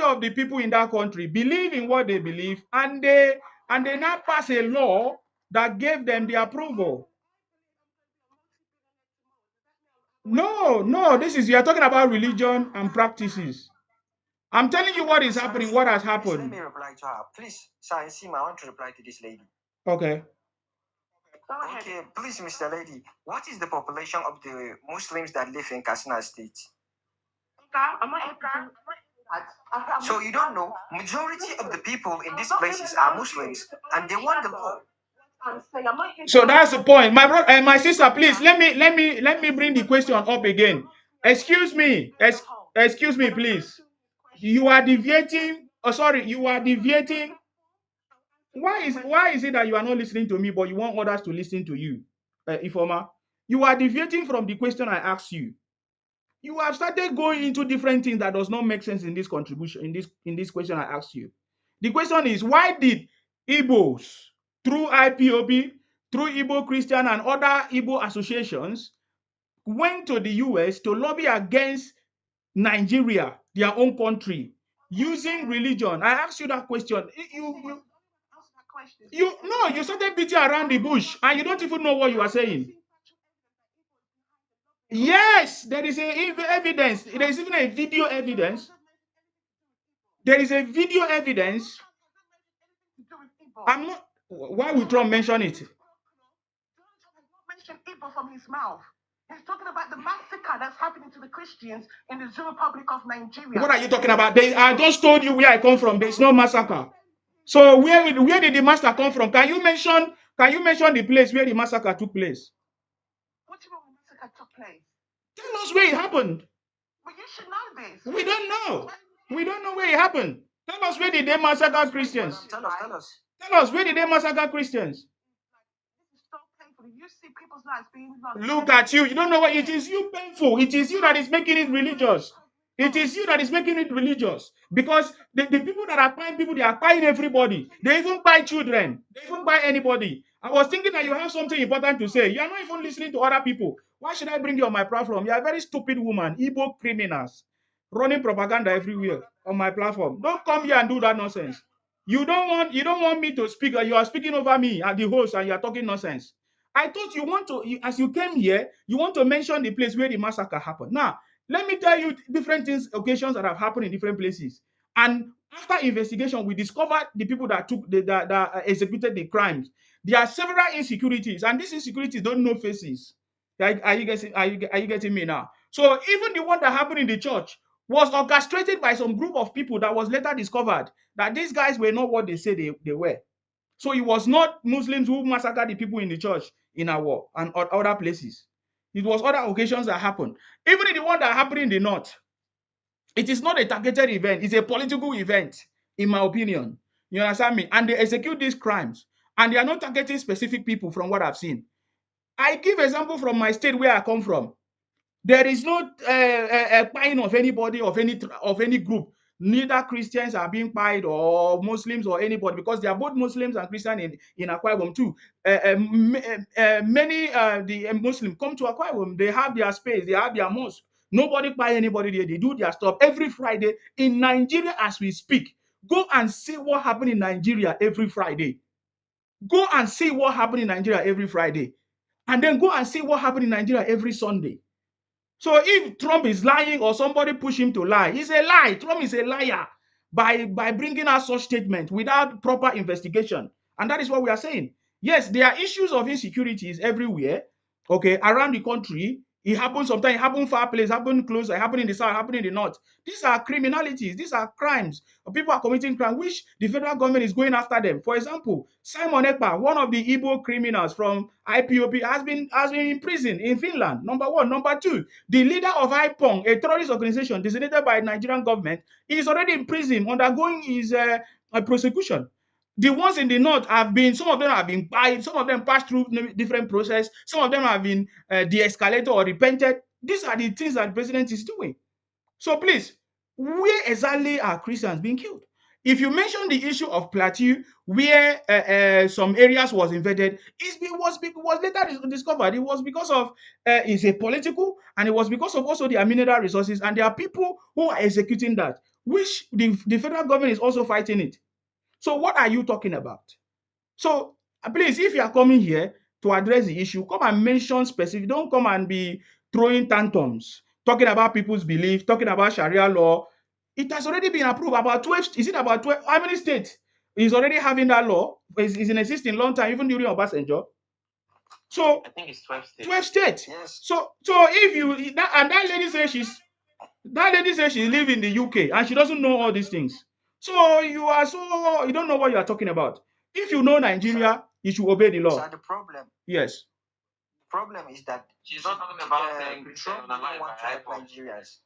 of the people in that country believe in what they believe, and they now pass a law that gave them the approval. No, you are talking about religion and practices. I'm telling you what is happening, what has happened. Let me reply to her. Please, Sir Nsima, I want to reply to this lady. Okay. Okay, please, Mr. Lady, what is the population of the Muslims that live in Katsina State? So you don't know, majority of the people in these places are Muslims, and they want the law. So that's the point. My brother and my sister, please let me bring the question up again. Excuse me, please. You are deviating. Oh, sorry, you are deviating. Why is it that you are not listening to me, but you want others to listen to you, Ifoma? You are deviating from the question I asked you. You have started going into different things that does not make sense in this contribution, in this question I asked you. The question is, why did Igbos, through IPOB, through Igbo Christian and other Igbo associations, went to the US to lobby against Nigeria, their own country, using religion? I asked you that question. You started beating around the bush and you don't even know what you are saying. Yes, there is evidence. There is even a video evidence. There is a video evidence. I'm not. Why would Trump mention it? Mention Igbo from his mouth. He's talking about the massacre that's happening to the Christians in the Zulu Republic of Nigeria. What are you talking about? I just told you where I come from. There's no massacre. So where did the massacre come from? Can you mention the place where the massacre took place? What do you mean the massacre took place? Tell us where it happened. But you should know this. We don't know. We don't know where it happened. Tell us where did they massacre Christians? Tell us. Tell us where did they massacre Christians? You see people's lives being lost. Look at you. You don't know what it is. You painful. It is you that is making it religious. It is you that is making it religious. Because the people that are buying people, they are buying everybody. They even buy children. They even buy anybody. I was thinking that you have something important to say. You are not even listening to other people. Why should I bring you on my platform? You are a very stupid woman. Igbo criminals. Running propaganda everywhere on my platform. Don't come here and do that nonsense. You don't want me to speak. You are speaking over me as the host and you are talking nonsense. I thought you want to, as you came here, you want to mention the place where the massacre happened. Now, let me tell you different things, occasions that have happened in different places. And after investigation, we discovered the people that executed the crimes. There are several insecurities, and these insecurities don't know faces. Are you getting me now? So even the one that happened in the church was orchestrated by some group of people that was later discovered that these guys were not what they say they were. So it was not Muslims who massacred the people in the church in Awo and other places. It was other occasions that happened. Even in the one that happened in the north, it is not a targeted event. It's a political event, in my opinion. You understand me? And they execute these crimes. And they are not targeting specific people from what I've seen. I give example from my state where I come from. There is no buying of anybody, of any group. Neither Christians are being pied or Muslims or anybody, because they are both Muslims and Christian in Akwa Ibom too. Many the Muslims come to Akwa Ibom. They have their space. They have their mosque. Nobody buy anybody there. They do their stuff every Friday in Nigeria as we speak. Go and see what happened in Nigeria every Friday. Go and see what happened in Nigeria every Friday. And then go and see what happened in Nigeria every Sunday. So if Trump is lying or somebody push him to lie, it's a lie. Trump is a liar by bringing out such statement without proper investigation. And that is what we are saying. Yes, there are issues of insecurities everywhere, okay, around the country. It happens sometimes, it happens far place, happen close, it happen in the south, happen in the north. These are criminalities, these are crimes. People are committing crime, which the federal government is going after them. For example, Simon Ekpa, one of the Igbo criminals from IPOB, has been in prison in Finland. Number one. Number two, the leader of IPONG, a terrorist organization designated by the Nigerian government, is already in prison, undergoing his prosecution. The ones in the north some of them have been buying, some of them passed through different process, some of them have been de-escalated or repented. These are the things that the president is doing. So please, where exactly are Christians being killed? If you mention the issue of Plateau, where some areas was invaded, it was later discovered it was because of it's a political, and it was because of also their mineral resources, and there are people who are executing that, which the federal government is also fighting it. So what are you talking about? So please, if you are coming here to address the issue, come and mention specific. Don't come and be throwing tantrums, talking about people's belief, talking about Sharia law. It has already been approved. About 12, is it about 12? How many states is already having that law? Is in existing long time, even during Obasanjo. So I think it's 12 states. 12 states. Yes. So if you that lady says she lives in the UK and she doesn't know all these things. So you don't know what you are talking about. If you know Nigeria, you should obey the law. So the problem Yes. is that She's not talking about Trump didn't want to help Nigerians.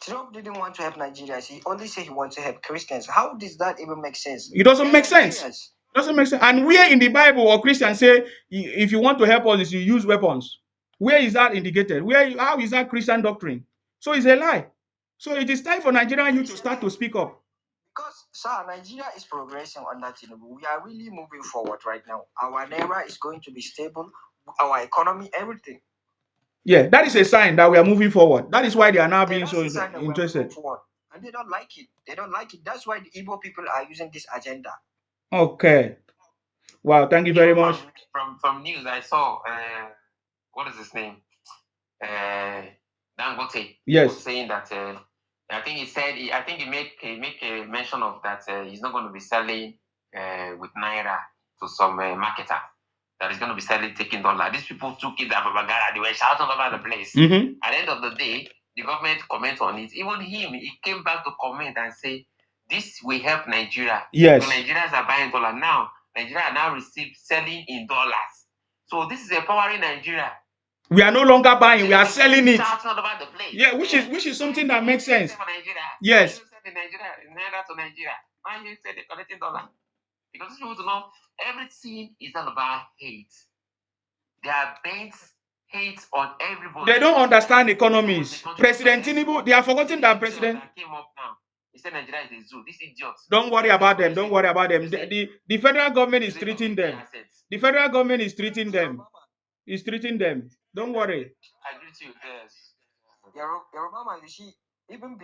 Trump didn't want to help Nigerians. He only said he wants to help Christians. How does that even make sense? It doesn't make sense. Nigerians. Doesn't make sense. And where in the Bible or Christians say if you want to help us, you use weapons? Where is that indicated? How is that Christian doctrine? So it's a lie. So it is time for Nigerian youth to start to speak up. Because, sir, Nigeria is progressing on that. We are really moving forward right now. Our naira is going to be stable. Our economy, everything. Yeah, that is a sign that we are moving forward. That is why they are now being so That's the sign that we are interested. moving forward. And they don't like it. They don't like it. That's why the Igbo people are using this agenda. Okay. Wow. Thank you very Even much. from news, I saw what is his name? Dangote Yes. was saying that I think he make a mention of that he's not going to be selling with naira to some marketer. That he's going to be selling taking dollar. These people took it Babagara. They were shouting all over the place. Mm-hmm. At the end of the day, the government comment on it. Even him, he came back to comment and say, "This will help Nigeria. Yes. So Nigerians are buying dollar now. Nigeria now selling in dollars. So this is empowering Nigeria. We are no longer buying, we are selling it. Shouting all over the place. Yeah, which is something that makes sense. Yes. You said in Nigeria, in Naira to Nigeria. Why you said they're collecting dollar? Because people to know everything is all about hate. They are bent hate on everybody. They don't understand economies. President Tinubu, they are forgetting that president that came up now. He said Nigeria is a zoo. These idiots. Don't worry about them. Don't worry about them. The federal government is treating them. The federal government is treating them. Is treating them. Don't worry. I agree with you. Yes. Yoruba man, you see, even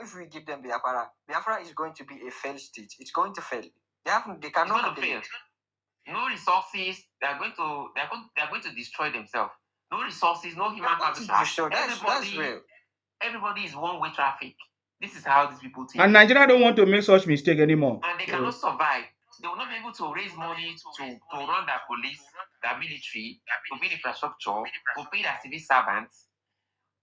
if we give them Biafra is going to be a failed state. It's going to fail. They cannot fail. No resources. They are going to destroy themselves. No resources. No human capital. That's real. Everybody is one-way traffic. This is how these people think. And Nigeria don't want to make such mistake anymore. And they cannot survive. They will not be able to raise money to run their police, their military, to build infrastructure, to pay their civil servants.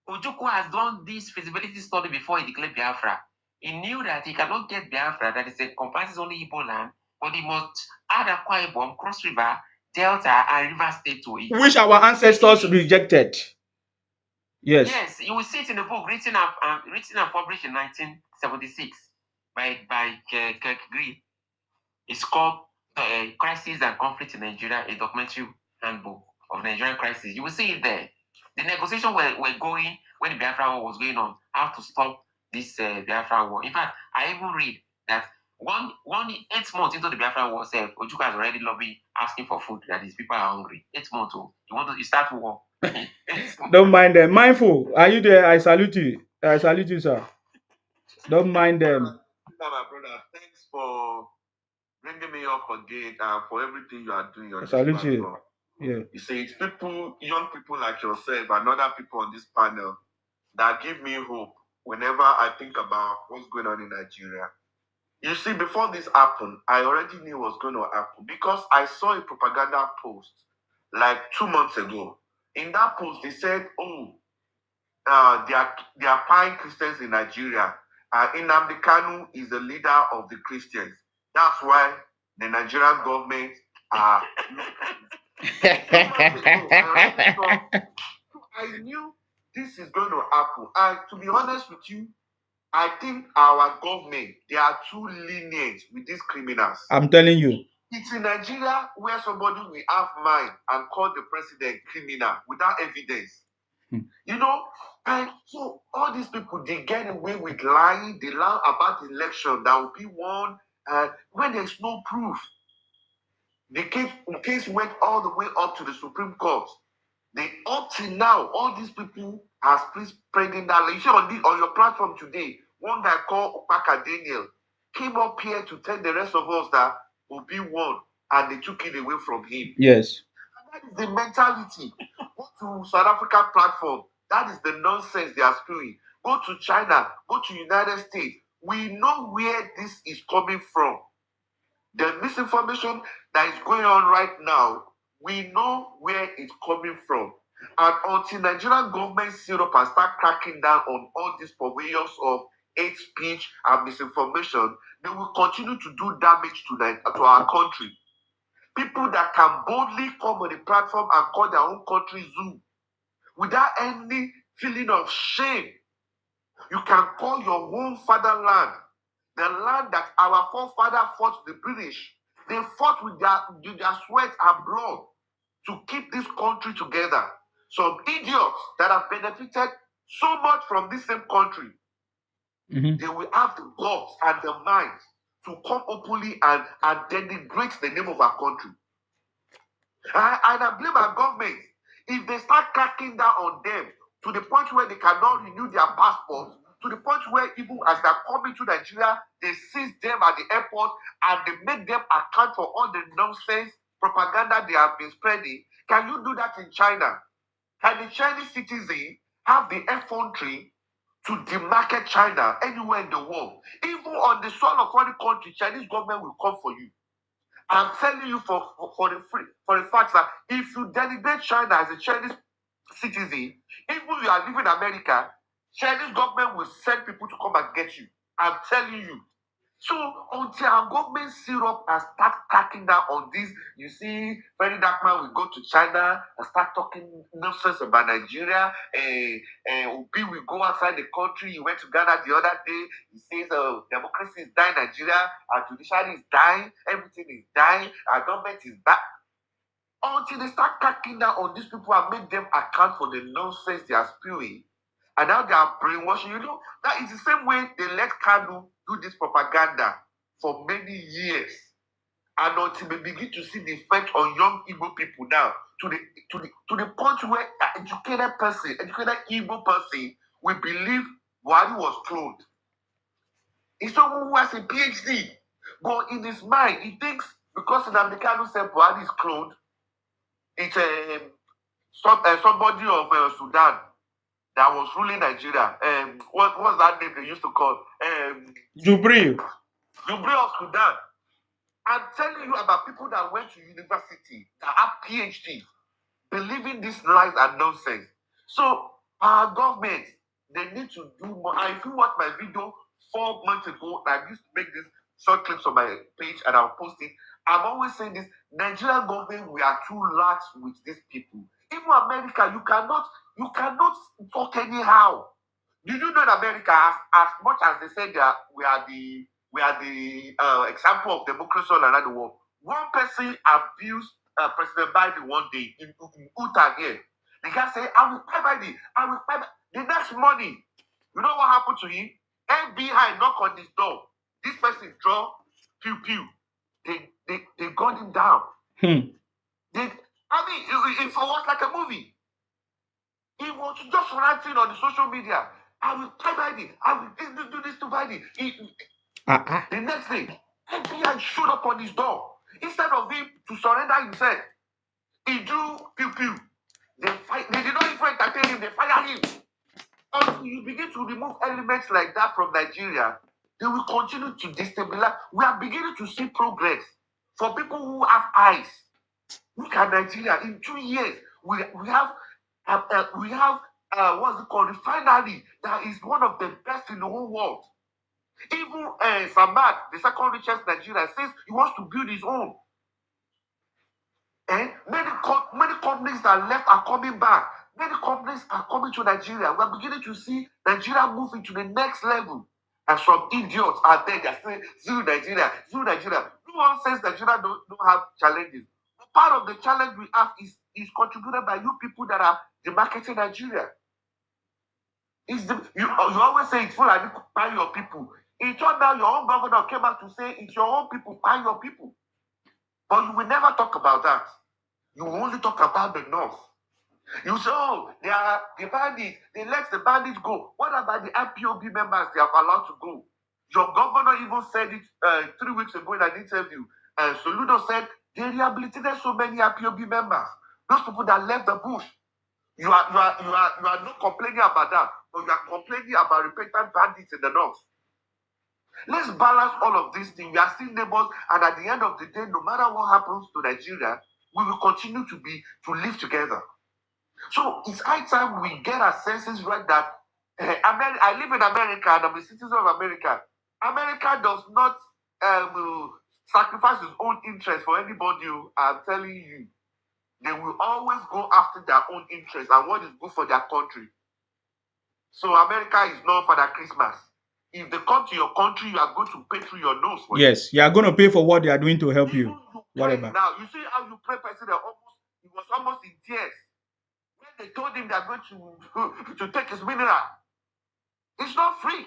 Ojukwu has done this feasibility study before he declared Biafra. He knew that he cannot get Biafra, that it comprises only Igbo land, but he must add Akwa Ibom, Cross River, Delta, and River State to it. Which our ancestors rejected. Yes. Yes, you will see it in the book written and published in 1976 by Kirk Green. It's called Crisis and Conflict in Nigeria, a documentary handbook of Nigerian crisis. You will see it there. The negotiations were going when the Biafra war was going on, how to stop this Biafra war. In fact, I even read that 8 months into the Biafra war, Ojukwu has already lobbied asking for food, that his people are hungry. 8 months, you start war. Don't mind them. Mindful, are you there? I salute you. I salute you, sir. Don't mind them. My brother, thanks for bringing me up again for everything you are doing. I salute you. Yeah. You see, it's young people like yourself and other people on this panel that give me hope whenever I think about what's going on in Nigeria. You see, before this happened, I already knew what was going to happen because I saw a propaganda post like 2 months ago. In that post, they said, they are paying Christians in Nigeria. Nnamdi Kanu is the leader of the Christians. That's why the Nigerian government are. I knew this is going to happen. And to be honest with you, I think our government, they are too lenient with these criminals. I'm telling you. It's in Nigeria where somebody will have mind and call the president criminal without evidence. You know, and so all these people, they get away with lying. They lie about the election that will be won when there's no proof. The case went all the way up to the Supreme Court. Up till now, all these people are spreading that. Like you see on your platform today, one guy called Opaka Daniel came up here to tell the rest of us that Obi won, and they took it away from him. Yes. And that is the mentality. Go to South African platform. That is the nonsense they are spewing. Go to China. Go to United States. We know where this is coming from. The misinformation that is going on right now, we know where it's coming from. And until Nigerian government sit up and start cracking down on all these purveyors of hate speech and misinformation, they will continue to do damage to our country. People that can boldly come on the platform and call their own country zoo without any feeling of shame. You can call your own fatherland, the land that our forefathers fought the British. They fought with their sweat and blood to keep this country together. Some idiots that have benefited so much from this same country, they will have the guts and the mind to come openly and denigrate the name of our country. And I blame our government. If they start cracking down on them to the point where they cannot renew their passports, to the point where even as they're coming to Nigeria, they seize them at the airport and they make them account for all the nonsense propaganda they have been spreading. Can you do that in China? Can the Chinese citizen have the effrontery to demarket China anywhere in the world? Even on the soil of foreign country, Chinese government will come for you. I'm telling you for the fact that if you denigrate China as a Chinese citizen, even if you are living in America, Chinese government will send people to come and get you. I'm telling you. So until our government sit up and start cracking down on this, you see, Freddy Darkman will go to China and start talking nonsense about Nigeria. Obi will go outside the country. He went to Ghana the other day. He says democracy is dying in Nigeria, our judiciary is dying, everything is dying, our government is back. Until they start cracking down on these people and make them account for the nonsense they are spewing. And now they are brainwashing. You know, that is the same way they let Kanu do this propaganda for many years. And until we begin to see the effect on young Igbo people now, to the point where an educated Igbo person will believe Buhari was cloned. It's someone who has a PhD. But in his mind, he thinks because Nnamdi Kanu said Buhari is cloned, it's somebody of Sudan that was ruling Nigeria. What was that name they used to call? Jubril. Jubril of Sudan. I'm telling you about people that went to university, that have PhD, believing these lies and nonsense. So our government, they need to do more. And if you watch my video 4 months ago, I used to make this short clips on my page and I'll post it. I'm always saying this, Nigerian government, we are too lax with these people. Even America, you cannot talk anyhow. Did you know in America, as much as they say that we are the example of democracy all around the world, one person abused President Biden one day in Utah here. The guy said, I will pay Biden, I will pay Biden. The next morning, you know what happened to him? FBI knock on his door. This person draw, pew pew. They gun him down. It was like a movie. He was just ranting on the social media. I will pay Biden. I will do this to Biden. The next day, FBI showed up on his door. Instead of him to surrender himself, he drew pew pew. They did not even entertain him. They fired him. Until you begin to remove elements like that from Nigeria, they will continue to destabilize. We are beginning to see progress for people who have eyes. Look at Nigeria. In 2 years, we have what's it called, refinery that is one of the best in the whole world. Even Samad, the second richest Nigerian, says he wants to build his own. Many companies that left are coming back. Many companies are coming to Nigeria. We are beginning to see Nigeria move into the next level. And some idiots are there. They are saying, Zero Nigeria, Zero Nigeria. No one says Nigeria don't have challenges. Part of the challenge we have is contributed by you people that are demarketing Nigeria. You always say it's full and buy your people. It turned out your own governor came out to say it's your own people, buy your people. But you will never talk about that. You will only talk about the North. You say, oh, they are the bandits. They let the bandits go. What about the IPOB members they have allowed to go? Your governor even said it 3 weeks ago in an interview. Soludo said they rehabilitated so many IPOB members. Those people that left the bush. You are not complaining about that, but you are complaining about repentant bandits in the North. Let's balance all of these things. We are still neighbors, and at the end of the day, no matter what happens to Nigeria, we will continue to live together. So it's high time we get our senses right that I live in America and I'm a citizen of America. America does not sacrifice its own interest for anybody. I'm telling you, they will always go after their own interest and what is good for their country. So America is known for their Christmas. If they come to your country, you are going to pay through your nose. Yes, you are going to pay for what they are doing to help you. Whatever. Now, you see how you pray, President, he was almost in tears. When they told him they are going to take his mineral, it's not free.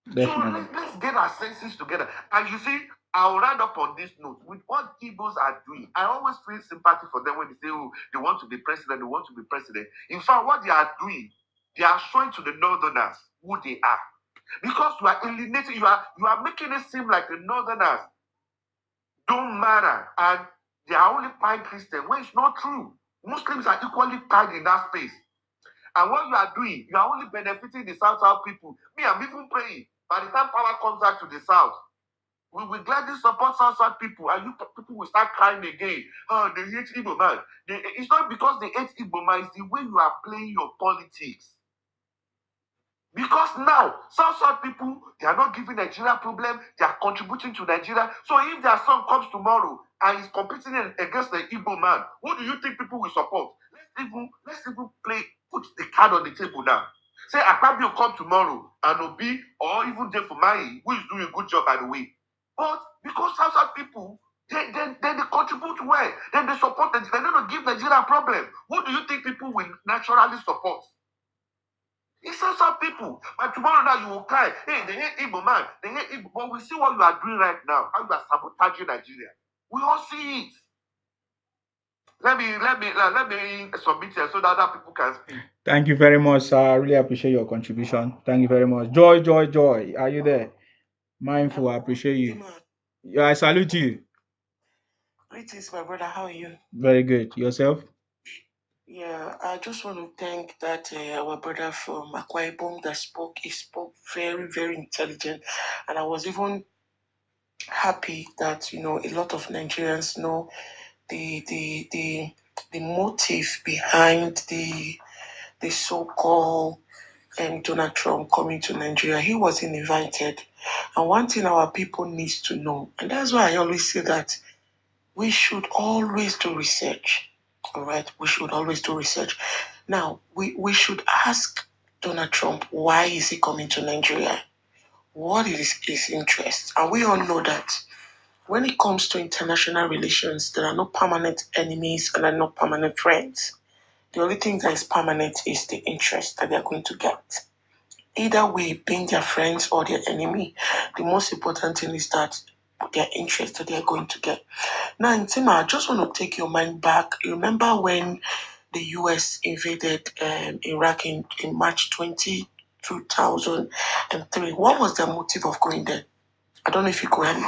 Definitely. So let's get our senses together. And you see, I'll round up on this note. With what Igbos are doing, I always feel sympathy for them when they say, oh, they want to be president, they want to be president. In fact, what they are doing, they are showing to the Northerners who they are. Because you are alienating, you are making it seem like the Northerners don't matter and they are only pie Christian, when it's not true. Muslims are equally tied in that space. And what you are doing, you are only benefiting the South people. Me, I'm even praying. By the time power comes back to the South, we will gladly support South people, and you people will start crying again. Oh, they hate Igbo man. It's not because they hate Igbo man, it's the way you are playing your politics. Because now, South people, they are not giving Nigeria problem, they are contributing to Nigeria. So if their son comes tomorrow and is competing against the Igbo man, who do you think people will support? Let's even put the card on the table now. Say Akpabio will come tomorrow and Obi or even Jeff Umahi, who is doing a good job by the way. But because South people, they contribute well, then they support them, they're going to give Nigeria a problem. Who do you think people will naturally support? It's South people. But tomorrow now you will cry, hey, they hate Igbo man, they hate Igbo. But we see what you are doing right now, how you are sabotaging Nigeria. We all see it. Let me submit here so that other people can speak. Thank you very much, sir. I really appreciate your contribution. Thank you very much. Joy. Are you there? Mindful, I appreciate you. Yeah, I salute you. Greetings, my brother. How are you? Very good. Yourself? Yeah, I just want to thank that our brother from Akwa Ibom that spoke. He spoke very, very intelligent, and I was even happy that a lot of Nigerians know the motive behind the so-called Donald Trump coming to Nigeria. He wasn't invited, and one thing our people needs to know, and that's why I always say that we should always do research. All right, we should always do research. Now, we should ask Donald Trump, why is he coming to Nigeria? What is his interest? And we all know that when it comes to international relations, there are no permanent enemies and there are no permanent friends. The only thing that is permanent is the interest that they are going to get. Either way, being their friends or their enemy, the most important thing is that their interest that they are going to get. Now, Ntima, I just want to take your mind back. You remember when the US invaded Iraq in March 2003? What was the motive of going there? I don't know if you could help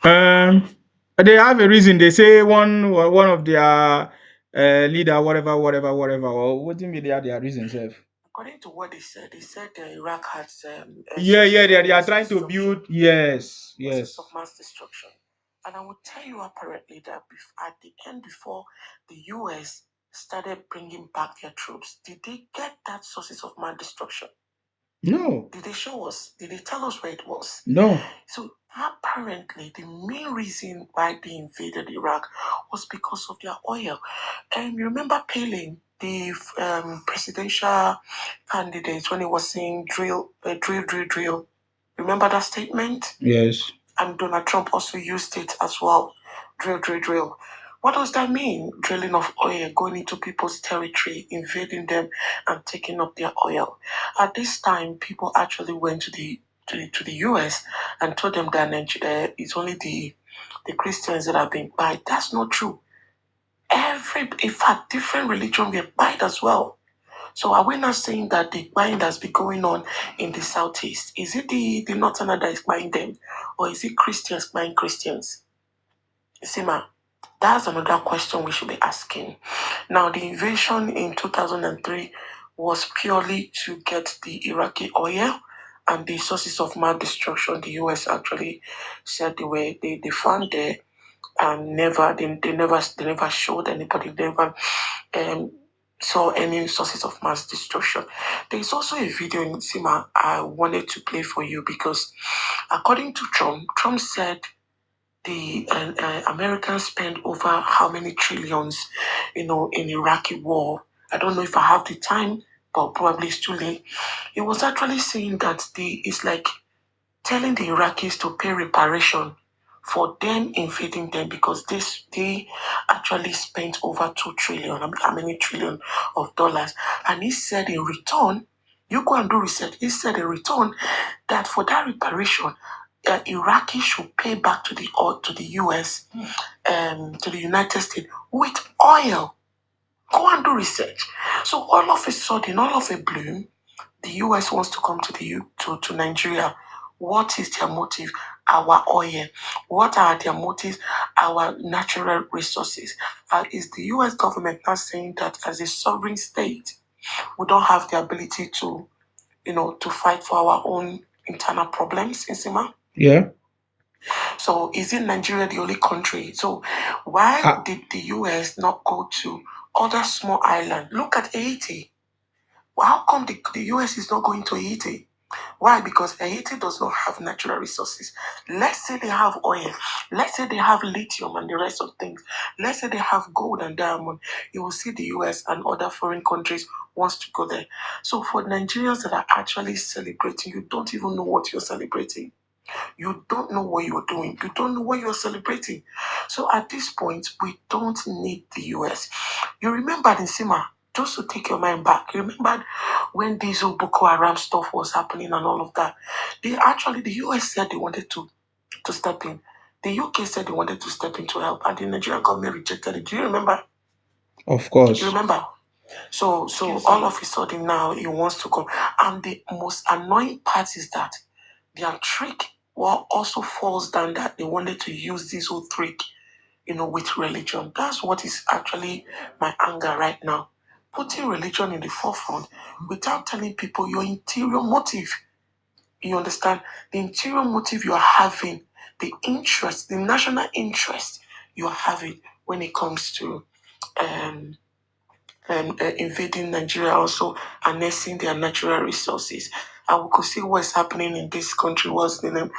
me out. They have a reason. They say one of their leader, whatever, or what do you mean they are their reasons, Chef? According to what they said Iraq had they are trying to build yes of mass destruction. And I will tell you apparently that at the end, before the US started bringing back their troops, did they get that sources of mass destruction? No. Did they show us? Did they tell us where it was? No. So apparently the main reason why they invaded Iraq was because of their oil. And you remember Palin, the presidential candidate, when he was saying drill. Remember that statement? Yes. And Donald Trump also used it as well. Drill. What does that mean? Drilling of oil, going into people's territory, invading them, and taking up their oil. At this time, people actually went to the US and told them that it's only the Christians that are being buyed. That's not true. In fact, different religions were buyed as well. So are we not saying that the buying that's been going on in the southeast, is it the northerner that is buying them, or is it Christians buying Christians? Sima, that's another question we should be asking. Now, the invasion in 2003 was purely to get the Iraqi oil and the sources of mass destruction. The US actually said they found there, and they never showed anybody, never saw any sources of mass destruction. There is also a video in Sima I wanted to play for you because, according to Trump said the Americans spent over how many trillions, in Iraqi war. I don't know if I have the time, but probably it's too late. He was actually saying that it's like telling the Iraqis to pay reparation for them invading them because they actually spent over 2 trillion. How many trillion of dollars? And he said in return, you go and do research. He said in return that for that reparation, Iraqi should pay back to the US, to the United States with oil. Go and do research. So all of a sudden, all of a bloom, The US wants to come to to Nigeria. What is their motive? Our oil. What are their motives? Our natural resources. Is the US government now saying that as a sovereign state, we don't have the ability to, to fight for our own internal problems, Isima? Yeah. So is it Nigeria the only country? So why did the US not go to other small islands? Look at Haiti. How come the US is not going to Haiti? Why? Because Haiti does not have natural resources. Let's say they have oil. Let's say they have lithium and the rest of things. Let's say they have gold and diamond. You will see the US and other foreign countries wants to go there. So for Nigerians that are actually celebrating, you don't even know what you're celebrating. You don't know what you're doing. You don't know what you're celebrating. So at this point, we don't need the US. You remember Nsima, just to take your mind back, you remember when this whole Boko Haram stuff was happening and all of that? The US said they wanted to step in. The UK said they wanted to step in to help, and the Nigerian government rejected it. Do you remember? Of course. You remember? So all of a sudden now he wants to come. And the most annoying part is that their trick also falls down that they wanted to use this whole trick, with religion. That's what is actually my anger right now. Putting religion in the forefront without telling people your interior motive. You understand? The interior motive you are having, the interest, the national interest you are having when it comes to um invading Nigeria, also annexing their natural resources. And we could see what's happening in this country was that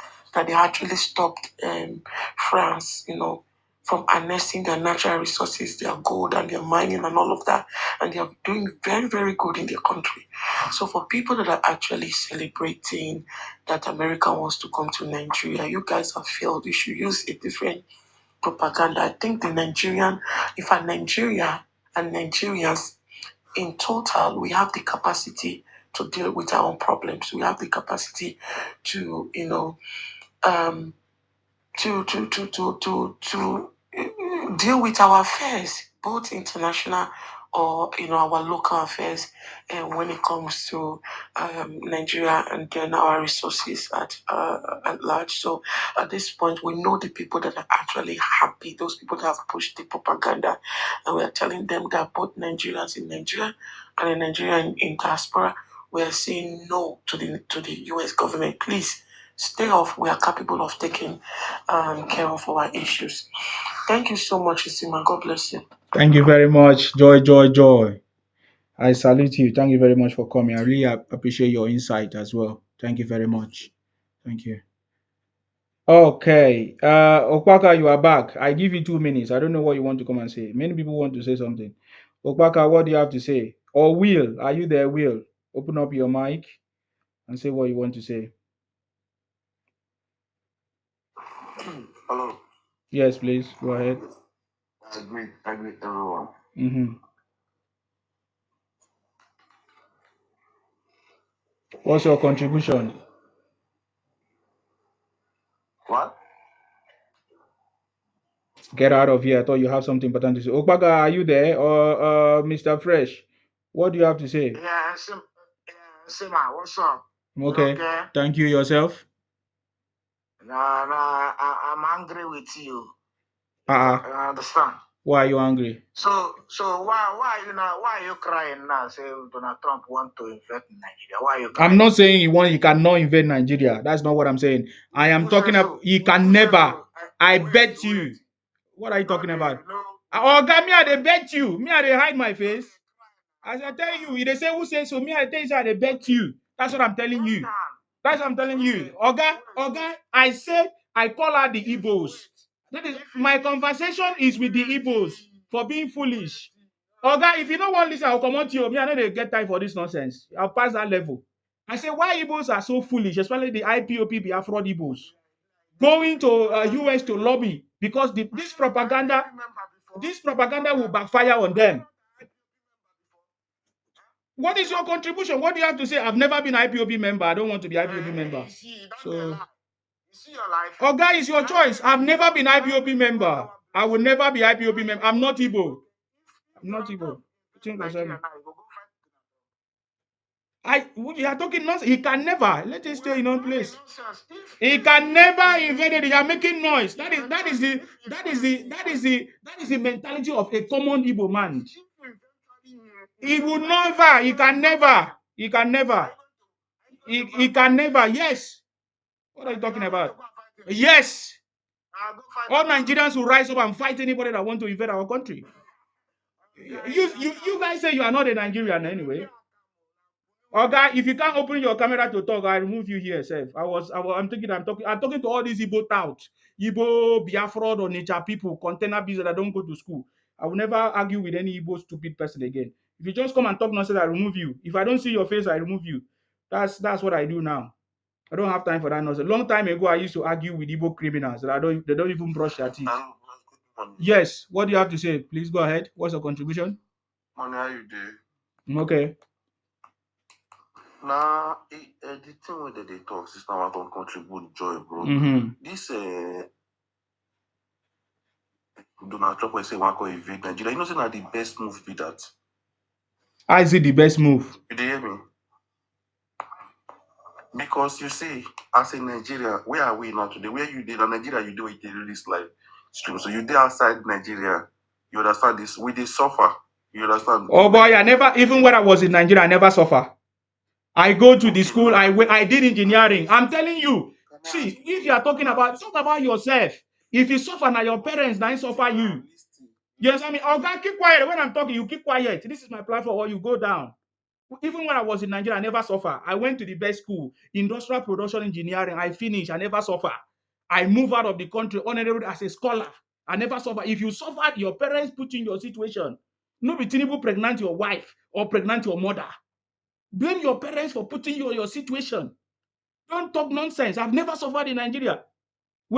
they actually stopped France, from annexing their natural resources, their gold and their mining and all of that. And they are doing very, very good in their country. So for people that are actually celebrating that America wants to come to Nigeria, you guys have failed. You should use a different propaganda. I think if a Nigeria and Nigerians in total, we have the capacity to deal with our own problems. We have the capacity to, um, to deal with our affairs, both international or our local affairs, and when it comes to Nigeria and then our resources at large. So at this point, we know the people that are actually happy, those people that have pushed the propaganda, and we are telling them that both Nigerians in Nigeria and in Nigeria in diaspora, we are saying no to the US government. Please stay off. We are capable of taking care of our issues. Thank you so much, Isima. God bless you. Thank you very much. Joy, joy, joy. I salute you. Thank you very much for coming. I really appreciate your insight as well. Thank you very much. Thank you. Okay. Okpaka, you are back. I give you 2 minutes. I don't know what you want to come and say. Many people want to say something. Okpaka, what do you have to say? Or Will, are you there, Will? Open up your mic and say what you want to say. Hello. Yes, please. Go ahead. I greet everyone. Mm-hmm. What's your contribution? What? Get out of here. I thought you have something important to say. Okpaka, are you there? Or Mr. Fresh? What do you have to say? Yeah, Sima, what's up? Okay. Okay. Thank you. Yourself? I'm angry with you. Uh-uh. I understand. Why are you angry? So why are you crying now? Say Donald Trump want to invade Nigeria. Why are you crying? I'm not saying he cannot invade Nigeria. That's not what I'm saying. I am talking about he can never. I bet you. What are you talking about? Oh, God, me, I bet you. Me, I hide my face. As I tell you, they say who says so. Me, I tell you, I bet you. That's what I'm telling you. That's what I'm telling you. Oga, I said I call out the Igbos. That is my conversation is with the Igbos for being foolish. Oga, if you don't want to listen, I'll come on to you. Me, I know they get time for this nonsense. I'll pass that level. I say why Igbos are so foolish, especially the IPOP Biafra Igbos, going to US to lobby because this propaganda will backfire on them. What is your contribution? What do you have to say? I've never been an IPOB member. I don't want to be an IPOB member. So, Oga, is your choice. I've never been an IPOB member. I will never be IPOB member. I'm not Igbo. I'm not Igbo. You are talking nonsense. He can never let it stay in one place. He can never invade it. You are making noise. That is the mentality of a common Igbo man. He will never. He can never. He can never. He can never. Yes. What are you talking about? Yes. All Nigerians will rise up and fight anybody that want to invade our country. You guys say you are not a Nigerian anyway. Okay, if you can't open your camera to talk, I remove you here, sir. I'm talking to all these Igbo touts, Igbo, Biafra, or nature people, container business that don't go to school. I will never argue with any Igbo stupid person again. If you just come and talk nonsense, I remove you. If I don't see your face, I remove you. That's what I do now. I don't have time for that nonsense. Long time ago, I used to argue with Igbo criminals that they don't even brush their teeth. Yes. What do you have to say? Please go ahead. What's your contribution? Money, how you do? Okay. Now, the thing where they talk, this now I don't contribute joy, bro. This Donald Trump will say one call invade Nigeria. You know, say not the best move be that. I see the best move. You do hear me? Because you see, as in Nigeria, where are we now today? Where you did in Nigeria, you do it in this live stream. So you did outside Nigeria, you understand this? We did suffer. You understand? Oh boy, I never, even when I was in Nigeria, I never suffer. I go to the school, I did engineering. I'm telling you, see, if you are talk about yourself. If you suffer now, your parents now suffer you. Yes, I mean, okay, keep quiet. When I'm talking, you keep quiet. This is my platform, or you go down. Even when I was in Nigeria, I never suffer. I went to the best school, industrial production engineering. I finished. I never suffer. I moved out of the country honorably as a scholar. I never suffer. If you suffered, your parents put you in your situation. No be Tinubu pregnant your wife or pregnant your mother. Blame your parents for putting you in your situation. Don't talk nonsense. I've never suffered in Nigeria.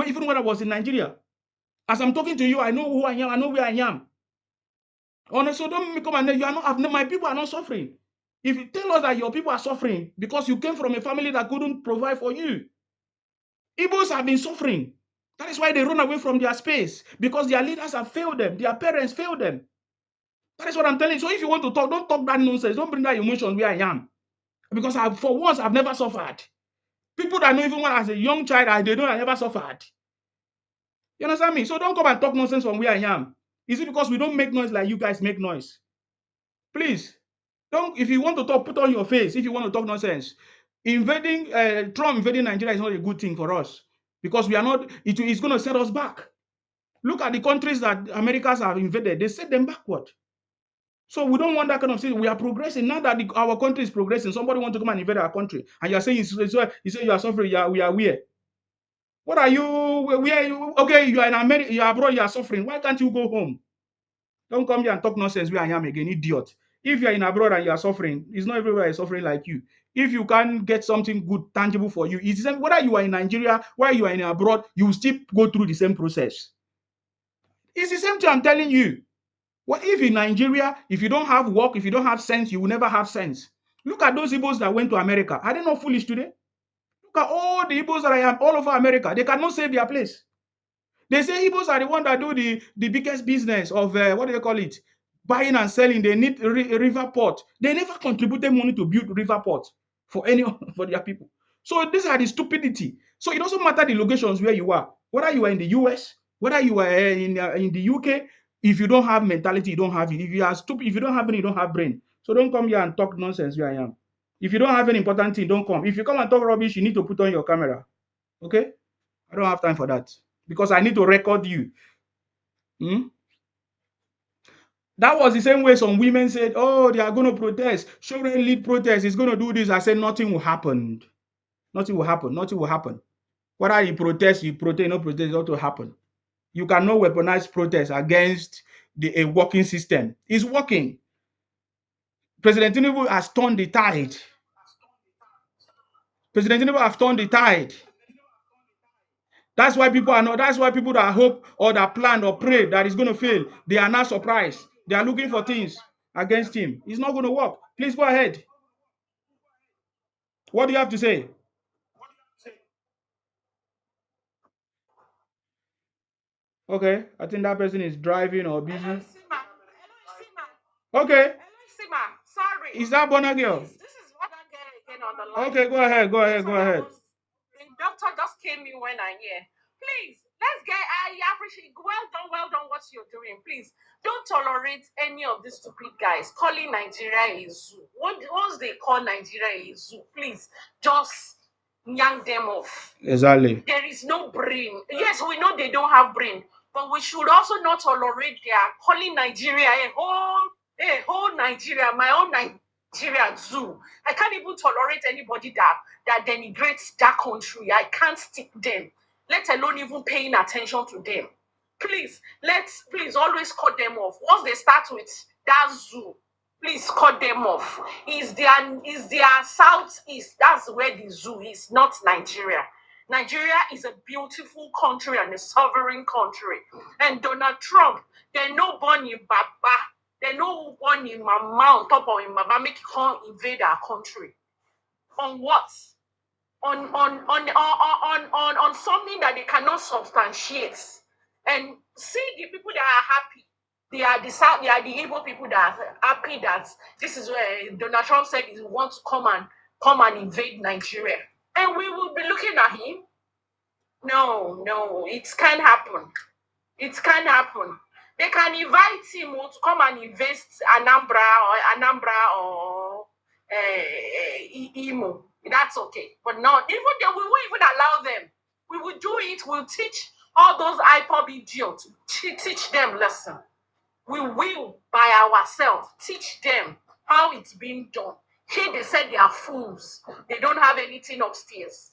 Even when I was in Nigeria. As I'm talking to you, I know who I am. I know where I am. Honestly, don't come and you are not. My people are not suffering. If you tell us that your people are suffering because you came from a family that couldn't provide for you, Igbos have been suffering. That is why they run away from their space, because their leaders have failed them. Their parents failed them. That is what I'm telling you. So if you want to talk, don't talk that nonsense. Don't bring that emotion where I am. Because for once, I've never suffered. People that know even when I was a young child, they know I never suffered. You understand me? So don't come and talk nonsense from where I am. Is it because we don't make noise like you guys make noise? Please. Don't, if you want to talk, put on your face. If you want to talk nonsense, Trump invading Nigeria is not a good thing for us, because we are not. It's going to set us back. Look at the countries that Americans have invaded; they set them backward. So we don't want that kind of thing. We are progressing now that our country is progressing. Somebody want to come and invade our country, and you are saying you say you are suffering. We are where? What are you? Where are you? Okay, you are in America. You are abroad. You are suffering. Why can't you go home? Don't come here and talk nonsense where I am again, idiot. If you're in abroad and you are suffering, it's not everywhere is suffering like you. If you can't get something good, tangible for you, it's the same, whether you are in Nigeria, while you are in abroad, you will still go through the same process. It's the same thing I'm telling you. Well, if in Nigeria, if you don't have work, if you don't have sense, you will never have sense. Look at those Igbos that went to America. Are they not foolish today? Look at all the Igbos that I have all over America. They cannot save their place. They say Igbos are the one that do the biggest business of, what do they call it? Buying and selling. They need river port. They never contributed money to build river port for their people. So these are the stupidity. So it doesn't matter the locations where you are, whether you are in the US, whether you are in the UK. If you don't have mentality, you don't have it. If you are stupid, if you don't have it, you don't have brain. So don't come here and talk nonsense where I am. If you don't have any important thing, don't come. If you come and talk rubbish, you need to put on your camera. Okay? I don't have time for that, because I need to record you. That was the same way some women said, oh, they are going to protest. Children lead protest. It's going to do this. I said, nothing will happen. Nothing will happen. Nothing will happen. Whether you protest, no protest, nothing will happen. You cannot weaponize protest against a working system. It's working. President Tinubu has turned the tide. President Tinubu has turned the tide. That's why people that hope or that plan or pray that it's going to fail, they are not surprised. They are looking for things against him. It's not going to work. Please go ahead. What do you have to say? Okay, I think that person is driving or busy. Okay. Sorry. Is that Bona girl? on the line. Okay, go ahead. The doctor just came in when I hear. Please, let's get. I appreciate. Well done. What you're doing. Please don't tolerate any of these stupid guys calling Nigeria a zoo. Once they call Nigeria a zoo, please just yank them off. Exactly. There is no brain. Yes, we know they don't have brain, but we should also not tolerate their calling Nigeria a whole Nigeria, my own Nigeria zoo. I can't even tolerate anybody that denigrates that country. I can't stick them, let alone even paying attention to them. Please always cut them off. Once they start with that zoo, please cut them off. Is their southeast? That's where the zoo is, not Nigeria. Nigeria is a beautiful country and a sovereign country. And Donald Trump, they no born in Baba, they no born in Mama on top of him, Baba make him invade our country. On what? On something that they cannot substantiate. And see the people that are happy. They are the able people that are happy that this is where Donald Trump said he wants to come and invade Nigeria. And we will be looking at him. No, it can happen. It can happen. They can invite him to come and invest Anambra or Imo. That's okay. But no, even though we won't even allow them. We will do it. We'll teach all those IPOB idiots. Teach them lesson. We will by ourselves teach them how it's being done. Here they said they are fools. They don't have anything upstairs.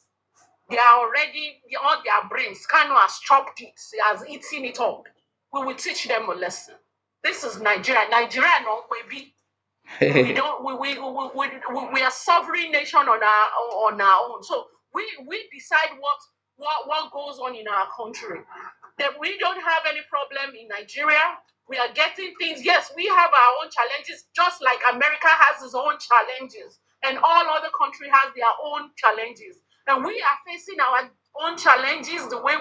They are already all their brains. Kano has chopped it, has eaten it up. We will teach them a lesson. This is Nigeria. Nigeria, no, we don't. We are sovereign nation on our own. So we decide what goes on in our country. That we don't have any problem in Nigeria. We are getting things. Yes, we have our own challenges, just like America has its own challenges, and all other countries have their own challenges. And we are facing our own challenges the way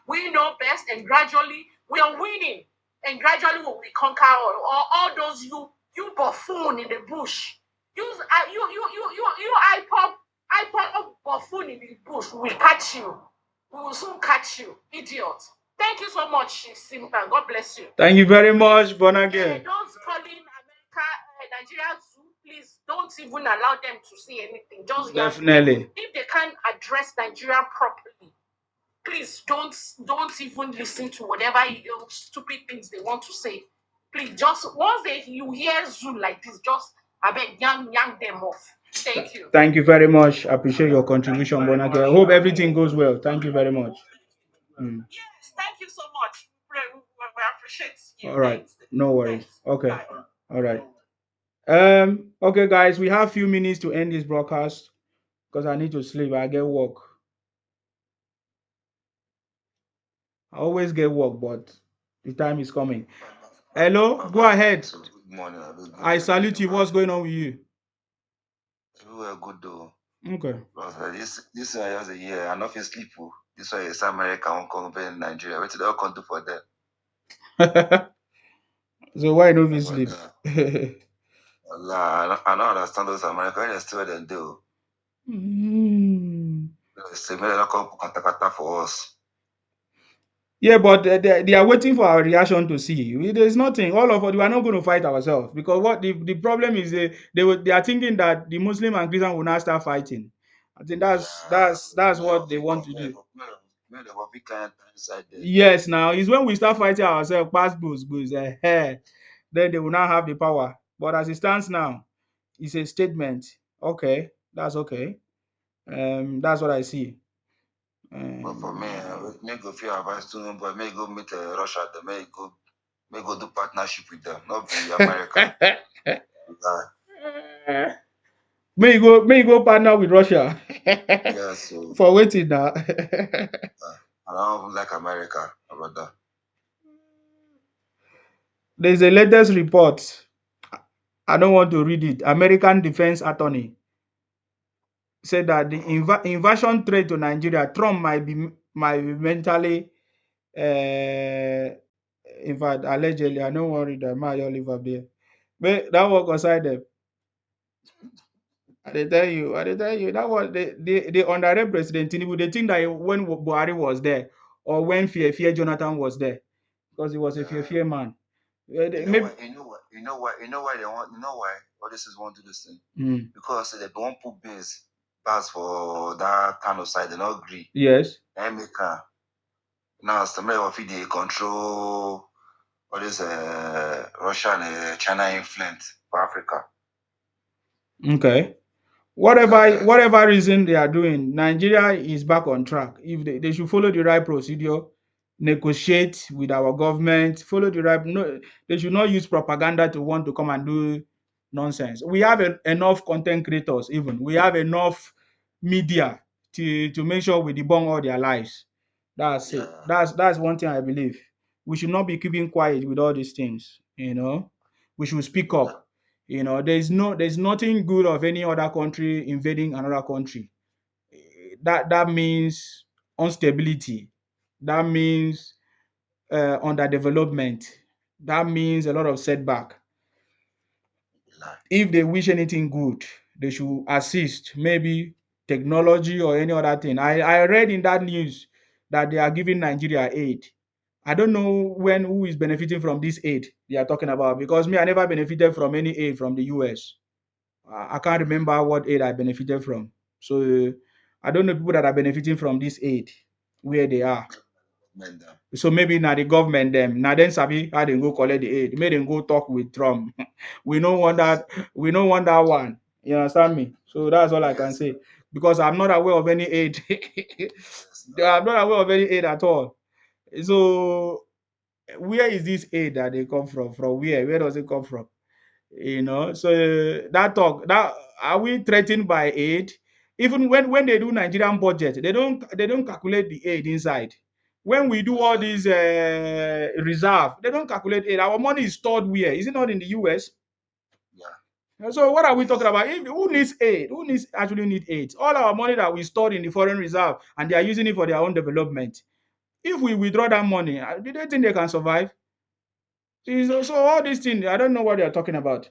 we know best, and gradually we are winning, and gradually we will conquer all those you buffoon in the bush. You IPOP buffoon in the bush. We catch you. We will soon catch you, idiot. Thank you so much, Simpa. God bless you. Thank you very much, Bonage. Those calling America, Nigeria zoo, please don't even allow them to see anything. Just Definitely. if they can't address Nigeria properly, please don't even listen to whatever stupid things they want to say. Please, just once you hear zoo like this, just I beg yank them off. Thank you. Thank you very much. I appreciate your contribution, Bonage. I hope everything goes well. Thank you very much. Yes, thank you so much. We appreciate you. All right. Thanks. No worries. Thanks. Okay. Bye. All right. Okay, guys, we have a few minutes to end this broadcast because I need to sleep. I get work. I always get work, but the time is coming. Hello, go ahead. So good morning. I salute you. What's going on with you? Everywhere good though. Okay. This just a year. I not feel sleep. This one is America. Won't come in Nigeria. What did they all come do for them? So why don't we sleep? Allah, I don't understand those Americans. They still what they do. They say maybe they come kata for us. Yeah, but they are waiting for our reaction to see. There's nothing. All of us, we are not going to fight ourselves because what the problem is they are thinking that the Muslim and Christian will now start fighting. I think that's what they want to do. Yes, now is when we start fighting ourselves, past booze, then they will not have the power. But as it stands now, it's a statement. Okay, that's okay. That's what I see. But for me, me go feel advice to them, but me go meet Russia, then me go do partnership with them, not be America. May you go partner with Russia. Yeah, so For waiting now. I don't like America, brother. There's a latest report. I don't want to read it. American Defense Attorney said that the invasion threat to Nigeria, Trump might be mentally, in fact, allegedly, I don't worry that my live up there. But that work aside them. I dey tell you, that was they underrate President Tinubu. They think that when Buhari was there or when Fear Jonathan was there, because he was a fear man. Maybe You know why they want. You know why all this is want to do this thing Mm, because they won't put base for that kind of side. They not agree. yes. America now some of it they control all this Russia and China influence for Africa. Okay. Whatever reason they are doing, Nigeria is back on track. If they should follow the right procedure, negotiate with our government, follow the right. No, they should not use propaganda to want to come and do nonsense. We have enough content creators. Even we have enough media to make sure we debunk all their lies. That's it. That's one thing I believe. We should not be keeping quiet with all these things. We should speak up. There's nothing good of any other country invading another country. That means instability. That means underdevelopment. That means a lot of setback. If they wish anything good, they should assist, maybe technology or any other thing. I read in that news that they are giving Nigeria aid. I don't know who is benefiting from this aid they are talking about, because me, I never benefited from any aid from the US. I can't remember what aid I benefited from. So I don't know people that are benefiting from this aid, where they are. So maybe now the government them now then sabi how they go collect the aid. Make them go talk with Trump. We don't want that. We don't want that one. You understand me? So that's all I can say. Because I'm not aware of any aid. I'm not aware of any aid at all. So where is this aid that they come from? From where? Where does it come from? So that are we threatened by aid? Even when they do Nigerian budget, they don't calculate the aid inside. When we do all these reserve, they don't calculate aid. Our money is stored where? Is it not in the US? So what are we talking about? Who needs aid? Who needs actually need aid? All our money that we stored in the foreign reserve, and they are using it for their own development. If we withdraw that money, do they think they can survive? So all these things, I don't know what they are talking about.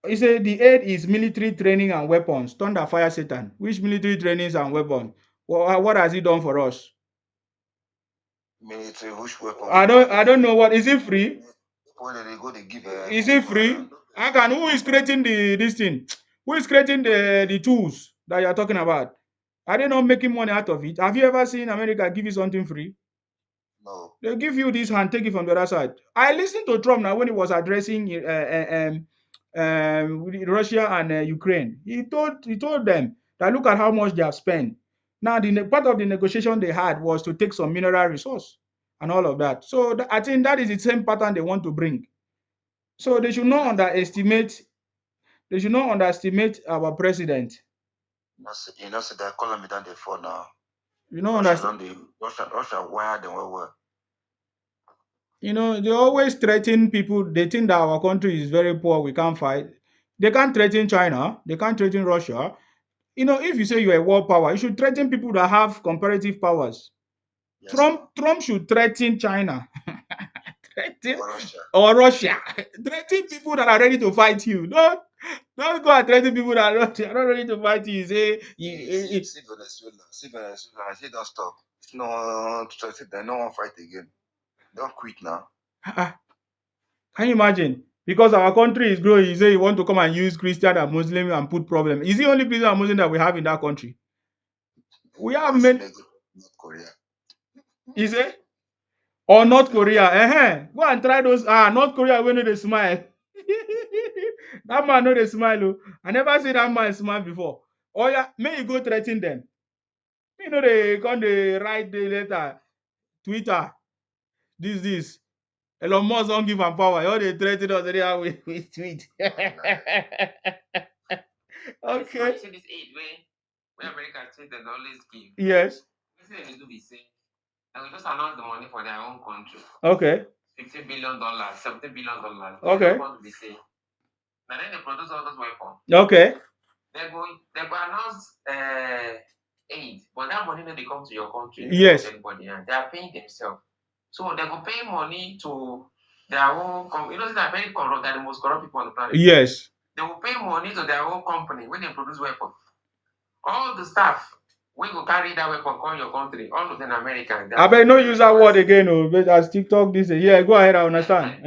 He said the aid is military training and weapons. Thunder fire Satan. Which military trainings and weapons? What has he done for us? Military, which weapon? I don't know what. Is it free? When they go, they give. Is it free? Who is creating this thing? Who is creating the tools that you are talking about? Are they not making money out of it? Have you ever seen America give you something free? No. They give you this hand, take it from the other side. I listened to Trump now when he was addressing Russia and Ukraine. He told them that look at how much they have spent. Now, part of the negotiation they had was to take some mineral resource and all of that. So I think that is the same pattern they want to bring. So they should not underestimate. They should not underestimate our president. You know, so they're calling me down there for now. You know, Russia wired them well. They always threaten people. They think that our country is very poor. We can't fight. They can't threaten China. They can't threaten Russia. If you say you're a world power, you should threaten people that have comparative powers. Yes. Trump should threaten China. Or Russia. Threaten people that are ready to fight you. Don't go and threaten people that are not ready to fight you. Say see Venezuela. Say don't stop. If no threaten, then no one fight again. Don't quit now. Can you imagine? Because our country is growing, you say you want to come and use Christian and Muslim and put problem. Is the only Christian and Muslim that we have in that country? We have many. North Korea. Is it? Or North Korea? Go and try those. North Korea when they smile. That man know they smile. Oh. I never see that man smile before. Oh yeah, may you go threaten them. They come they write the letter, Twitter. This. Elon Musk don't give him power. All they threaten us anyhow with tweet. Okay. See this aid where America said they always give. Yes. They do be saying they will just announce the money for their own country. Okay. $50 billion, $70 billion. Okay. What be saying? Now then they produce all those weapons. Okay. They go announce aid, but that money when they come to your country, yes, everybody, and they are paying themselves. So they go pay money to their own. They're very corrupt. They're the most corrupt people on the planet. Yes. They will pay money to their own company when they produce weapons. All the staff we go carry that weapon come your country, all of them American. I bet no use that word again, oh, but as TikTok this. Yeah, go ahead, I understand.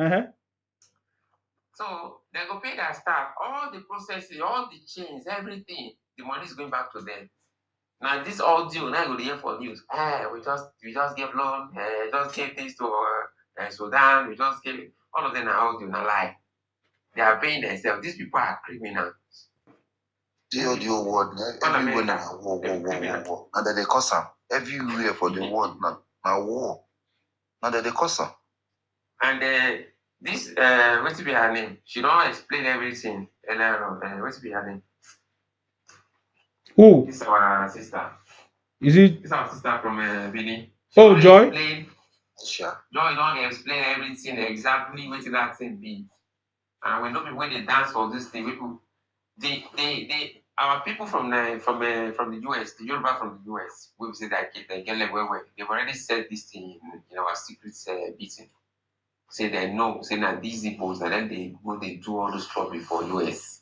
So they go pay their staff, all the processing, all the chains, everything. The money is going back to them. Now this audio, now you go hear for news. We just gave loan, just gave this to Sudan, we just gave all of them are audio, not lie. They are paying themselves. These people are criminals. The audio word, everywhere now, war. And then they cause them everywhere for the world now war. Now that they cause them. And this what's be her name? She don't explain everything. What's be her name? Who? This is our sister. Is it? This is our sister from Benin. Oh, Joy. Sure. Joy don't explain everything exactly what that thing be. And when when they dance for this thing, people, our people from the US, the Yoruba from the US, we say that they get like they've already said this thing in our secret meeting. Say they know, say that these Igbos, and then they do all those stuff before US.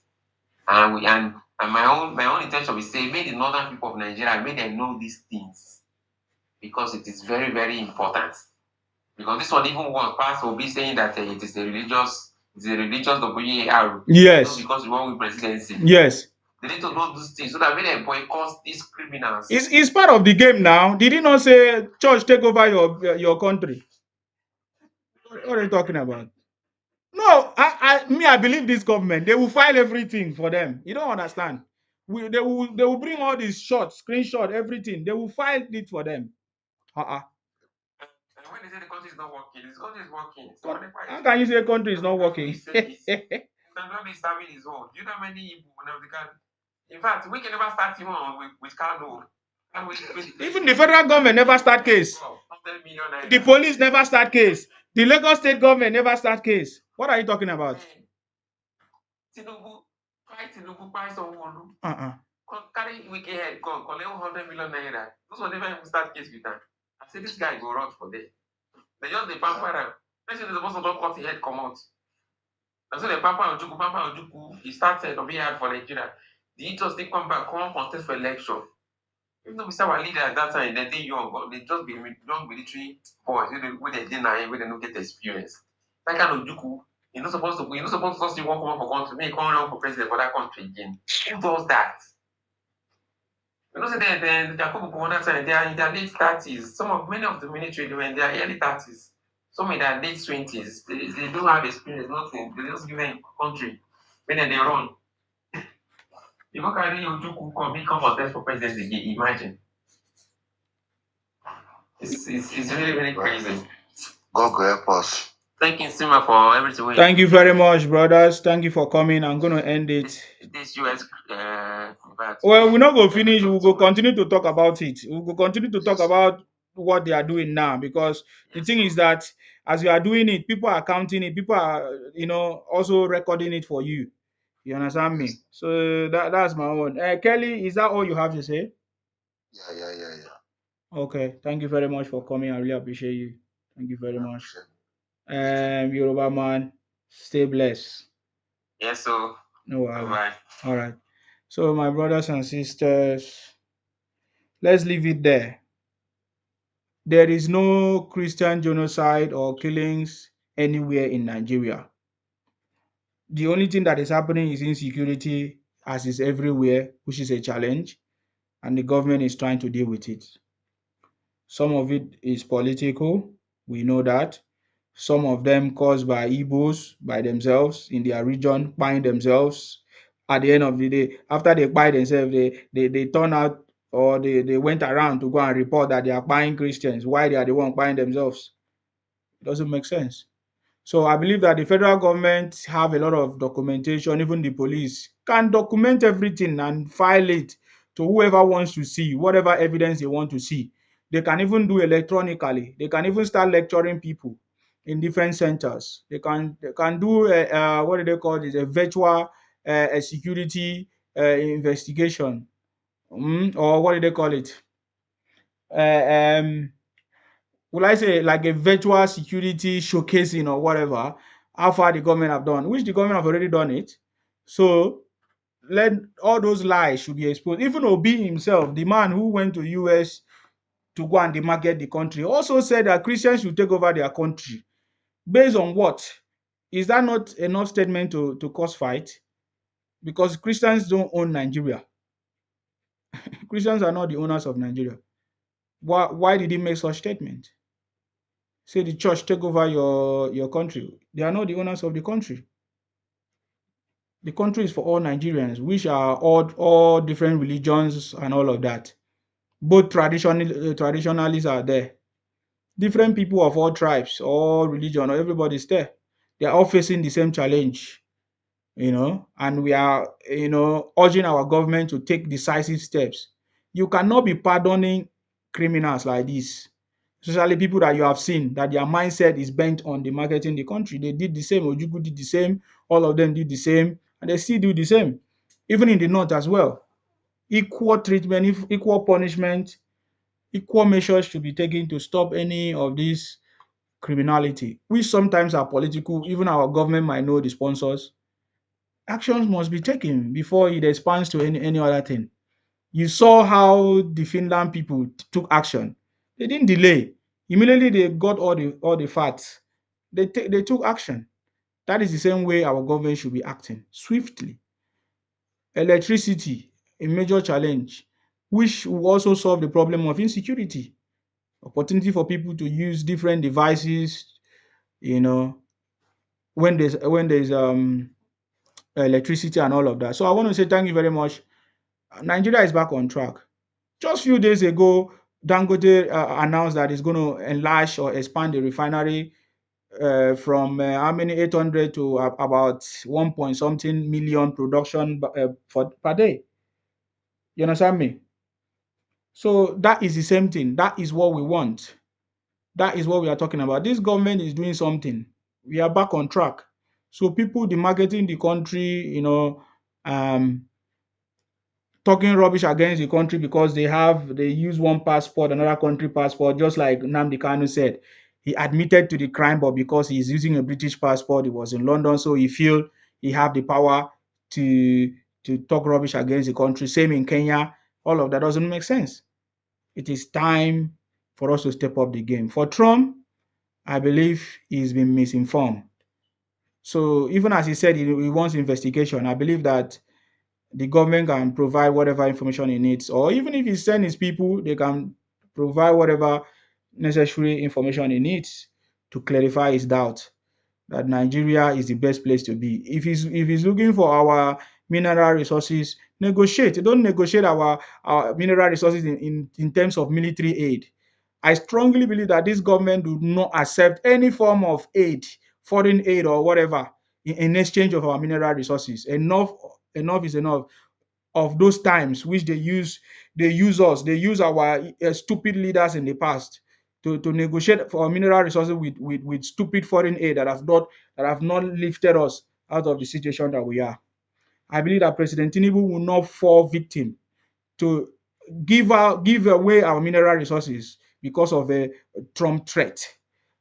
And my own intention is say make the northern people of Nigeria make them know these things because it is very, very important. Because this one even one past will be saying that it is a religious WAR. Yes. Because we want with presidency. Yes. They need to know these things so that when they boycott these criminals. It's part of the game now. Did he not say church take over your country? What are you talking about? No, I believe this government. They will file everything for them. You don't understand. They will bring all these shots, screenshot, everything. They will file it for them. And when they say the country is not working, this country is working. So how can you say the country is not working? Not be serving his own. Do you know how many people in fact, we can never start even with Kano. Even the federal government never start case. The police never start case. The Lagos state government never start case. What are you talking about? Tinubu, fight Sanwo-Olu. Carry wicked head, collect 100 million naira. Those will never even start case with them. I say this guy go rot for them. They just the pamper am. They say they're supposed to don't cut the head come out. And so the pamper Ojuku, he started to be hard for Nigeria. The just they come back, come contest for election. Even though we say our leader at that time, they young, but they just be young military boys where they deny, where they don't get the experience. That kind of Ojuku, you're not supposed to just see one come for country, me come run for president for that country again. Who does that? You know, say the Jacob Bonata, they are in their late 30s. Many of the military, they were in their early 30s. Some in their late 20s. They don't have experience, nothing. They just give them country. When they run. You go carry Ojuku come contest for president again. Imagine. It's really, really crazy. God go help us. Thank you, Sima, for everything. Thank you very much, brothers. Thank you for coming. I'm going to end it. This US. Well, we're not going to finish. We'll go continue to talk about it. We'll go continue to talk about what they are doing now because the thing is that as you are doing it, people are counting it. People are, also recording it for you. You understand me? So that's my own. Kelly, is that all you have to say? Yeah. Okay. Thank you very much for coming. I really appreciate you. Thank you very much. Yoruba man, stay blessed. Yes, so. No, bye. All right. So, my brothers and sisters, let's leave it there. There is no Christian genocide or killings anywhere in Nigeria. The only thing that is happening is insecurity, as is everywhere, which is a challenge, and the government is trying to deal with it. Some of it is political, we know that. Some of them caused by Igbos, by themselves, in their region, buying themselves. At the end of the day, after they buy themselves, they turn out or they went around to go and report that they are buying Christians. Why they are the one buying themselves? It doesn't make sense. So I believe that the federal government have a lot of documentation, even the police can document everything and file it to whoever wants to see, whatever evidence they want to see. They can even do electronically. They can even start lecturing people in different centers. They can do what do they call it? A virtual security investigation, or what do they call it? Will I say like a virtual security showcasing or whatever, how far the government have done, which the government have already done it. So let all those lies should be exposed. Even Obi himself, the man who went to US to go and demarket the country, also said that Christians should take over their country. Based on what? Is that not enough statement to cause fight? Because Christians don't own Nigeria. Christians are not the owners of Nigeria. Why did he make such statement? Say the church take over your country. They are not the owners of the country. The country is for all Nigerians, which are all different religions and all of that. Both traditionalists are there. Different people of all tribes, all religion, everybody's there. They are all facing the same challenge, and we are, urging our government to take decisive steps. You cannot be pardoning criminals like this, especially people that you have seen that their mindset is bent on demarketing the country. They did the same. Ojukwu did the same. All of them did the same, and they still do the same, even in the north as well. Equal treatment, equal punishment, equal measures should be taken to stop any of this criminality, which sometimes are political. Even our government might know the sponsors. Actions must be taken before it expands to any other thing. You saw how the Finland people took action. They didn't delay. Immediately they got all the facts. They took action. That is the same way our government should be acting swiftly. Electricity, a major challenge, which will also solve the problem of insecurity. Opportunity for people to use different devices, you know, when there's electricity and all of that. So I want to say thank you very much. Nigeria is back on track. Just few days ago, Dangote announced that it's going to enlarge or expand the refinery from how many 800 to about 1 point something million production for per day. You understand me? So that is the same thing. That is what we want. That is what we are talking about. This government is doing something. We are back on track. So people demarketing the country, um, talking rubbish against the country because they use one passport, another country passport, just like Nnamdi Kanu said. He admitted to the crime, but because he's using a British passport, he was in London, so he feel he have the power to talk rubbish against the country. Same in Kenya. All of that doesn't make sense. It is time for us to step up the game. For Trump, I believe he's been misinformed. So even as he said he wants investigation, I believe that the government can provide whatever information he needs, or even if he sends his people, they can provide whatever necessary information he needs to clarify his doubt that Nigeria is the best place to be. If he's looking for our mineral resources, negotiate. Don't negotiate our mineral resources in terms of military aid. I strongly believe that this government do not accept any form of aid, foreign aid or whatever, in exchange of our mineral resources. Enough is enough of those times which they use our stupid leaders in the past to negotiate for our mineral resources with stupid foreign aid that have not lifted us out of the situation that we are. I believe that President Tinubu will not fall victim to give away our mineral resources because of a Trump threat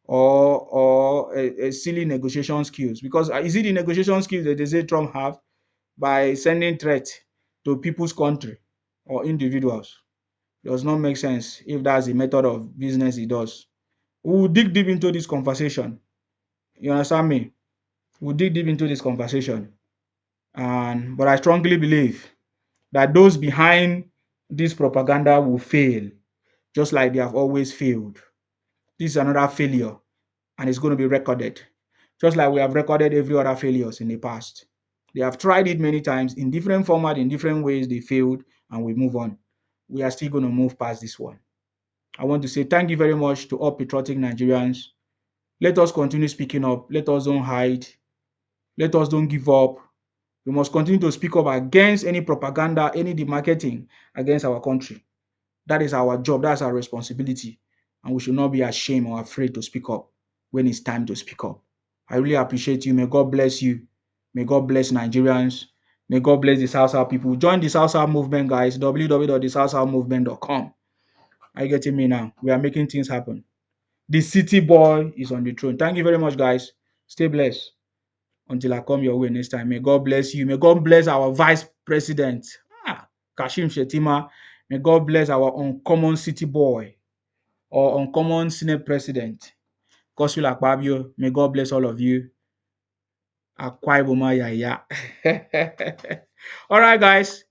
or a silly negotiation skills. Because is it the negotiation skills that they say Trump have by sending threat to people's country or individuals? Does not make sense if that's the method of business he does. We'll dig deep into this conversation. You understand me? We'll dig deep into this conversation. But I strongly believe that those behind this propaganda will fail, just like they have always failed. This is another failure, and it's going to be recorded, just like we have recorded every other failures in the past. They have tried it many times in different format, in different ways. They failed, and we move on. We are still going to move past this one. I want to say thank you very much to all patriotic Nigerians. Let us continue speaking up. Let us don't hide. Let us don't give up. We must continue to speak up against any propaganda, any demarketing against our country. That is our job. That's our responsibility. And we should not be ashamed or afraid to speak up when it's time to speak up. I really appreciate you. May God bless you. May God bless Nigerians. May God bless the South people. Join the South movement, guys. www.thesouthmovement.com. Are you getting me now? We are making things happen. The city boy is on the throne. Thank you very much, guys. Stay blessed. Until I come your way next time, may God bless you. May God bless our Vice President, Kashim Shettima. May God bless our uncommon city boy or uncommon Senate President, Godswill Akpabio. May God bless all of you. Akwa Ibom, ya. All right, guys.